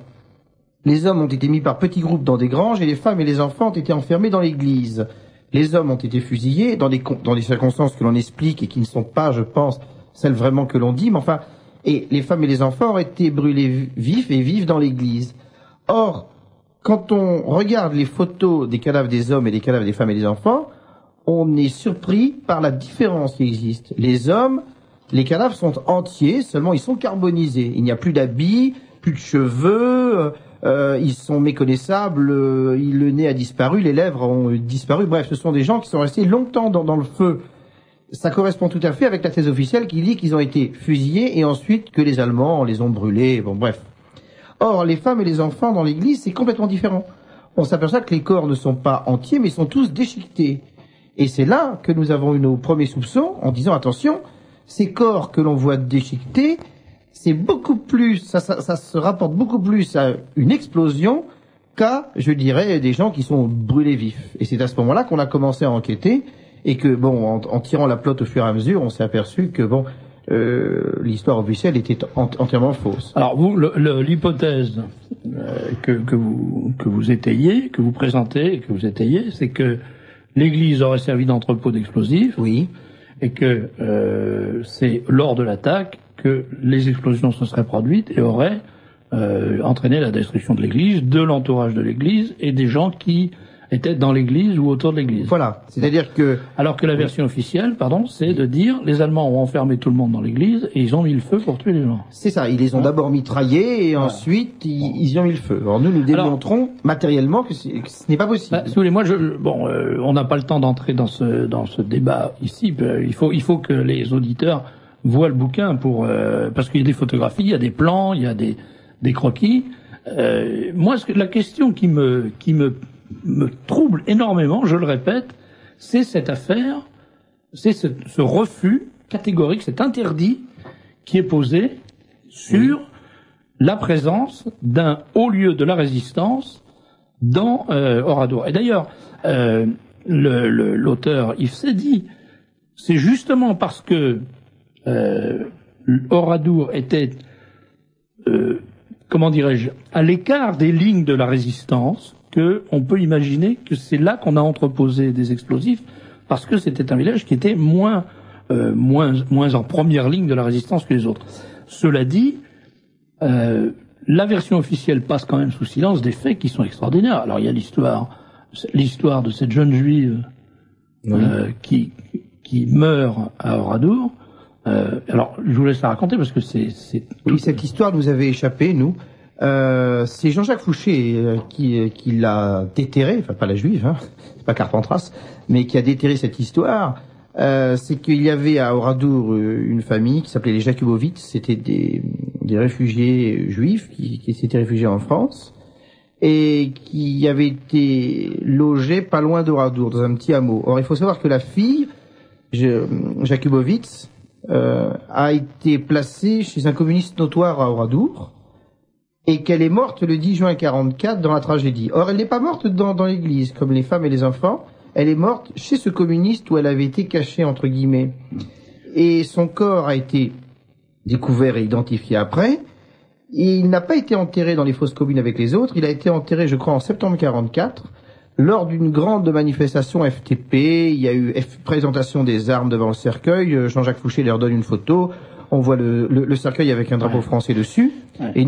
Les hommes ont été mis par petits groupes dans des granges et les femmes et les enfants ont été enfermés dans l'église. Les hommes ont été fusillés dans des circonstances que l'on explique et qui ne sont pas, je pense, celles vraiment que l'on dit, mais enfin, et les femmes et les enfants ont été brûlés vifs dans l'église. Or, quand on regarde les photos des cadavres des hommes et des cadavres des femmes et des enfants, on est surpris par la différence qui existe. Les hommes, les cadavres sont entiers, seulement ils sont carbonisés. Il n'y a plus d'habits, plus de cheveux, ils sont méconnaissables, le nez a disparu, les lèvres ont disparu. Bref, ce sont des gens qui sont restés longtemps dans le feu. Ça correspond tout à fait avec la thèse officielle qui dit qu'ils ont été fusillés et ensuite que les Allemands les ont brûlés. Bon, bref. Or, les femmes et les enfants dans l'église, c'est complètement différent. On s'aperçoit que les corps ne sont pas entiers, mais sont tous déchiquetés. Et c'est là que nous avons eu nos premiers soupçons en disant, attention, ces corps que l'on voit déchiquetés, c'est beaucoup plus, ça se rapporte beaucoup plus à une explosion qu'à, je dirais, des gens qui sont brûlés vifs. Et c'est à ce moment-là qu'on a commencé à enquêter et que, bon, en tirant la plotte au fur et à mesure, on s'est aperçu que, bon, l'histoire officielle était entièrement fausse. Alors vous, l'hypothèse que vous étayez, que vous présentez, que vous étayez, c'est que l'Église aurait servi d'entrepôt d'explosifs. Oui. Et que c'est lors de l'attaque que les explosions se seraient produites et auraient entraîné la destruction de l'Église, de l'entourage de l'Église et des gens qui étaient dans l'Église ou autour de l'Église. Voilà, c'est-à-dire que... Alors que la version officielle, c'est de dire les Allemands ont enfermé tout le monde dans l'Église et ils ont mis le feu pour tuer les gens. C'est ça, ils les ont d'abord mitraillés et ensuite ils y ont mis le feu. Alors nous démontrons matériellement que ce n'est pas possible. Si vous voulez, moi, on n'a pas le temps d'entrer dans ce débat ici. Il faut que les auditeurs voient le bouquin parce qu'il y a des photographies, il y a des plans, il y a des croquis. Moi, la question qui me trouble énormément, je le répète, c'est cette affaire, c'est ce refus catégorique, cet interdit qui est posé sur la présence d'un haut lieu de la résistance dans Oradour. Et d'ailleurs, l'auteur Yves Seydi, c'est justement parce que Oradour était, comment dirais-je, à l'écart des lignes de la résistance, qu'on peut imaginer que c'est là qu'on a entreposé des explosifs, parce que c'était un village qui était moins en première ligne de la résistance que les autres. Cela dit, la version officielle passe quand même sous silence des faits qui sont extraordinaires. Alors il y a l'histoire de cette jeune juive qui meurt à Oradour. Alors je vous laisse la raconter parce que c'est... Oui, cette histoire nous avait échappé, nous. C'est Jean-Jacques Fouché qui l'a déterré, enfin pas la juive, hein, c'est pas Carpentras, mais qui a déterré cette histoire. C'est qu'il y avait à Oradour une famille qui s'appelait les Jakubowicz, c'était des réfugiés juifs qui s'étaient réfugiés en France et qui avaient été logés pas loin d'Oradour, dans un petit hameau. Or il faut savoir que la fille, Jakubowicz, a été placée chez un communiste notoire à Oradour, et qu'elle est morte le 10 juin 1944 dans la tragédie. Or, elle n'est pas morte dans l'église, comme les femmes et les enfants. Elle est morte chez ce communiste où elle avait été cachée, entre guillemets. Et son corps a été découvert et identifié après. Et il n'a pas été enterré dans les fosses communes avec les autres. Il a été enterré, je crois, en septembre 1944, lors d'une grande manifestation FTP. Il y a eu présentation des armes devant le cercueil. Jean-Jacques Fouché leur donne une photo. On voit le cercueil avec un drapeau français dessus. Et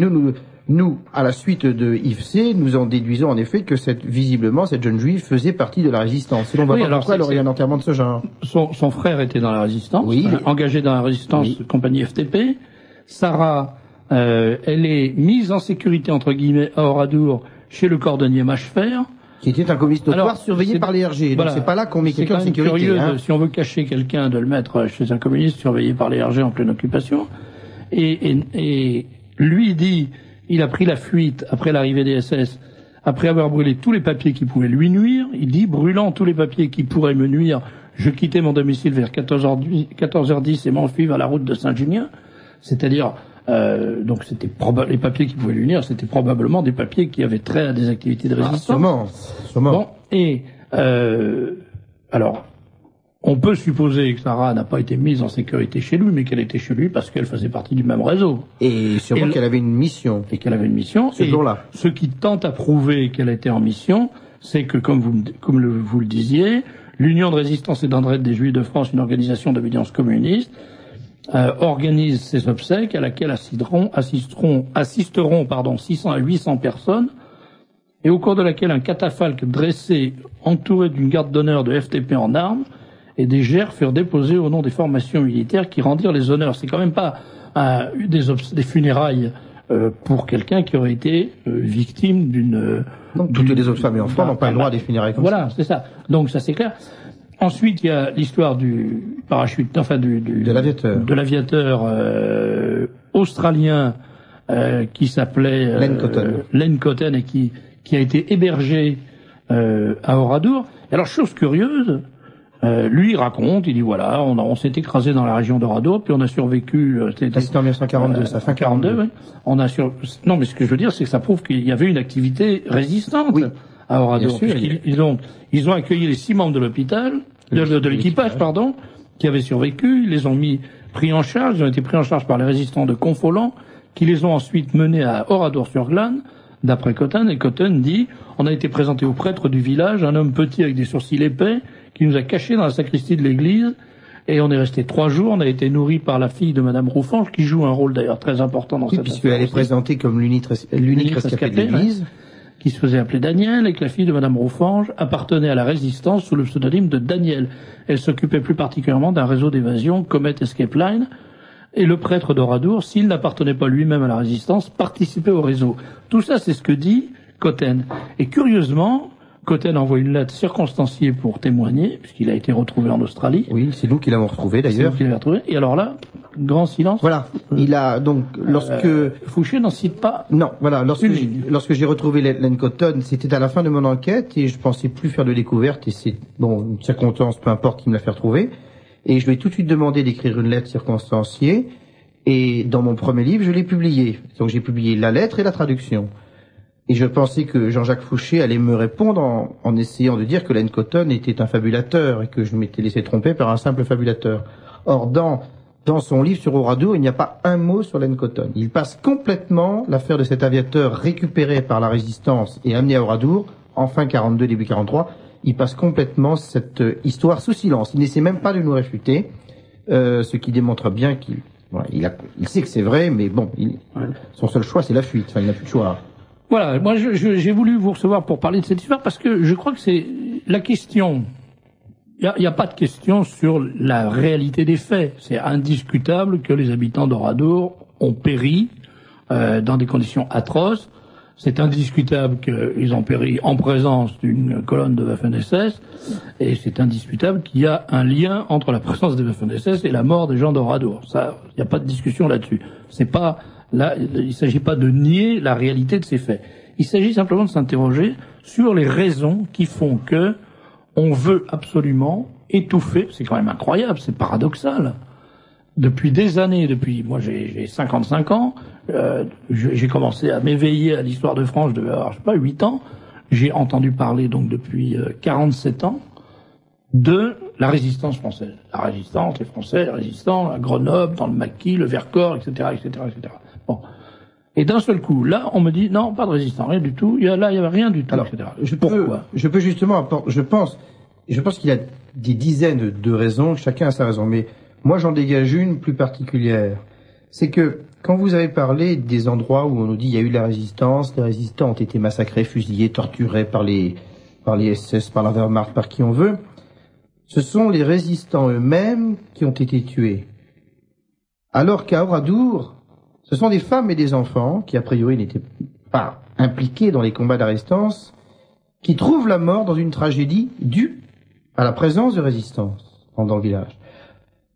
nous, à la suite de Yves C, nous en déduisons en effet que visiblement, cette jeune juive faisait partie de la résistance. Et on voit pas pourquoi elle aurait un enterrement de ce genre. Son frère était dans la résistance, engagé dans la résistance compagnie FTP. Sarah, elle est mise en sécurité, entre guillemets, à Oradour, chez le cordonnier Machefer. Qui était un communiste notoire surveillé par les RG. Donc c'est pas là qu'on met quelqu'un en sécurité. C'est curieux, si on veut cacher quelqu'un, de le mettre chez un communiste surveillé par les RG en pleine occupation. Et lui dit, il a pris la fuite après l'arrivée des SS, après avoir brûlé tous les papiers qui pouvaient lui nuire. Il dit, brûlant tous les papiers qui pourraient me nuire, je quittais mon domicile vers 14h10 et m'enfuis vers la route de Saint-Junien. C'est-à-dire, donc c'était les papiers qui pouvaient lui nuire, c'était probablement des papiers qui avaient trait à des activités de résistance. Sûrement. Bon, et alors, on peut supposer que Sarah n'a pas été mise en sécurité chez lui, mais qu'elle était chez lui parce qu'elle faisait partie du même réseau. Et sûrement qu'elle avait une mission. Et qu'elle avait une mission. Ce jour-là. Ce qui tente à prouver qu'elle était en mission, c'est que, comme vous le disiez, l'Union de résistance et d'entraide des Juifs de France, une organisation d'obédience communiste, organise ses obsèques à laquelle assisteront 600 à 800 personnes, et au cours de laquelle un catafalque dressé, entouré d'une garde d'honneur de FTP en armes, et des gerbes furent déposés au nom des formations militaires qui rendirent les honneurs. C'est quand même pas des funérailles pour quelqu'un qui aurait été victime d'une... Donc toutes les autres femmes et enfants n'ont pas le droit à des funérailles comme ça. Voilà, c'est ça. Donc ça c'est clair. Ensuite, il y a l'histoire du parachute, enfin de l'aviateur australien qui s'appelait Len Cotton et qui a été hébergé à Oradour. Alors chose curieuse, lui il raconte, il dit voilà, on s'est écrasé dans la région d'Oradour, puis on a survécu. C'était en 1942, ça fin 42. Oui. Non, mais ce que je veux dire, c'est que ça prouve qu'il y avait une activité résistante à Oradour. Ils ont accueilli les 6 membres de l'hôpital, de l'équipage, pardon, qui avaient survécu. Ils les ont pris en charge. Ils ont été pris en charge par les résistants de Confolens, qui les ont ensuite menés à Oradour-sur-Glane, d'après Cotton. Et Cotton dit, on a été présenté au prêtre du village, un homme petit avec des sourcils épais, qui nous a cachés dans la sacristie de l'église. Et on est resté 3 jours. On a été nourris par la fille de Madame Roufange, qui joue un rôle d'ailleurs très important dans cette affaire. Puisqu'elle est présentée comme l'unique rescapée de l'église. Qui se faisait appeler Daniel, et que la fille de Madame Roufange appartenait à la résistance sous le pseudonyme de Daniel. Elle s'occupait plus particulièrement d'un réseau d'évasion, Comet Escape Line, et le prêtre d'Oradour, s'il n'appartenait pas lui-même à la résistance, participait au réseau. Tout ça, c'est ce que dit Cotton. Et curieusement, Cotton envoie une lettre circonstanciée pour témoigner, puisqu'il a été retrouvé en Australie. Oui, c'est nous qui l'avons retrouvé d'ailleurs. C'est nous qui l'avons retrouvé. Et alors là, grand silence. Voilà. Il a donc Fouché n'en cite pas. Non, voilà. Lorsque j'ai retrouvé Len Cotton, c'était à la fin de mon enquête et je pensais plus faire de découverte et c'est une circonstance, peu importe qui me l'a fait retrouver. Et je lui ai tout de suite demandé d'écrire une lettre circonstanciée et dans mon premier livre, je l'ai publié. Donc j'ai publié la lettre et la traduction. Et je pensais que Jean-Jacques Fouché allait me répondre en essayant de dire que Len Cotton était un fabulateur et que je m'étais laissé tromper par un simple fabulateur. Or, dans son livre sur Oradour, il n'y a pas un mot sur Len Cotton. Il passe complètement l'affaire de cet aviateur récupéré par la résistance et amené à Oradour, en fin 42, début 43. Il passe complètement cette histoire sous silence. Il n'essaie même pas de nous réfuter, ce qui démontre bien qu'il sait que c'est vrai, mais bon, son seul choix, c'est la fuite. Enfin, il n'a plus de choix. Voilà, moi j'ai voulu vous recevoir pour parler de cette histoire parce que je crois que c'est la question. Il n'y a pas de question sur la réalité des faits. C'est indiscutable que les habitants d'Oradour ont péri dans des conditions atroces. C'est indiscutable qu'ils ont péri en présence d'une colonne de Waffen-SS. Et c'est indiscutable qu'il y a un lien entre la présence des Waffen-SS et la mort des gens d'Oradour. Ça, il n'y a pas de discussion là-dessus. C'est pas... Là, il ne s'agit pas de nier la réalité de ces faits. Il s'agit simplement de s'interroger sur les raisons qui font que on veut absolument étouffer. C'est quand même incroyable, c'est paradoxal. Depuis des années, moi j'ai 55 ans, j'ai commencé à m'éveiller à l'histoire de France de, alors, je sais pas, 8 ans. J'ai entendu parler donc depuis 47 ans de la résistance française. La résistance, les Français, les résistants, à Grenoble, dans le Maquis, le Vercors, etc., etc., etc. Bon. Et d'un seul coup, là, on me dit, non, pas de résistants, rien du tout, il y avait rien du tout, alors, etc. Pourquoi? Je peux justement je pense qu'il y a des dizaines de raisons, chacun a sa raison, mais moi j'en dégage une plus particulière. C'est que, quand vous avez parlé des endroits où on nous dit, il y a eu la résistance, les résistants ont été massacrés, fusillés, torturés par les SS, par la Wehrmacht, par qui on veut, ce sont les résistants eux-mêmes qui ont été tués. Alors qu'à Oradour, ce sont des femmes et des enfants qui, a priori, n'étaient pas impliqués dans les combats de la résistance, qui trouvent la mort dans une tragédie due à la présence de résistance dans le village.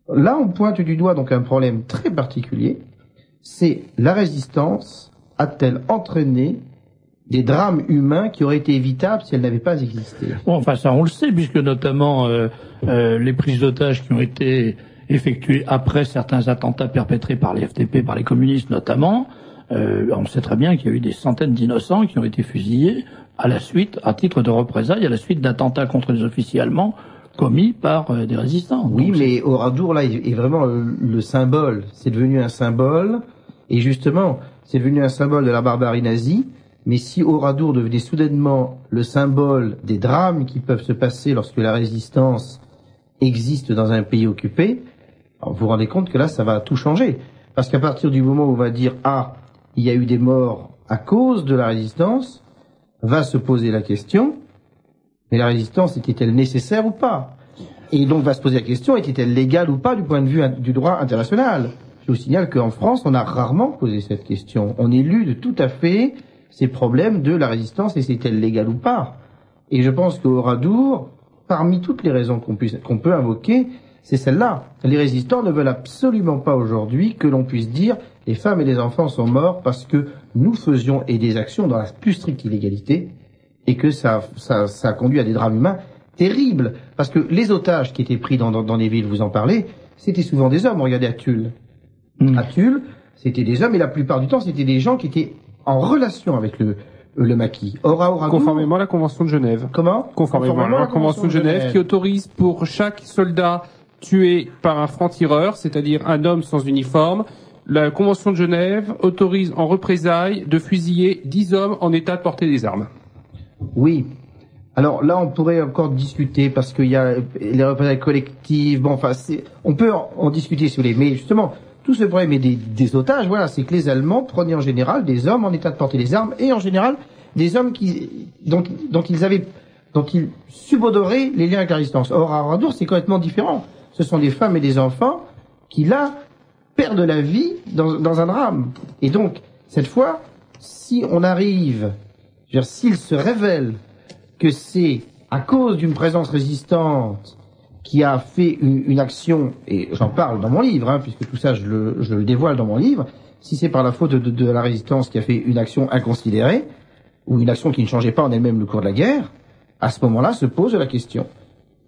Là, on pointe du doigt donc un problème très particulier, c'est la résistance a-t-elle entraîné des drames humains qui auraient été évitables si elles n'avaient pas existé? Bon, enfin ça on le sait, puisque notamment les prises d'otages qui ont été effectuées après certains attentats perpétrés par les FTP, par les communistes notamment, on sait très bien qu'il y a eu des centaines d'innocents qui ont été fusillés à titre de représailles, à la suite d'attentats contre les officiers allemands commis par des résistants. Oui, mais Oradour, là, est vraiment le symbole. C'est devenu un symbole, et justement, c'est devenu un symbole de la barbarie nazie. Mais si Oradour devenait soudainement le symbole des drames qui peuvent se passer lorsque la résistance existe dans un pays occupé, alors vous vous rendez compte que là, ça va tout changer. Parce qu'à partir du moment où on va dire « Ah, il y a eu des morts à cause de la résistance », va se poser la question « Mais la résistance, était-elle nécessaire ou pas ?» Et donc va se poser la question « Était-elle légale ou pas du point de vue du droit international ?» Je vous signale qu'en France, on a rarement posé cette question. On élude de tout à fait ces problèmes de la résistance et c'est-elle légale ou pas. Et je pense qu'au Oradour, parmi toutes les raisons qu'on peut invoquer, c'est celle-là. Les résistants ne veulent absolument pas aujourd'hui que l'on puisse dire les femmes et les enfants sont morts parce que nous faisions des actions dans la plus stricte illégalité et que ça a conduit à des drames humains terribles. Parce que les otages qui étaient pris dans les villes, vous en parlez, c'était souvent des hommes. Regardez à Tulle. À Tulle, c'était des hommes et la plupart du temps, c'était des gens qui étaient en relation avec le maquis. Conformément à la Convention de Genève. Comment? Conformément à la Convention de Genève qui autorise pour chaque soldat tué par un franc-tireur, c'est-à-dire un homme sans uniforme, la Convention de Genève autorise en représailles de fusiller 10 hommes en état de porter des armes. Oui. Alors là, on pourrait encore discuter parce qu'il y a les représailles collectives. Bon, enfin, on peut en discuter si vous voulez, mais justement, tout ce problème est des otages. Voilà, c'est que les Allemands prenaient en général des hommes en état de porter des armes et en général des hommes dont ils subodoraient les liens avec la résistance. Or, à Oradour, c'est complètement différent. Ce sont des femmes et des enfants qui là perdent la vie dans un drame. Et donc, cette fois, si on arrive, s'il se révèle que c'est à cause d'une présence résistante qui a fait une action, et j'en parle dans mon livre, puisque tout ça je le dévoile dans mon livre, si c'est par la faute de la résistance qui a fait une action inconsidérée, ou une action qui ne changeait pas en elle-même le cours de la guerre, à ce moment-là se pose la question.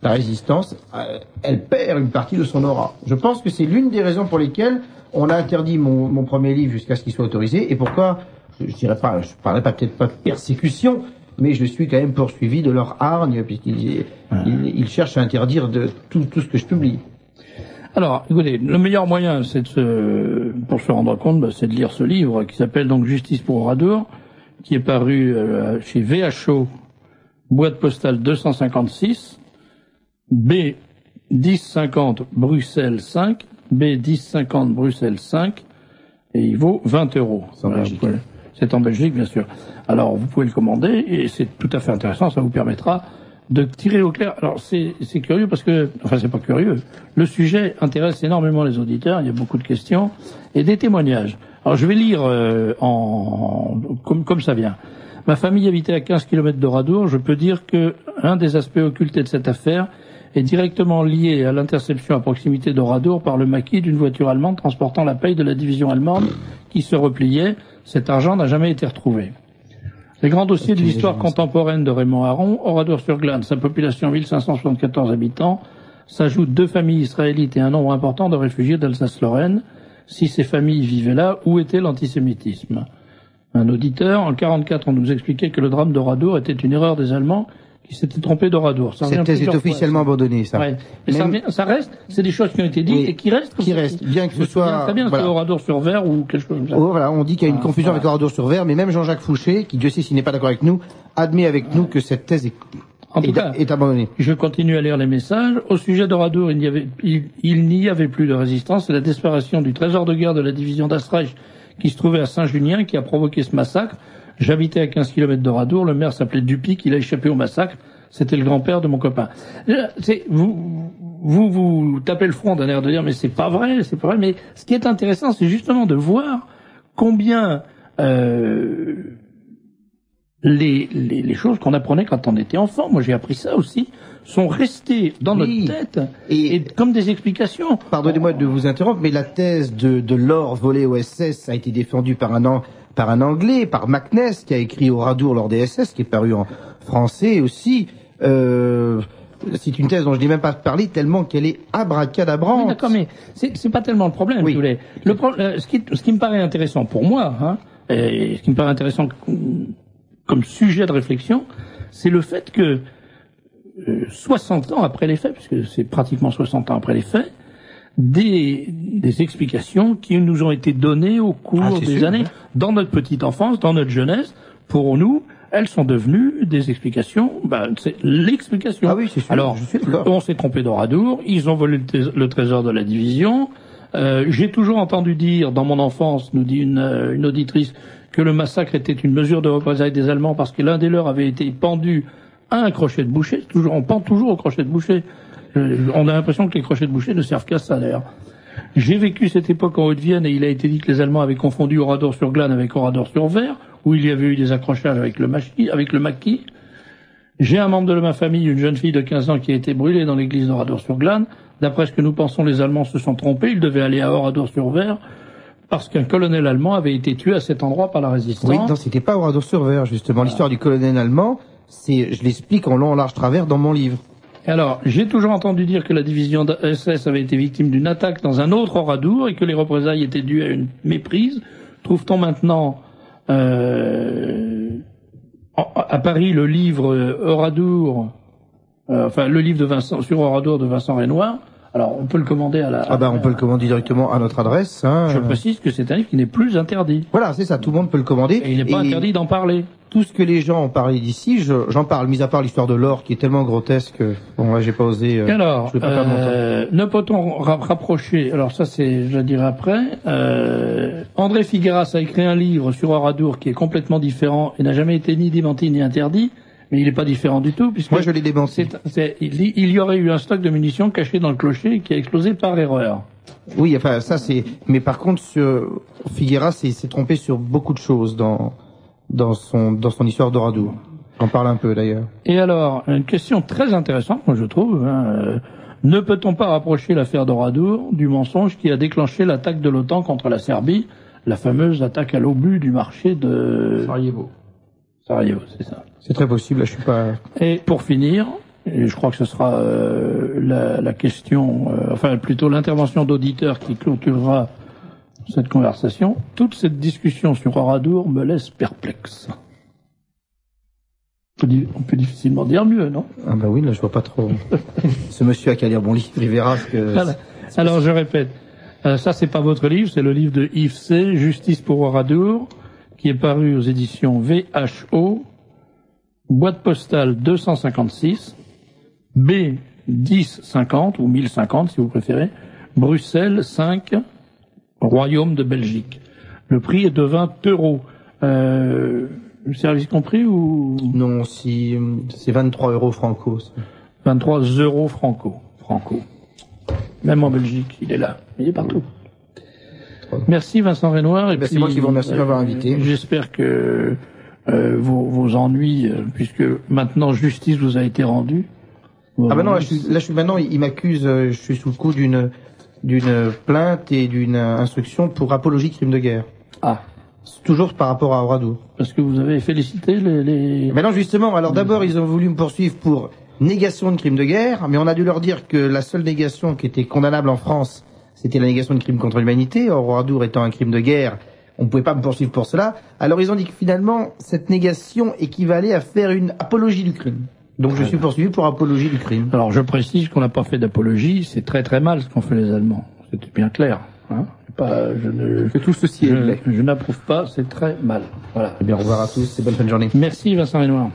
La résistance, elle perd une partie de son aura. Je pense que c'est l'une des raisons pour lesquelles on a interdit mon premier livre jusqu'à ce qu'il soit autorisé, et pourquoi, je parlerai peut-être pas de persécution, mais je suis quand même poursuivi de leur hargne, puisqu'ils cherchent à interdire tout ce que je publie. Alors, écoutez, le meilleur moyen, pour se rendre compte, c'est de lire ce livre qui s'appelle donc Justice pour Oradour, qui est paru chez VHO, boîte postale 256, B 1050 Bruxelles 5, B 1050 Bruxelles 5, et il vaut 20 €. Voilà, c'est en Belgique, bien sûr. Alors, vous pouvez le commander, et c'est tout à fait intéressant, ça vous permettra de tirer au clair. Alors, c'est curieux parce que, enfin, c'est pas curieux. Le sujet intéresse énormément les auditeurs, il y a beaucoup de questions, et des témoignages. Alors, je vais lire comme ça vient. Ma famille habitait à 15 km d'Oradour. Je peux dire que un des aspects occultés de cette affaire est directement lié à l'interception à proximité d'Oradour par le maquis d'une voiture allemande transportant la paye de la division allemande qui se repliait. Cet argent n'a jamais été retrouvé. Les grands dossiers de l'histoire contemporaine de Raymond Aron, Oradour-sur-Glane, sa population 1574 habitants, s'ajoutent 2 familles israélites et un nombre important de réfugiés d'Alsace-Lorraine. Si ces familles vivaient là, où était l'antisémitisme? Un auditeur, en 44, on nous expliquait que le drame d'Oradour était une erreur des Allemands qui s'étaient trompés d'Oradour. Cette thèse est officiellement abandonnée, ça. Ouais. Mais ça reste, c'est des choses qui ont été dites et qui restent. Qui restent, bien que ce soit... Très bien, voilà. C'est Oradour-sur-Ver ou quelque chose comme ça. Oh, voilà, on dit qu'il y a une confusion avec Oradour-sur-Ver, mais même Jean-Jacques Fouché, qui Dieu sait s'il n'est pas d'accord avec nous, admet avec nous que cette thèse est abandonnée. Je continue à lire les messages. Au sujet d'Oradour, il n'y avait plus de résistance. C'est la disparition du trésor de guerre de la division d'Astreich qui se trouvait à Saint-Junien qui a provoqué ce massacre. J'habitais à 15 km d'Oradour. Le maire s'appelait Dupic. Il a échappé au massacre. C'était le grand-père de mon copain. Vous tapez le front d'un air de dire mais c'est pas vrai. Mais ce qui est intéressant, c'est justement de voir combien les choses qu'on apprenait quand on était enfant, moi j'ai appris ça aussi, sont restées dans notre tête et comme des explications. Pardonnez-moi de vous interrompre, mais la thèse de l'or volé au SS a été défendue par un Anglais, par Macness, qui a écrit Oradour lors des SS, qui est paru en français aussi. C'est une thèse dont je n'ai même pas parlé tellement qu'elle est abracadabrante. Oui, d'accord, mais c'est pas tellement le problème. Oui. Ce qui me paraît intéressant pour moi, et ce qui me paraît intéressant comme sujet de réflexion, c'est le fait que 60 ans après les faits, puisque c'est pratiquement 60 ans après les faits, des explications qui nous ont été données au cours des années, dans notre petite enfance, dans notre jeunesse, pour nous, elles sont devenues des explications, c'est l'explication. Ah oui, c'est sûr. Alors, on s'est trompé d'Oradour, ils ont volé le trésor de la division. J'ai toujours entendu dire, dans mon enfance, nous dit une auditrice, que le massacre était une mesure de représailles des Allemands parce que l'un des leurs avait été pendu à un crochet de boucher. On pend toujours au crochet de boucher. On a l'impression que les crochets de boucher ne servent qu'à ça, d'ailleurs. J'ai vécu cette époque en Haute-Vienne et il a été dit que les Allemands avaient confondu Oradour-sur-Glane avec Oradour-sur-Ver, où il y avait eu des accrochages avec le maquis. J'ai un membre de ma famille, une jeune fille de 15 ans qui a été brûlée dans l'église d'Oradour-sur-Glane. D'après ce que nous pensons, les Allemands se sont trompés. Ils devaient aller à Oradour-sur-Ver parce qu'un colonel allemand avait été tué à cet endroit par la résistance. Oui, non, c'était pas Oradour-sur-Ver, justement. L'histoire du colonel allemand, je l'explique en long, en large, travers dans mon livre. Alors, j'ai toujours entendu dire que la division SS avait été victime d'une attaque dans un autre Oradour et que les représailles étaient dues à une méprise. Trouve-t-on maintenant à Paris le livre Oradour, le livre de Vincent sur Oradour de Vincent Renoir? Alors, on peut le commander à la... on peut le commander directement à notre adresse. Hein. Je précise que c'est un livre qui n'est plus interdit. Voilà, c'est ça, tout le monde peut le commander. Et il n'est pas interdit d'en parler. Tout ce que les gens ont parlé d'ici, j'en parle, mis à part l'histoire de l'or qui est tellement grotesque. Bon, là, j'ai pas osé... Alors, ne peut-on rapprocher... Alors ça, je le dirai après. André Figueras a écrit un livre sur Oradour qui est complètement différent et n'a jamais été ni démenti ni interdit. Mais il n'est pas différent du tout, puisque... Moi, je l'ai démenti. Il y aurait eu un stock de munitions caché dans le clocher qui a explosé par erreur. Oui, enfin, ça c'est... Mais par contre, Figueras s'est trompé sur beaucoup de choses dans son histoire d'Oradour. J'en parle un peu, d'ailleurs. Et alors, une question très intéressante, moi je trouve, ne peut-on pas rapprocher l'affaire d'Oradour du mensonge qui a déclenché l'attaque de l'OTAN contre la Serbie, la fameuse attaque à l'obus du marché de... Sarajevo, c'est ça. C'est très possible, là, je suis pas... Et pour finir, et je crois que ce sera la question, plutôt l'intervention d'auditeur qui clôturera cette conversation, toute cette discussion sur Oradour me laisse perplexe. On peut difficilement dire mieux, non? Ah bah oui, là, je vois pas trop. Ce monsieur a qu'à lire mon livre, il verra ce que... Voilà. Alors, je répète, ça, c'est pas votre livre, c'est le livre de Yves C., Justice pour Oradour, qui est paru aux éditions VHO, boîte postale 256, B 1050 ou 1050 si vous préférez, Bruxelles 5, Royaume de Belgique. Le prix est de 20 €. Le service compris ou... Non, si c'est 23 € franco. 23 € franco. Même en Belgique, il est là. Il est partout. Merci Vincent Renoir. C'est moi qui vous remercie de m'avoir invité. J'espère que vos ennuis, puisque maintenant justice vous a été rendue. Ah ben non, maintenant il m'accuse, je suis sous le coup d'une plainte et d'une instruction pour apologie de crime de guerre. Ah. Toujours par rapport à Oradour. Parce que vous avez félicité les... Ben non, justement. Alors d'abord, ils ont voulu me poursuivre pour négation de crime de guerre, mais on a dû leur dire que la seule négation qui était condamnable en France, c'était la négation de crime contre l'humanité. Or, Oradour étant un crime de guerre, on ne pouvait pas me poursuivre pour cela. Alors ils ont dit que finalement, cette négation équivalait à faire une apologie du crime. Donc je suis poursuivi pour apologie du crime. Alors je précise qu'on n'a pas fait d'apologie, c'est très très mal ce qu'ont fait les Allemands. C'est bien clair. Hein, que tout ceci est vrai. Je n'approuve pas, c'est très mal. Voilà. Eh bien, au revoir à tous et bonne fin de journée. Merci Vincent Renoir.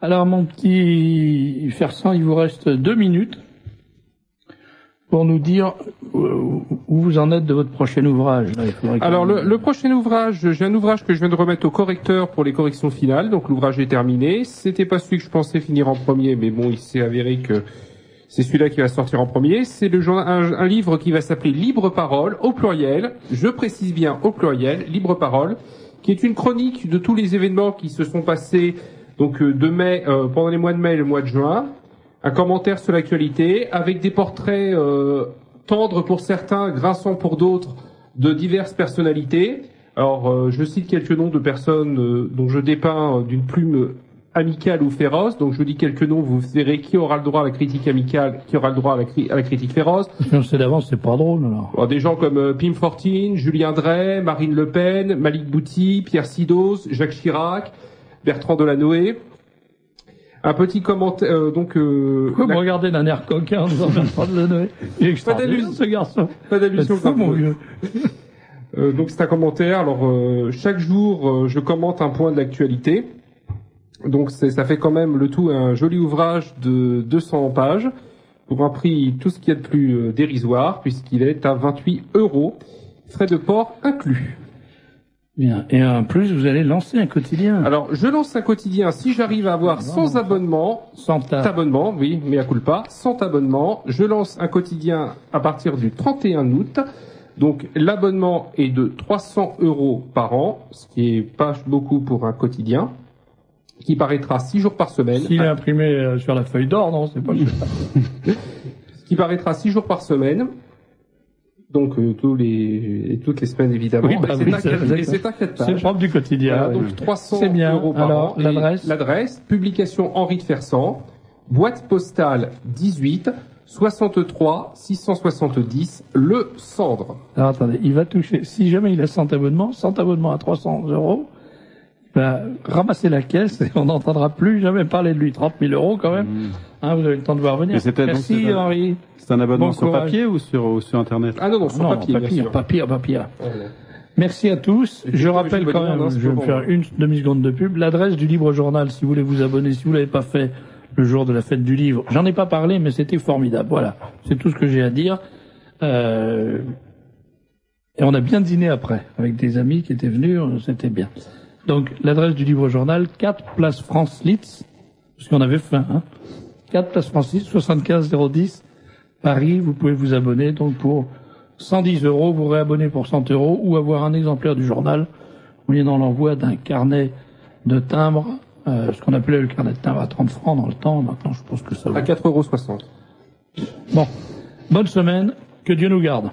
Alors mon petit Fersan, il vous reste 2 minutes pour nous dire où vous en êtes de votre prochain ouvrage. Là, alors le prochain ouvrage, j'ai un ouvrage que je viens de remettre au correcteur pour les corrections finales, donc l'ouvrage est terminé. C'était pas celui que je pensais finir en premier, mais bon, il s'est avéré que c'est celui-là qui va sortir en premier. C'est un livre qui va s'appeler Libre Parole, au pluriel, je précise bien au pluriel, Libre Parole, qui est une chronique de tous les événements qui se sont passés donc de mai, pendant les mois de mai et le mois de juin. Un commentaire sur l'actualité, avec des portraits tendres pour certains, grinçants pour d'autres, de diverses personnalités. Alors, je cite quelques noms de personnes dont je dépeins d'une plume amicale ou féroce. Donc, je dis quelques noms, vous verrez qui aura le droit à la critique amicale, qui aura le droit à la critique féroce. Si on sait d'avance, c'est pas drôle, alors. Des gens comme Pim Fortin, Julien Drey, Marine Le Pen, Malik Bouti, Pierre Sidos, Jacques Chirac, Bertrand Delanoë. Un petit commentaire, Pourquoi vous regardez d'un air coquin en disant Bertrand Delanoë? Il est extraordinaire, ce garçon. Pas d'allusion, mon vieux. Donc c'est un commentaire. Alors, chaque jour, je commente un point de l'actualité. Donc ça fait quand même le tout un joli ouvrage de 200 pages pour un prix tout ce qu'il y a de plus dérisoire puisqu'il est à 28 €, frais de port inclus. Bien. Et en plus, vous allez lancer un quotidien. Alors, je lance un quotidien si j'arrive à avoir 100 abonnements. 100 abonnements, oui, mais à culpa. 100 abonnements. Je lance un quotidien à partir du 31 août. Donc, l'abonnement est de 300 € par an, ce qui est pas beaucoup pour un quotidien, qui paraîtra 6 jours par semaine. S'il est imprimé sur la feuille d'or, non, c'est pas cher. Qui paraîtra 6 jours par semaine. Donc toutes les semaines évidemment. Oui, bah c'est un 4 pages. C'est le propre du quotidien. Voilà, donc 300 € par Alors, an. L'adresse, publication Henri de Fersan, boîte postale 18 63 670 Le Cendre. Alors attendez, il va toucher, si jamais il a 100 abonnements à 300 €, il va ramasser la caisse et on n'entendra plus jamais parler de lui. 30 000 € quand même. Hein, vous avez le temps de voir venir. Merci Henri. C'est un abonnement sur papier ou sur Internet? Ah non, sur papier. Papier. Merci à tous. Je rappelle quand même, je vais me faire une demi-seconde de pub, l'adresse du Libre Journal, si vous voulez vous abonner, si vous l'avez pas fait le jour de la fête du livre. J'en ai pas parlé, mais c'était formidable. Voilà. C'est tout ce que j'ai à dire. Et on a bien dîné après, avec des amis qui étaient venus, c'était bien. Donc, l'adresse du Libre Journal, 4 place France Litz, parce qu'on avait faim, hein. 4 place France Litz, 75 010, Paris. Vous pouvez vous abonner, donc pour 110 €, vous réabonnez pour 100 € ou avoir un exemplaire du journal, moyennant l'envoi d'un carnet de timbres, ce qu'on appelait le carnet de timbres à 30 francs dans le temps. Maintenant, je pense que ça va. À 4,60 €. Bon. Bonne semaine. Que Dieu nous garde.